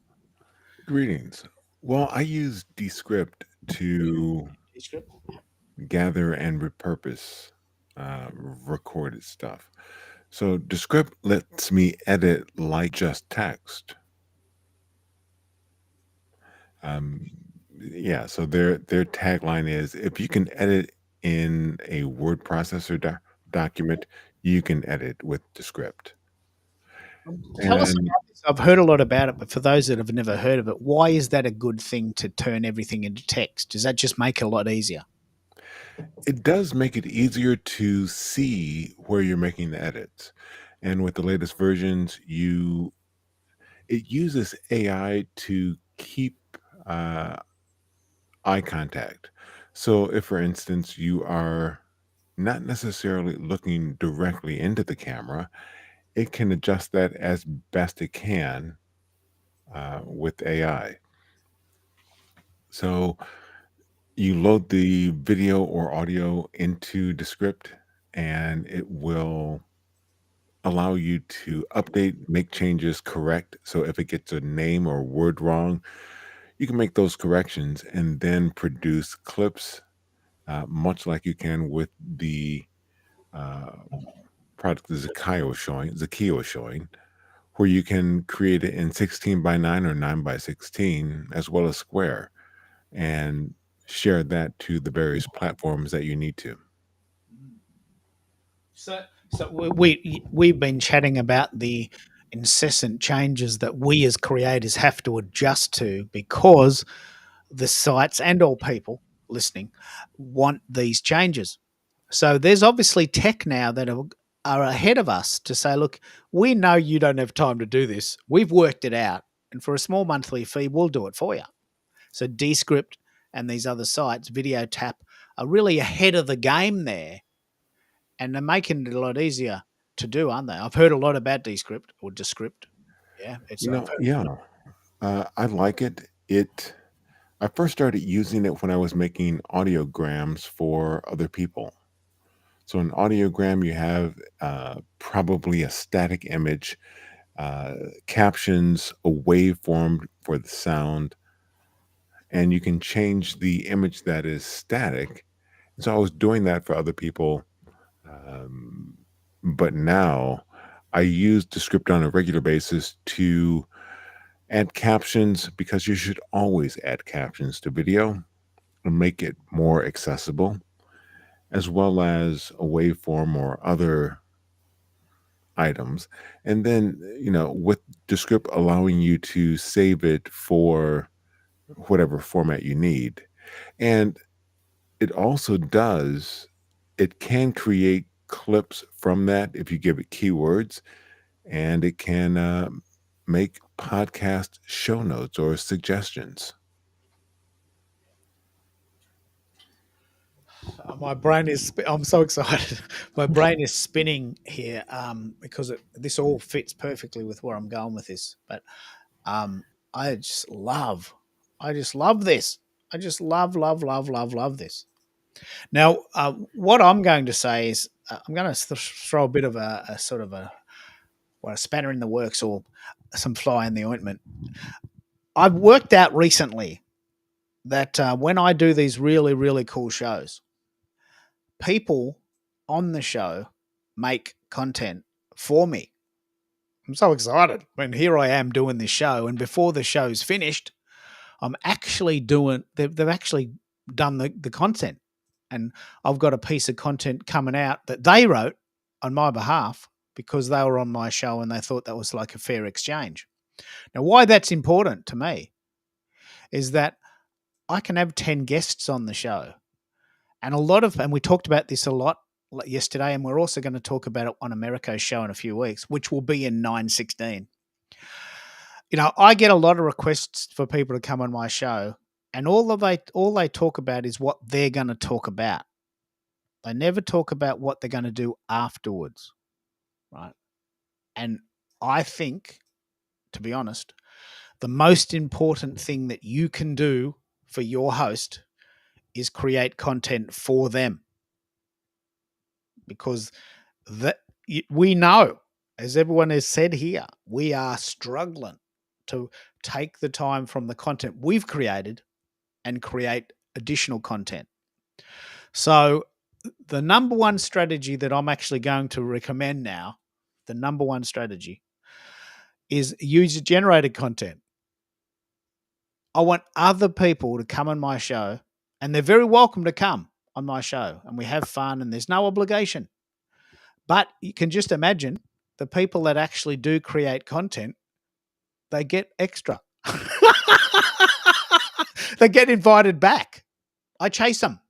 Speaker 6: Greetings. Well, I use Descript to
Speaker 1: Descript.
Speaker 6: gather and repurpose recorded stuff. So Descript lets me edit like just text. Yeah, so their tagline is, if you can edit in a word processor document, you can edit with Descript.
Speaker 1: Tell us
Speaker 6: And
Speaker 1: about this. I've heard a lot about it, but for those that have never heard of it, why is that a good thing to turn everything into text? Does that just make it a lot easier?
Speaker 6: it does make it easier to see where you're making the edits. And with the latest versions, it uses AI to keep uh, eye contact. So if, for instance, you are not necessarily looking directly into the camera, it can adjust that as best it can with AI. So you load the video or audio into Descript, and it will allow you to update, make changes, correct. So if it gets a name or word wrong, you can make those corrections and then produce clips, much like you can with the uh, product that Zakia was showing, where you can create it in 16 by 9 or 9 by 16, as well as square, and share that to the various platforms that you need to.
Speaker 1: So we've been chatting about the incessant changes that we as creators have to adjust to because the sites and all people listening want these changes. So there's obviously tech now that are ahead of us to say, look, we know you don't have time to do this. We've worked it out. And for a small monthly fee, we'll do it for you. So Descript and these other sites, VideoTap, are really ahead of the game there. And they're making it a lot easier to do, aren't they? I've heard a lot about Descript or Descript. Yeah,
Speaker 6: Yeah, I like it. I first started using it when I was making audiograms for other people. So an audiogram, you have probably a static image, captions, a waveform for the sound, and you can change the image that is static. So I was doing that for other people, um, but now I use Descript on a regular basis to add captions, because you should always add captions to video and make it more accessible, as well as a waveform or other items. And then, with Descript allowing you to save it for whatever format you need. And it can create clips from that if you give it keywords, and it can make podcast show notes or suggestions.
Speaker 1: My brain is. I'm so excited. My brain is spinning here because this all fits perfectly with where I'm going with this. But um, I just love this. I just love this. Now, what I'm going to say is I'm going to throw a bit of a sort of a spanner in the works or some fly in the ointment. I've worked out recently that when I do these really, really cool shows, people on the show make content for me. I'm so excited. When here I am doing this show, and before the show's finished, I'm actually doing. They've actually done the content, and I've got a piece of content coming out that they wrote on my behalf because they were on my show and they thought that was like a fair exchange. Now, why that's important to me is that I can have 10 guests on the show. And we talked about this a lot yesterday, and we're also going to talk about it on Americo's show in a few weeks, which will be in 9/16. I get a lot of requests for people to come on my show, and all they talk about is what they're going to talk about. They never talk about what they're going to do afterwards, right? And I think, to be honest, the most important thing that you can do for your host is create content for them, because we know, as everyone has said here, we are struggling to take the time from the content we've created and create additional content. So the number one strategy that I'm actually going to recommend now, the number one strategy, is user-generated content. I want other people to come on my show, and they're very welcome to come on my show, and we have fun, and there's no obligation. But you can just imagine the people that actually do create content, they get extra. They get invited back. I chase them.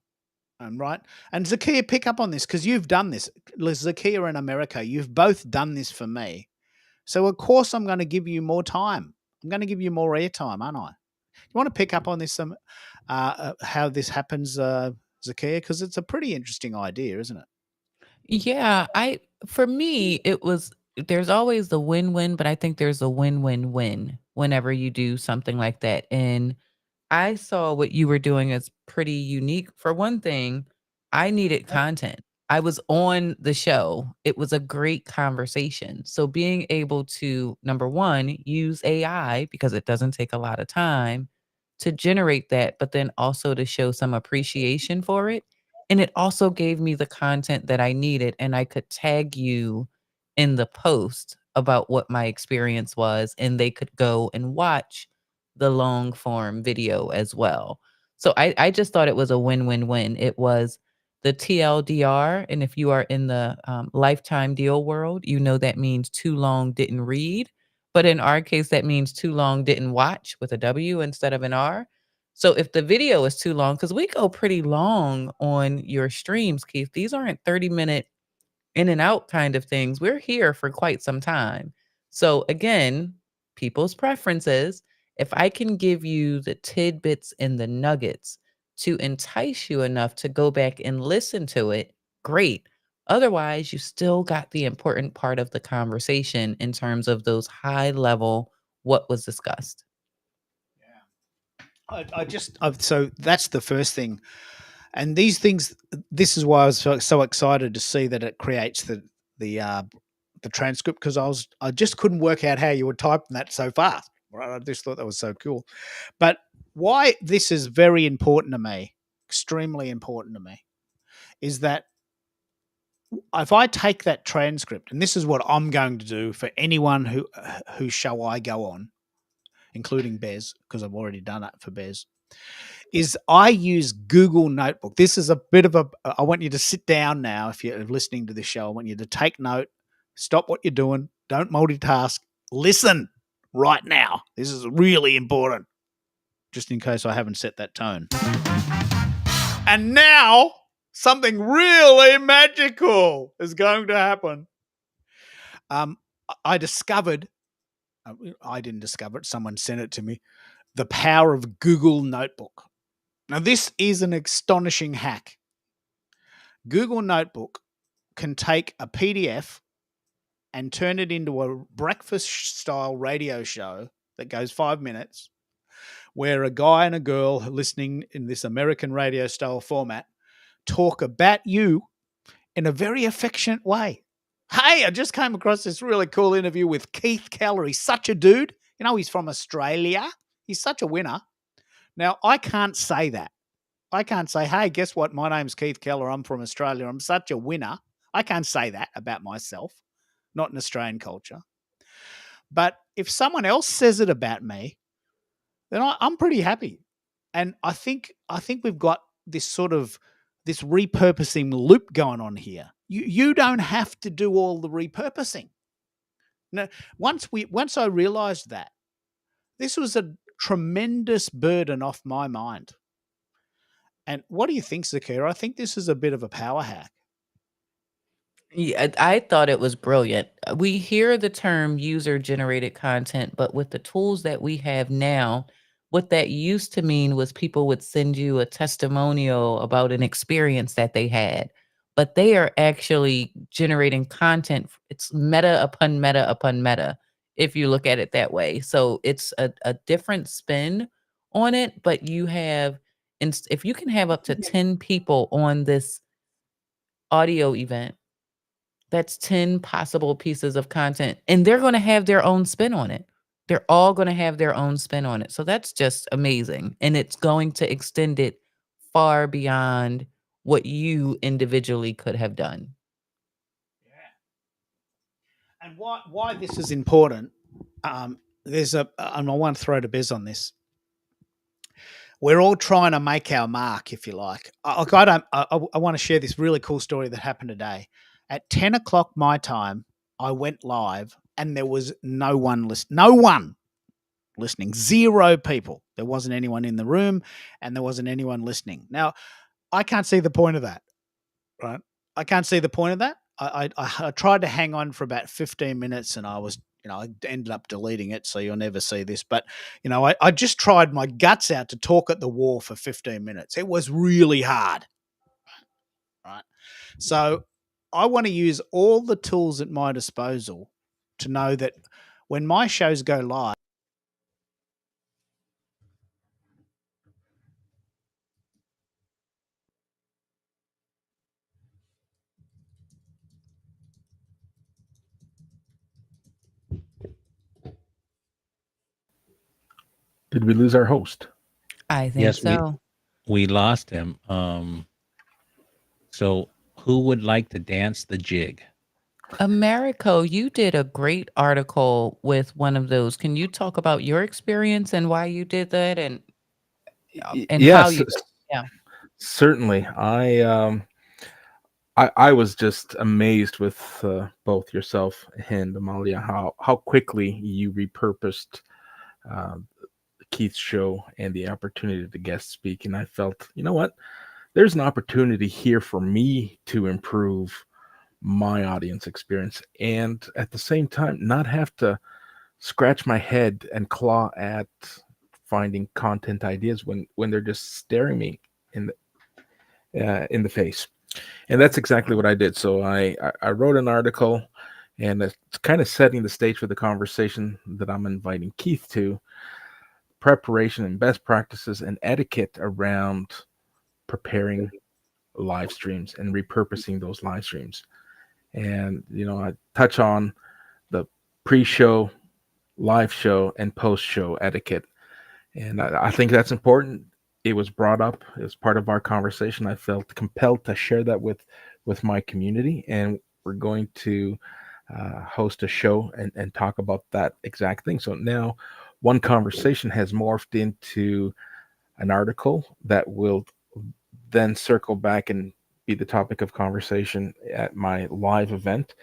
Speaker 1: Right. And Zekia, pick up on this because you've done this. Zekia and Americo, you've both done this for me. So, of course, I'm going to give you more time. I'm going to give you more airtime, aren't I? You want to pick up on this, how this happens, Zakia? Because it's a pretty interesting idea, isn't it?
Speaker 4: Yeah, for me, there's always the win-win, but I think there's a win-win-win whenever you do something like that. And I saw what you were doing as pretty unique. For one thing, I needed content. I was on the show. It was a great conversation. So being able to, number one, use AI because it doesn't take a lot of time to generate that, but then also to show some appreciation for it. And it also gave me the content that I needed, and I could tag you in the post about what my experience was, and they could go and watch the long form video as well. So I just thought it was a win-win-win. It was the TLDR. And if you are in the lifetime deal world, you know that means too long didn't read. But in our case, that means too long didn't watch with a W instead of an R. So if the video is too long, because we go pretty long on your streams, Keith, these aren't 30-minute in and out kind of things. We're here for quite some time. So again, people's preferences. If I can give you the tidbits and the nuggets to entice you enough to go back and listen to it, great. Otherwise, you still got the important part of the conversation in terms of those high level, what was discussed.
Speaker 1: So that's the first thing. And these things, this is why I was so excited to see that it creates the transcript, because I just couldn't work out how you were typing that so fast. Right? I just thought that was so cool. But why this is very important to me, extremely important to me, is that if I take that transcript, and this is what I'm going to do for anyone whose show I go on, including Bez, because I've already done that for Bez, is I use Google Notebook. This is a bit of I want you to sit down now. If you're listening to this show, I want you to take note, stop what you're doing, don't multitask, listen right now. This is really important, just in case I haven't set that tone. And now something really magical is going to happen. I discovered, I didn't discover it, someone sent it to me, the power of Google Notebook. Now, this is an astonishing hack. Google Notebook can take a PDF and turn it into a breakfast-style radio show that goes 5 minutes, where a guy and a girl listening in this American radio-style format talk about you in a very affectionate way. Hey, I just came across this really cool interview with Keith Keller. He's such a dude. You know, he's from Australia. He's such a winner. Now, I can't say that. I can't say, hey, guess what? My name's Keith Keller. I'm from Australia. I'm such a winner. I can't say that about myself, not in Australian culture. But if someone else says it about me, then I'm pretty happy. And I think we've got this sort of this repurposing loop going on here. You don't have to do all the repurposing. Now, once I realized that, this was a tremendous burden off my mind. And what do you think, Zakia? I think this is a bit of a power hack.
Speaker 4: Yeah, I thought it was brilliant. We hear the term user generated content, but with the tools that we have now, what that used to mean was people would send you a testimonial about an experience that they had, but they are actually generating content. It's meta upon meta upon meta, if you look at it that way. So it's a different spin on it, but you have, if you can have up to 10 people on this audio event, that's 10 possible pieces of content, and they're going to have their own spin on it. They're all going to have their own spin on it. So that's just amazing. And it's going to extend it far beyond what you individually could have done.
Speaker 1: And why this is important? There's and I want to throw to Biz on this. We're all trying to make our mark, if you like. I want to share this really cool story that happened today. At 10 o'clock my time, I went live, and there was no one listening. 0 people. There wasn't anyone in the room, and there wasn't anyone listening. Now, I can't see the point of that, right? I can't see the point of that. I tried to hang on for about 15 minutes, and I ended up deleting it, so you'll never see this. But, I just tried my guts out to talk at the wall for 15 minutes. It was really hard, right? So I want to use all the tools at my disposal to know that when my shows go live,
Speaker 2: Did we lose our host?
Speaker 4: I think
Speaker 5: Yes,
Speaker 4: so.
Speaker 5: we lost him. So who would like to dance the jig?
Speaker 4: Americo, you did a great article with one of those. Can you talk about your experience and why you did that and how
Speaker 2: Yes,
Speaker 4: you did it? Yeah.
Speaker 2: certainly. I was just amazed with both yourself and Amalia how quickly you repurposed uh, Keith's show and the opportunity to guest speak, and I felt, you know what, there's an opportunity here for me to improve my audience experience, and at the same time not have to scratch my head and claw at finding content ideas when they're just staring me in the face. And that's exactly what I did. So I wrote an article, and it's kind of setting the stage for the conversation that I'm inviting Keith to: preparation and best practices and etiquette around preparing live streams and repurposing those live streams. And I touch on the pre-show, live show, and post-show etiquette, and I think that's important. It was brought up as part of our conversation. I felt compelled to share that with my community, and we're going to host a show and talk about that exact thing. So now one conversation has morphed into an article that will then circle back and be the topic of conversation at my live event,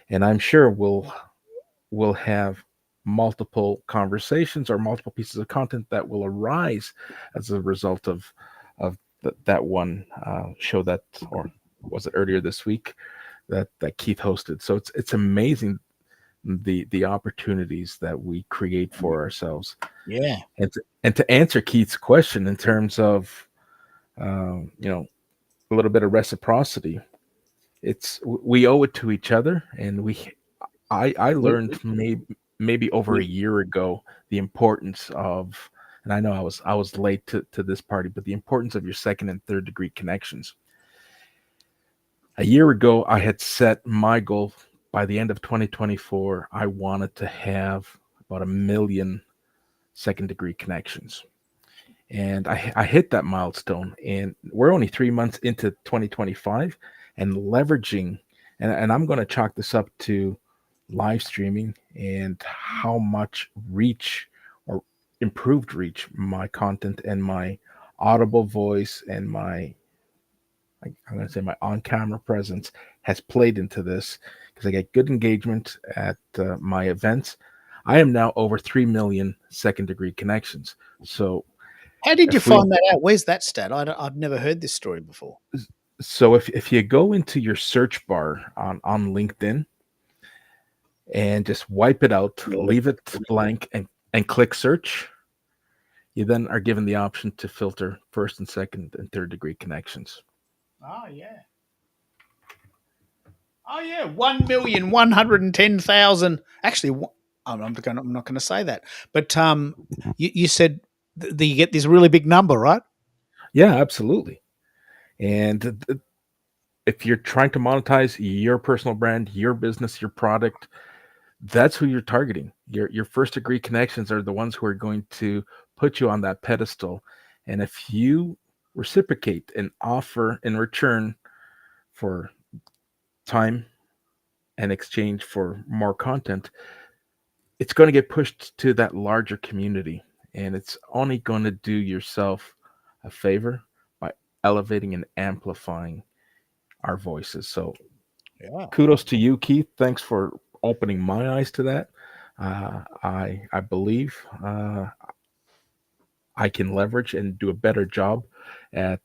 Speaker 2: and I'm sure we'll have multiple conversations or multiple pieces of content that will arise as a result of that one show that, or was it earlier this week, that Keith hosted. So it's amazing the opportunities that we create for ourselves.
Speaker 1: yeah,
Speaker 2: And to answer Keith's question in terms of a little bit of reciprocity, we owe it to each other, and I learned maybe over a year ago the importance of, and I know I was late to this party, but the importance of your second and third degree connections. A year ago, I had set my goal by the end of 2024. I wanted to have about 1 million second degree connections. And I hit that milestone, and we're only 3 months into 2025 and leveraging, and I'm going to chalk this up to live streaming and how much reach or improved reach my content and my audible voice and I'm going to say my on-camera presence has played into this, because I get good engagement at my events. I am now over 3 million second degree connections. So
Speaker 1: how did you
Speaker 2: if we
Speaker 1: find that out? Where's that stat? I've never heard this story before.
Speaker 2: so if you go into your search bar on LinkedIn and just wipe it out, leave it blank, and click search, you then are given the option to filter first and second and third degree connections.
Speaker 1: Oh yeah. Oh yeah, 1,110,000. Actually, I'm not going to say that, but you said that you get this really big number, right?
Speaker 2: Yeah, absolutely. And if you're trying to monetize your personal brand, your business, your product, that's who you're targeting. Your first degree connections are the ones who are going to put you on that pedestal. And if you reciprocate and offer in return for time and exchange for more content, it's going to get pushed to that larger community. And it's only going to do yourself a favor by elevating and amplifying our voices. So
Speaker 1: Yeah.
Speaker 2: kudos to you, Keith. Thanks for opening my eyes to that. I believe I can leverage and do a better job at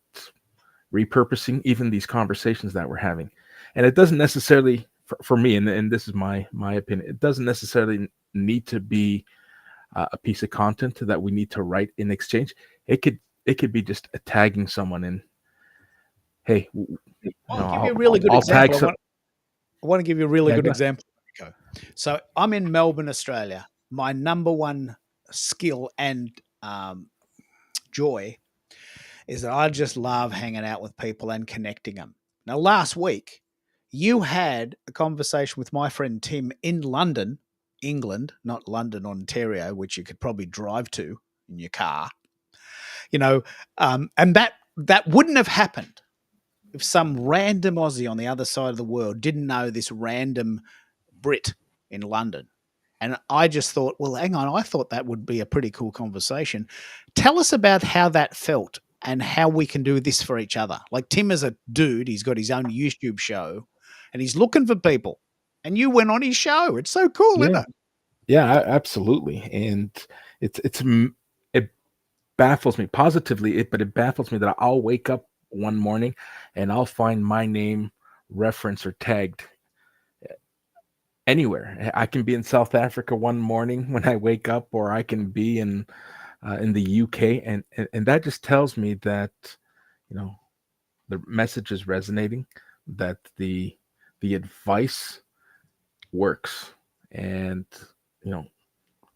Speaker 2: repurposing even these conversations that we're having. And it doesn't necessarily, for me, and this is my opinion, it doesn't necessarily need to be a piece of content that we need to write in exchange. It could be just tagging someone in. Hey,
Speaker 1: I'll give you a really good
Speaker 2: I'll tag
Speaker 1: example.
Speaker 2: some.
Speaker 1: I want to give you a really
Speaker 2: Yeah,
Speaker 1: good
Speaker 2: go
Speaker 1: example. So I'm in Melbourne, Australia. My number one skill and joy is that I just love hanging out with people and connecting them. Now, last week, you had a conversation with my friend Tim in London, England, not London, Ontario, which you could probably drive to in your car. And that wouldn't have happened if some random Aussie on the other side of the world didn't know this random Brit in London. And I just thought, well, hang on, I thought that would be a pretty cool conversation. Tell us about how that felt and how we can do this for each other. Like Tim is a dude, he's got his own YouTube show and he's looking for people. And you went on his show. It's so cool, isn't it?
Speaker 2: Yeah, absolutely. And it baffles me positively, but it baffles me that I'll wake up one morning and I'll find my name referenced or tagged anywhere. I can be in South Africa one morning when I wake up, or I can be in the UK, and that just tells me that the message is resonating, that the advice works. And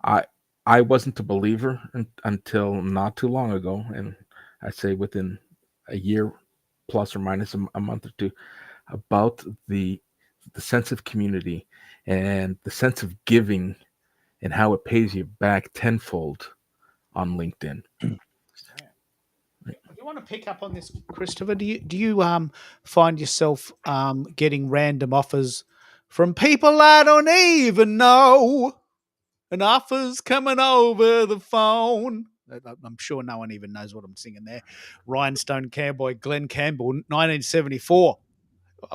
Speaker 2: I wasn't a believer until not too long ago, and I say within a year plus or minus a month or two, about the sense of community and the sense of giving and how it pays you back tenfold on LinkedIn.
Speaker 1: You want to pick up on this, Christopher? Do you find yourself getting random offers from people I don't even know, and offers coming over the phone? I'm sure no one even knows what I'm singing there. Rhinestone Cowboy, Glenn Campbell, 1974.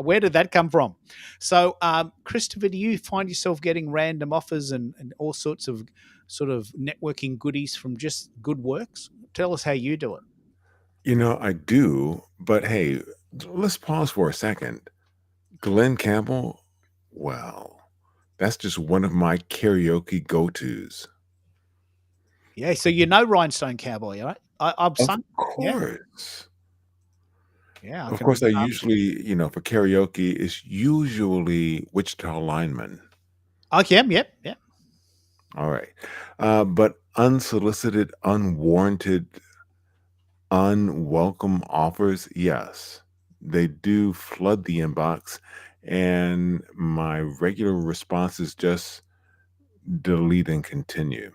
Speaker 1: Where did that come from? So, Christopher, do you find yourself getting random offers and all sorts of sort of networking goodies from just good works? Tell us how you do it.
Speaker 6: I do, but hey, let's pause for a second. Glenn Campbell, well, that's just one of my karaoke go-tos.
Speaker 1: Yeah, so Rhinestone Cowboy, right? I've sung.
Speaker 6: Of course.
Speaker 1: Yeah.
Speaker 6: Of course, I usually, for karaoke, it's usually Wichita Lineman.
Speaker 1: Okay, yep.
Speaker 6: All right. But unsolicited, unwarranted, unwelcome offers, yes, they do flood the inbox. And my regular response is just delete and continue.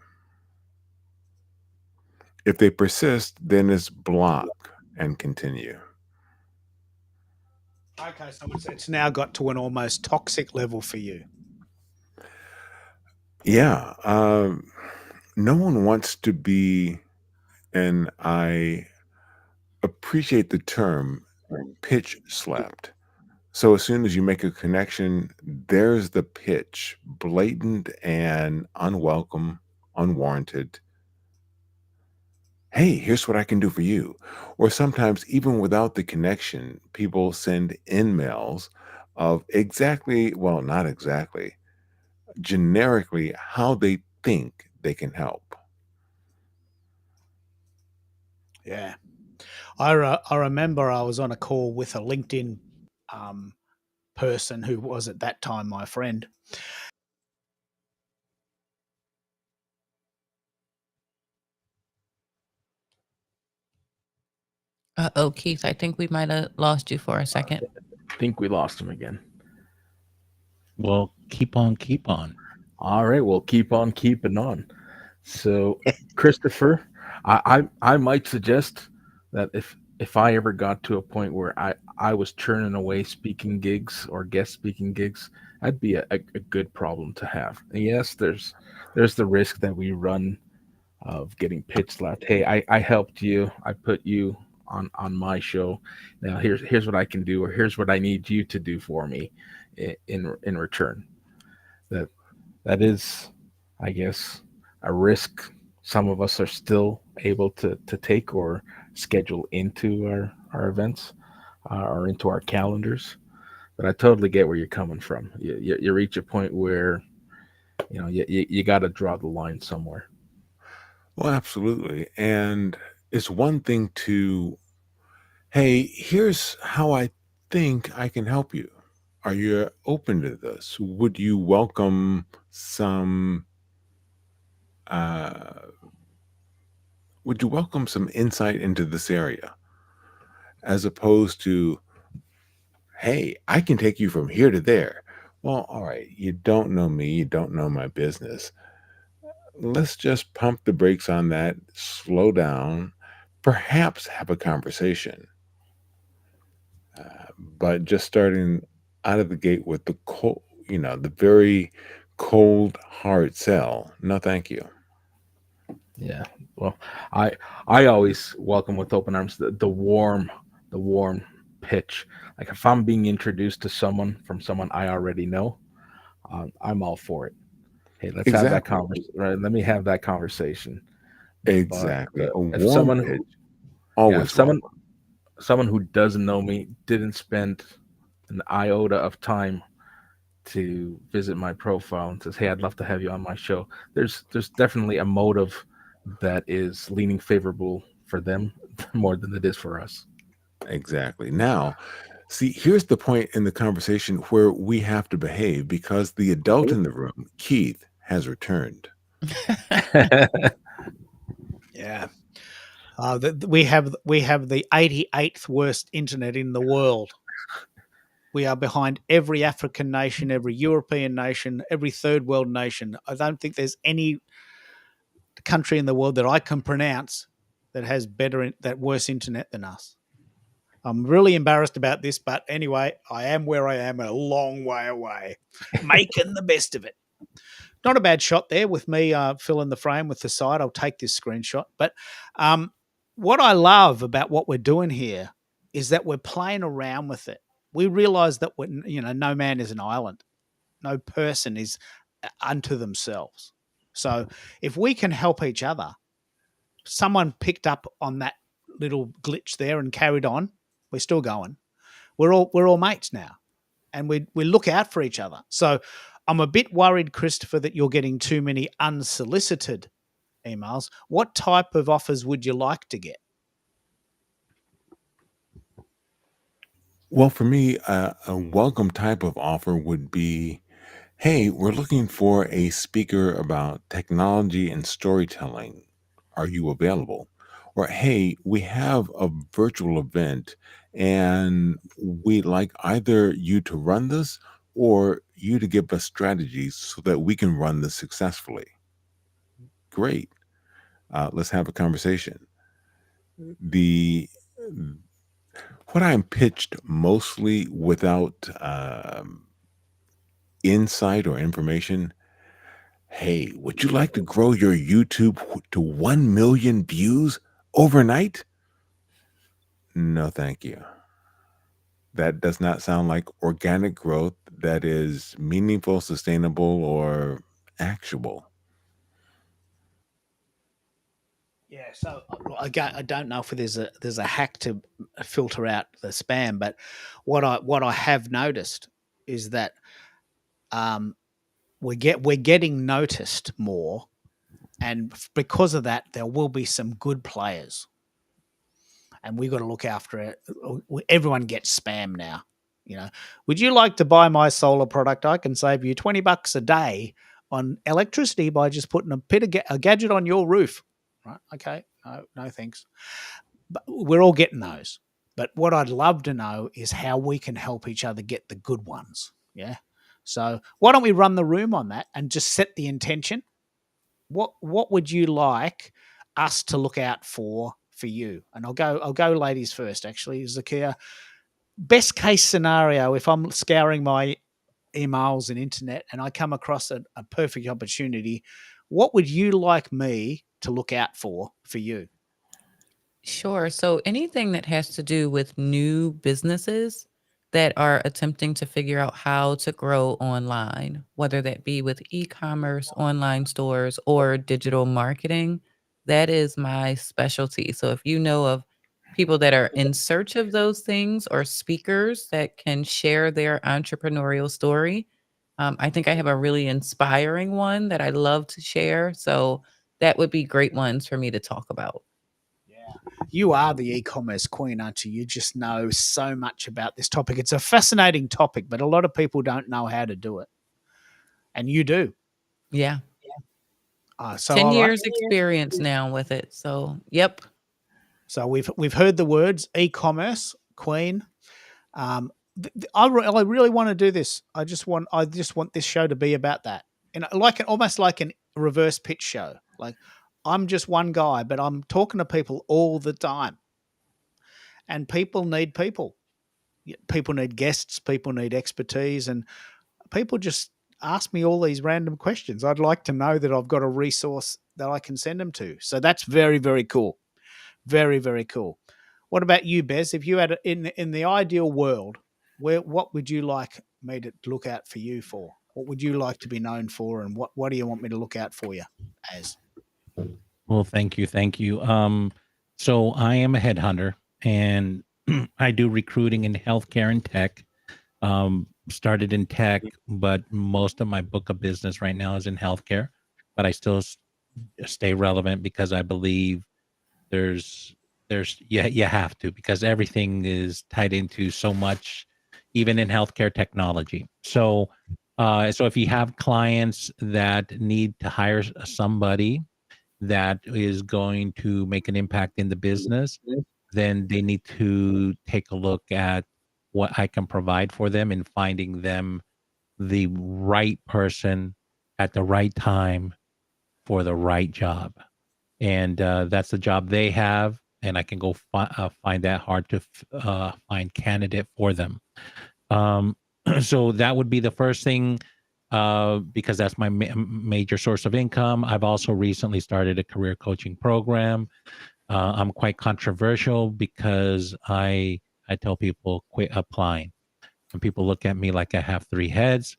Speaker 6: If they persist, then it's block and continue.
Speaker 1: Okay, so it's now got to an almost toxic level for you.
Speaker 6: Yeah. No one wants to be, and I appreciate the term, pitch slapped. So as soon as you make a connection, there's the pitch, blatant and unwelcome, unwarranted. Hey, here's what I can do for you. Or sometimes even without the connection, people send in-mails of not exactly, generically how they think they can help.
Speaker 1: Yeah. I remember I was on a call with a LinkedIn person who was at that time my friend.
Speaker 4: Keith, I think we might have lost you for a second.
Speaker 2: I think we lost him again.
Speaker 5: Well, keep on.
Speaker 2: All right, we'll keep on keeping on. So, Christopher, I might suggest that if I ever got to a point where I was churning away speaking gigs or guest speaking gigs, that'd be a good problem to have. And yes, there's the risk that we run of getting pitch slapped. Hey, I helped you. I put you on my show. Now here's what I can do, or here's what I need you to do for me in return. That that is, I guess, a risk some of us are still able to take or schedule into our events or into our calendars. But I totally get where you're coming from. You reach a point where you got to draw the line somewhere.
Speaker 6: Well, absolutely. And it's one thing to, hey, here's how I think I can help you. Are you open to this? Would you welcome some uh would you welcome some insight into this area? As opposed to, hey, I can take you from here to there. Well, all right, you don't know me, you don't know my business. Let's just pump the brakes on that, slow down, perhaps have a conversation. But just starting out of the gate with the cold, the very cold, hard sell. No, thank you.
Speaker 2: Yeah. Well, I I always welcome with open arms the warm pitch. Like if I'm being introduced to someone from someone I already know, I'm all for it. Hey, let's have that
Speaker 6: Exactly.
Speaker 2: conversation. Right? Let me have that conversation. But
Speaker 6: Exactly. A
Speaker 2: if
Speaker 6: warm
Speaker 2: someone
Speaker 6: pitch,
Speaker 2: who yeah, if
Speaker 6: always
Speaker 2: someone
Speaker 6: welcome.
Speaker 2: someone who doesn't know me didn't spend an iota of time to visit my profile and says, "Hey, I'd love to have you on my show." There's definitely a motive that is leaning favorable for them more than it is for us.
Speaker 6: Exactly. Now, see, here's the point in the conversation where we have to behave because the adult in the room, Keith, has returned.
Speaker 1: Yeah. We have the 88th worst internet in the world. We are behind every African nation, every European nation, every third world nation. I don't think there's any country in the world that I can pronounce that has that worse internet than us. I'm really embarrassed about this, but anyway, I am where I am, a long way away, making the best of it. Not a bad shot there with me filling the frame with the side. I'll take this screenshot. But what I love about what we're doing here is that we're playing around with it. We realize that no man is an island. No person is unto themselves. So if we can help each other, someone picked up on that little glitch there and carried on. We're still going. We're all mates now, and we look out for each other. So I'm a bit worried, Christopher, that you're getting too many unsolicited emails. What type of offers would you like to get?
Speaker 6: Well, for me, a welcome type of offer would be, hey, we're looking for a speaker about technology and storytelling. Are you available? Or, hey, we have a virtual event and we'd like either you to run this or you to give us strategies so that we can run this successfully. Great. Let's have a conversation. The what I'm pitched mostly without insight or information. Hey, would you like to grow your YouTube to 1 million views overnight? No, thank you. That does not sound like organic growth that is meaningful, sustainable, or actual.
Speaker 1: Yeah, so I don't know if there's a hack to filter out the spam, but what I have noticed is that um, we're getting noticed more, and because of that, there will be some good players, and we've got to look after it. Everyone gets spam now. Would you like to buy my solar product? I can save you $20 a day on electricity by just putting a gadget on your roof. Right? Okay. No, thanks. But we're all getting those. But what I'd love to know is how we can help each other get the good ones. Yeah. So why don't we run the room on that and just set the intention? What would you like us to look out for you? And I'll go ladies first. Actually, Zakia, best case scenario, if I'm scouring my emails and internet and I come across a perfect opportunity, what would you like me to look out for you?
Speaker 4: Sure. So anything that has to do with new businesses that are attempting to figure out how to grow online, whether that be with e-commerce, online stores, or digital marketing, that is my specialty. So if you know of people that are in search of those things or speakers that can share their entrepreneurial story, I think I have a really inspiring one that I love to share. So that would be great ones for me to talk about.
Speaker 1: Yeah. You are the e-commerce queen, aren't you? You just know so much about this topic. It's a fascinating topic, but a lot of people don't know how to do it. And you do.
Speaker 4: Yeah.
Speaker 1: So
Speaker 4: 10
Speaker 1: all right.
Speaker 4: years experience now with it. So, yep.
Speaker 1: So we've heard the words e-commerce queen. I really want to do this. I just want this show to be about that. And almost like an reverse pitch show. Like I'm just one guy, but I'm talking to people all the time. And people need people. People need guests, people need expertise, and people just ask me all these random questions. I'd like to know that I've got a resource that I can send them to. So that's very, very cool. Very, very cool. What about you, Bez? If you had in the ideal world, what would you like me to look out for you for? What would you like to be known for, and what do you want me to look out for you as?
Speaker 5: Well, thank you, thank you. So I am a headhunter, and I do recruiting in healthcare and tech. Started in tech, but most of my book of business right now is in healthcare. But I still stay relevant because I believe there's you have to, because everything is tied into so much, even in healthcare technology. So so if you have clients that need to hire somebody that is going to make an impact in the business, then they need to take a look at what I can provide for them in finding them the right person at the right time for the right job. And that's the job they have, and I can go find that hard to find candidate for them. Um, so that would be the first thing, because that's my major source of income. I've also recently started a career coaching program. I'm quite controversial because I tell people quit applying, and people look at me like I have three heads.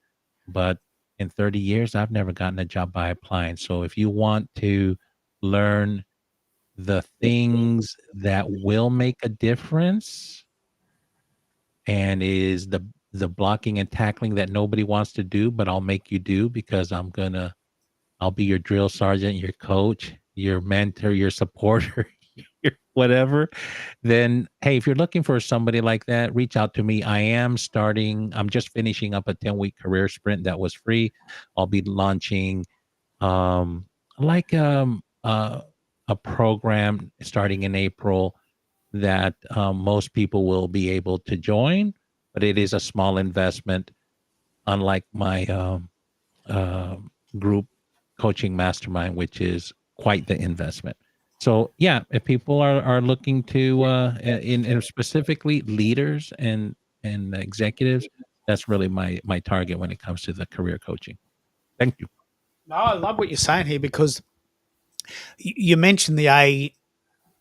Speaker 5: But in 30 years, I've never gotten a job by applying. So if you want to learn the things that will make a difference and is the blocking and tackling that nobody wants to do, but I'll make you do, because I'll be your drill sergeant, your coach, your mentor, your supporter, your whatever. Then hey, if you're looking for somebody like that, reach out to me. I'm just finishing up a 10-week career sprint that was free. I'll be launching um like a program starting in April that most people will be able to join, but it is a small investment, unlike my group coaching mastermind, which is quite the investment. So yeah, if people are looking to in specifically leaders and executives, that's really my target when it comes to the career coaching. Thank you.
Speaker 1: No, I love what you're saying here, because you mentioned the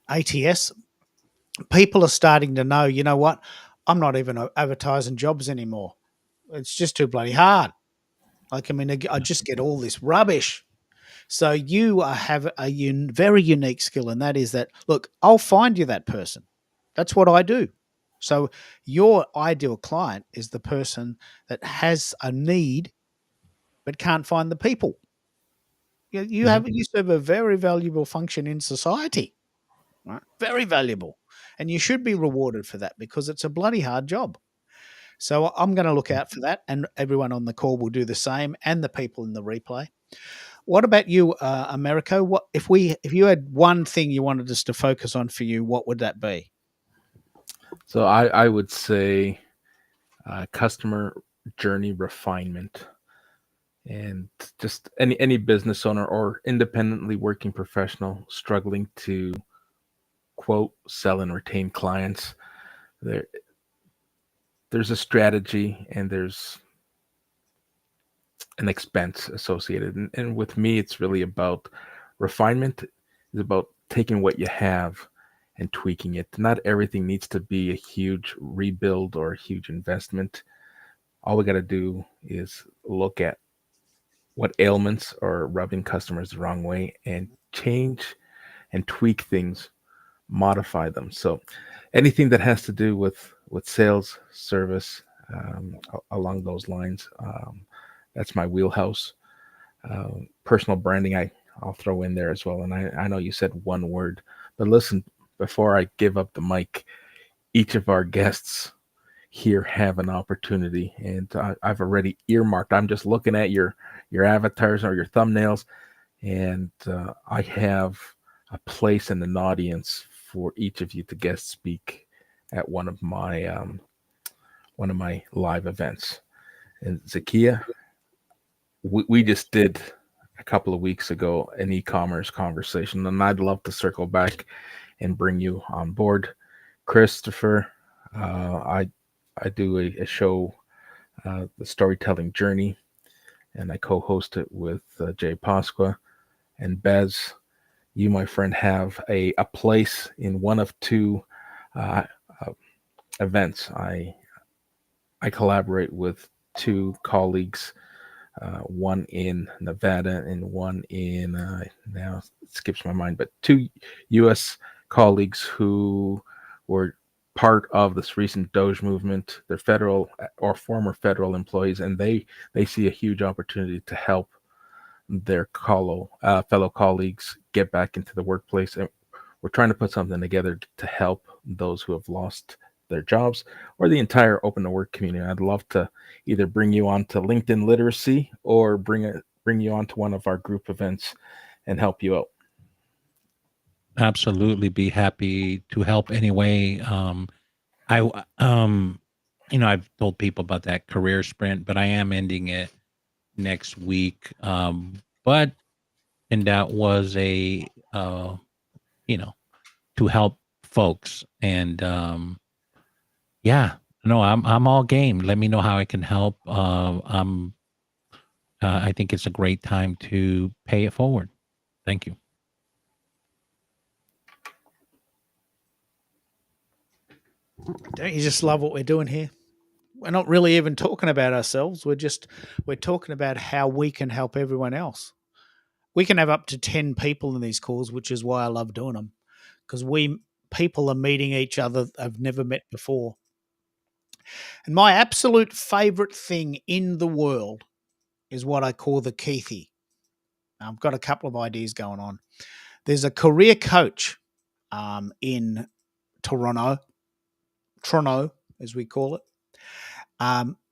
Speaker 1: ATS. People are starting to know, you know what? I'm not even advertising jobs anymore. It's just too bloody hard. Like, I mean, I just get all this rubbish. So you have a very unique skill, and that is that, look, I'll find you that person. That's what I do. So your ideal client is the person that has a need but can't find the people. You serve a very valuable function in society, right? Very valuable, and you should be rewarded for that, because it's a bloody hard job. So I'm going to look out for that, and everyone on the call will do the same, and the people in the replay. What about you, Americo? What if you had one thing you wanted us to focus on for you? What would that be?
Speaker 2: So I would say customer journey refinement. And just any business owner or independently working professional struggling to quote sell and retain clients, there there's a strategy and there's an expense associated. And with me, it's really about refinement. Is about taking what you have and tweaking it. Not everything needs to be a huge rebuild or a huge investment. All we got to do is look at what ailments are rubbing customers the wrong way and change and tweak things, modify them. So anything that has to do with sales, service, along those lines, that's my wheelhouse. Personal branding, I'll throw in there as well. And I know you said one word, but listen, before I give up the mic, each of our guests here have an opportunity, and I've already earmarked. I'm just looking at your avatars or your thumbnails, and I have a place in an audience for each of you to guest speak at one of my live events. And Zakia, we just did a couple of weeks ago an e-commerce conversation, and I'd love to circle back and bring you on board. Christopher, I do a show, The Storytelling Journey, and I co-host it with Jay Pasqua. And Bez, you, my friend, have a place in one of two events. I collaborate with two colleagues, one in Nevada and one in, now it skips my mind, but two U.S. colleagues who were part of this recent Doge movement. They're federal or former federal employees, and they see a huge opportunity to help their fellow colleagues get back into the workplace. And we're trying to put something together to help those who have lost their jobs or the entire open to work community. I'd love to either bring you on to LinkedIn literacy or bring you on to one of our group events and help you out.
Speaker 5: Absolutely, be happy to help anyway. I've told people about that career sprint, but I am ending it next week. But and that was a to help folks, and yeah, no, I'm all game. Let me know how I can help. I think it's a great time to pay it forward. Thank you.
Speaker 1: Don't you just love what we're doing here? We're not really even talking about ourselves. We're talking about how we can help everyone else. We can have up to 10 people in these calls, which is why I love doing them, because people are meeting each other I've never met before. And my absolute favorite thing in the world is what I call the Keithy. I've got a couple of ideas going on. There's a career coach in Toronto, as we call it,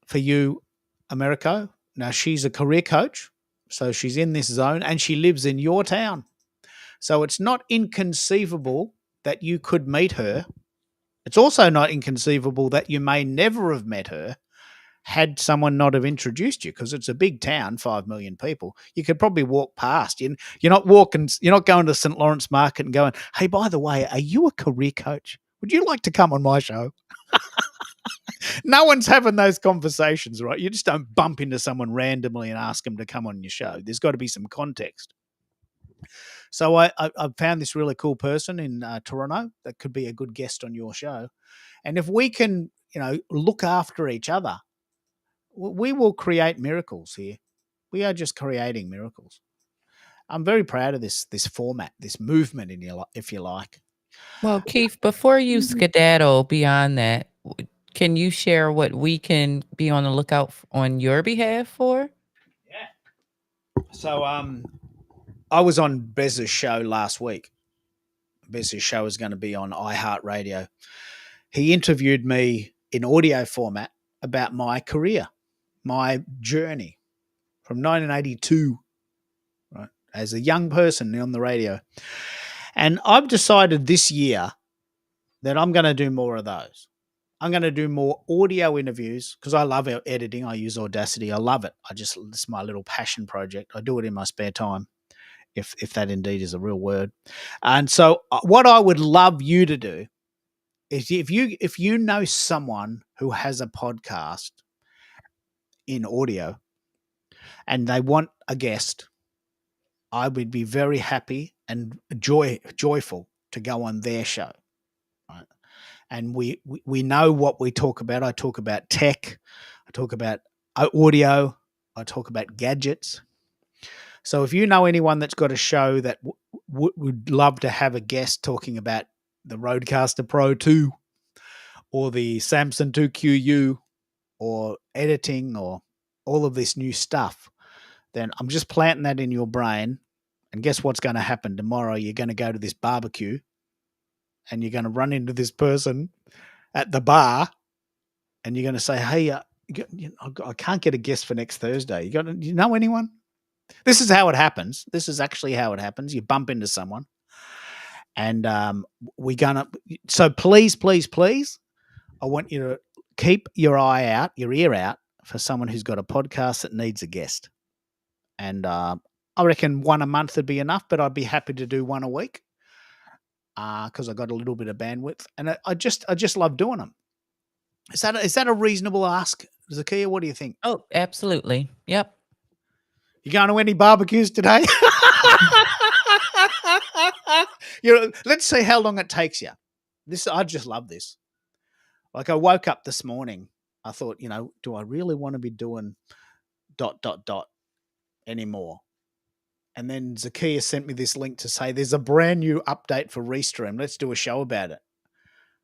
Speaker 1: for you, Americo. Now, she's a career coach, so she's in this zone, and she lives in your town. So it's not inconceivable that you could meet her. It's also not inconceivable that you may never have met her had someone not have introduced you, because it's a big town, 5 million people. You could probably walk past. You're not going to St. Lawrence Market and going, hey, by the way, are you a career coach? Would you like to come on my show? No one's having those conversations, right? You just don't bump into someone randomly and ask them to come on your show. There's got to be some context. So I found this really cool person in Toronto that could be a good guest on your show. And if we can, look after each other, we will create miracles here. We are just creating miracles. I'm very proud of this format, this movement, if you like.
Speaker 4: Well, Keith, before you skedaddle beyond that, can you share what we can be on the lookout on your behalf for?
Speaker 1: Yeah. So I was on Bez's show last week. Bez's show is going to be on iHeartRadio. He interviewed me in audio format about my career, my journey from 1982, right, as a young person on the radio. And I've decided this year that I'm going to do more of those. I'm going to do more audio interviews because I love editing. I use Audacity. I love it. It's my little passion project. I do it in my spare time, if that indeed is a real word. And so, what I would love you to do is if you know someone who has a podcast in audio and they want a guest, I would be very happy and joyful to go on their show. Right? And we know what we talk about. I talk about tech. I talk about audio. I talk about gadgets. So if you know anyone that's got a show that would love to have a guest talking about the Rodecaster Pro 2 or the Samsung 2QU or editing or all of this new stuff, then I'm just planting that in your brain. And guess what's going to happen tomorrow? You're going to go to this barbecue and you're going to run into this person at the bar and you're going to say, hey, I can't get a guest for next Thursday. You know anyone? This is how it happens. This is actually how it happens. You bump into someone and we're going to, so please, I want you to keep your ear out for someone who's got a podcast that needs a guest. And I reckon one a month would be enough, but I'd be happy to do one a week because I got a little bit of bandwidth, and I just love doing them. Is that a reasonable ask, Zakia? What do you think?
Speaker 4: Oh, absolutely. Yep.
Speaker 1: You going to any barbecues today? Let's see how long it takes you. I just love this. Like I woke up this morning, I thought, do I really want to be doing ... anymore? And then Zekia sent me this link to say there's a brand new update for Restream. Let's do a show about it.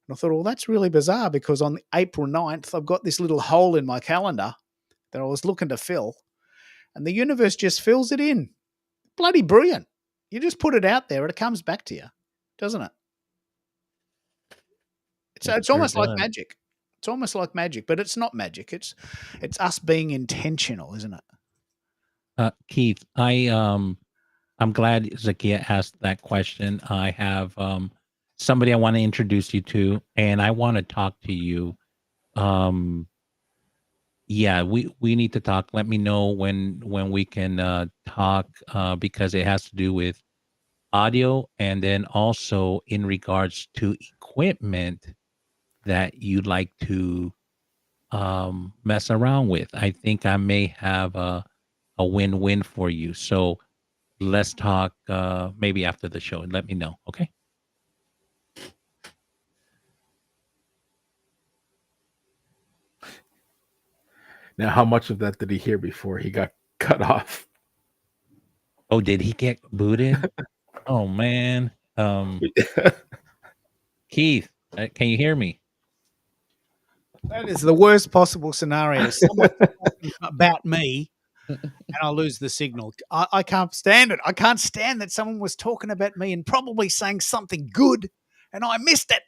Speaker 1: And I thought, well, that's really bizarre because on April 9th, I've got this little hole in my calendar that I was looking to fill, and the universe just fills it in. Bloody brilliant. You just put it out there and it comes back to you, doesn't it? It's almost like magic. It's almost like magic, but it's not magic. It's us being intentional, isn't it?
Speaker 5: Keith, I'm glad Zakia asked that question. I have somebody I want to introduce you to, and I want to talk to you. Yeah, we need to talk. Let me know when we can talk because it has to do with audio, and then also in regards to equipment that you'd like to mess around with. I think I may have a win-win for you. So let's talk maybe after the show and let me know. Okay.
Speaker 2: Now, how much of that did he hear before he got cut off?
Speaker 5: Oh, did he get booted? Oh man. Keith, can you hear me?
Speaker 1: That is the worst possible scenario. Someone talking about me and I'll lose the signal. I can't stand it. I can't stand that someone was talking about me and probably saying something good and I missed it.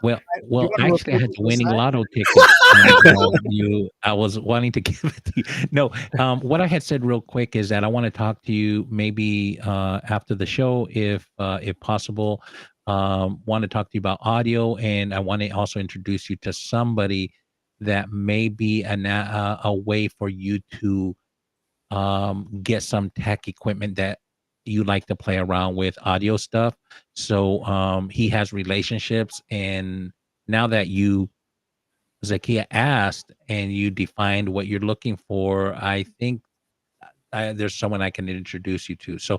Speaker 5: Well,
Speaker 1: wanna
Speaker 5: actually, I
Speaker 1: repeat
Speaker 5: had
Speaker 1: what
Speaker 5: the
Speaker 1: you
Speaker 5: winning
Speaker 1: said?
Speaker 5: lotto ticket. And, I was wanting to give it to you. No, what I had said real quick is that I want to talk to you maybe after the show, if possible. Want to talk to you about audio, and I want to also introduce you to somebody that may be a way for you to get some tech equipment that you like to play around with, audio stuff. So he has relationships, and now that Zakia asked and you defined what you're looking for, I think there's someone I can introduce you to. So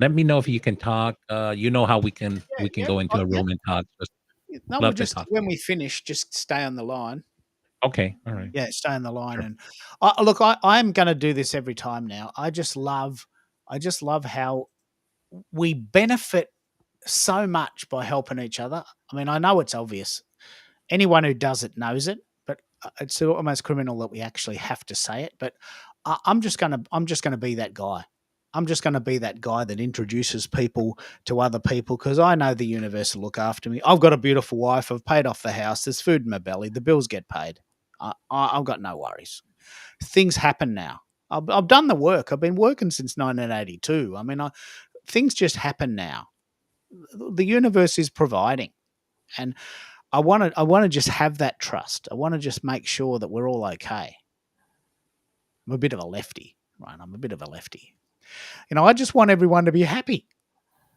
Speaker 5: let me know if you can talk. You know how we can go into a room and talk. Just
Speaker 1: No, we'll
Speaker 5: love to
Speaker 1: just
Speaker 5: talk.
Speaker 1: when we finish, just stay on the line.
Speaker 5: Okay, all right.
Speaker 1: Yeah, stay on the line.
Speaker 5: Sure.
Speaker 1: And look, I'm going to do this every time now. I just love how we benefit so much by helping each other. I mean, I know it's obvious. Anyone who does it knows it, but it's almost criminal that we actually have to say it. But I'm just gonna be that guy. I'm just going to be that guy that introduces people to other people because I know the universe will look after me. I've got a beautiful wife. I've paid off the house. There's food in my belly. The bills get paid. I've got no worries. Things happen now. I've done the work. I've been working since 1982. I mean, things just happen now. The universe is providing. And I want to just have that trust. I want to just make sure that we're all okay. I'm a bit of a lefty, right? I'm a bit of a lefty. I just want everyone to be happy.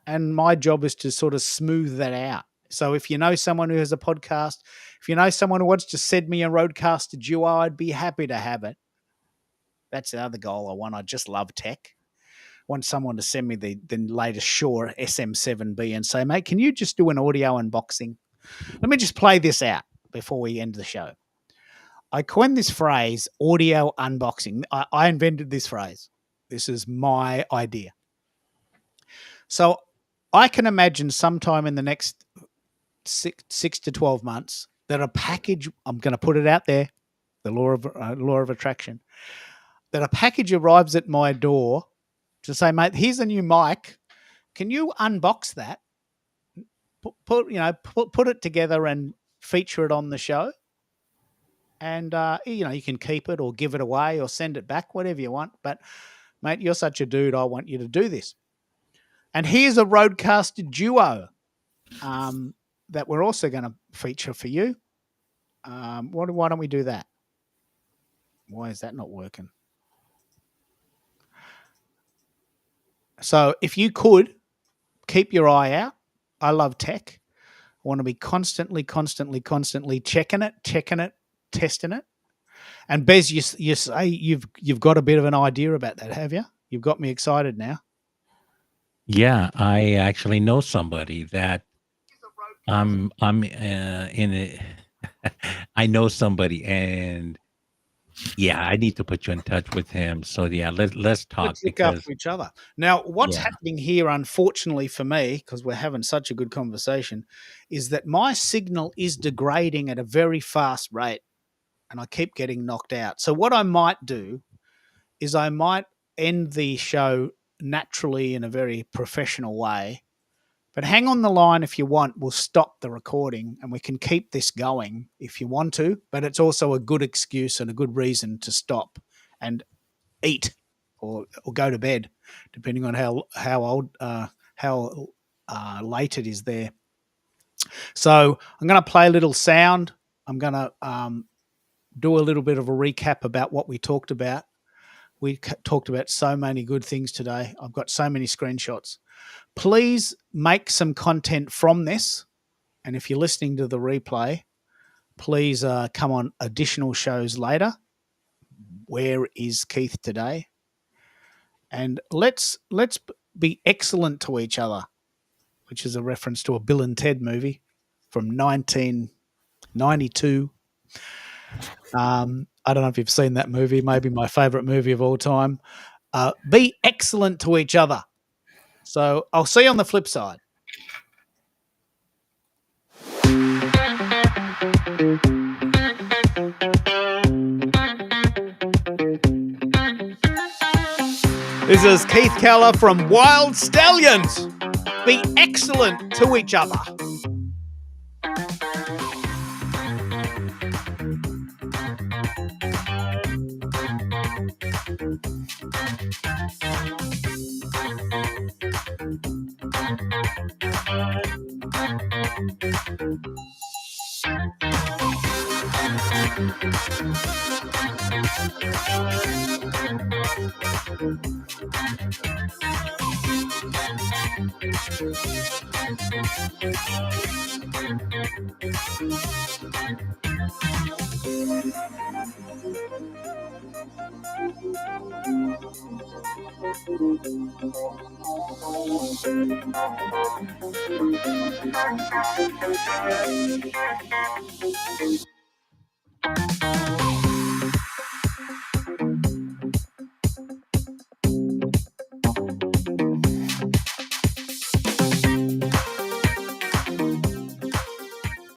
Speaker 1: And my job is to sort of smooth that out. So if you know someone who has a podcast, if you know someone who wants to send me a Roadcaster Duo, I'd be happy to have it. That's the other goal I want. I just love tech. I want someone to send me the latest Shure SM7B and say, mate, can you just do an audio unboxing? Let me just play this out before we end the show. I coined this phrase, audio unboxing. I invented this phrase. This is my idea. So I can imagine sometime in the next six to 12 months that a package, I'm going to put it out there, the law of attraction, that a package arrives at my door to say, mate, here's a new mic. Can you unbox that? Put it together and feature it on the show. And, you can keep it or give it away or send it back, whatever you want. But, mate, you're such a dude. I want you to do this. And here's a Roadcaster Duo that we're also going to feature for you. Why don't we do that? Why is that not working? So if you could keep your eye out, I love tech. I want to be constantly checking it, testing it. And Bez, you say you've got a bit of an idea about that, have you? You've got me excited now.
Speaker 5: Yeah, I actually know somebody that I'm in it. I know somebody, and yeah, I need to put you in touch with him. So yeah, let's talk
Speaker 1: Let's look
Speaker 5: because
Speaker 1: after each other. Now, what's happening here, unfortunately for me, because we're having such a good conversation, is that my signal is degrading at a very fast rate, and I keep getting knocked out. So what I might do is I might end the show naturally in a very professional way. But hang on the line if you want. We'll stop the recording and we can keep this going if you want to. But it's also a good excuse and a good reason to stop and eat or go to bed, depending on how late it is there. So I'm going to play a little sound. I'm going to do a little bit of a recap about what we talked about. We talked about so many good things today. I've got so many screenshots. Please make some content from this. And if you're listening to the replay, please come on additional shows later. Where is Keith today? And let's be excellent to each other, which is a reference to a Bill and Ted movie from 1992. I don't know if you've seen that movie, maybe my favorite movie of all time. Be excellent to each other. So I'll see you on the flip side. This is Keith Keller from Wild Stallions. Be excellent to each other.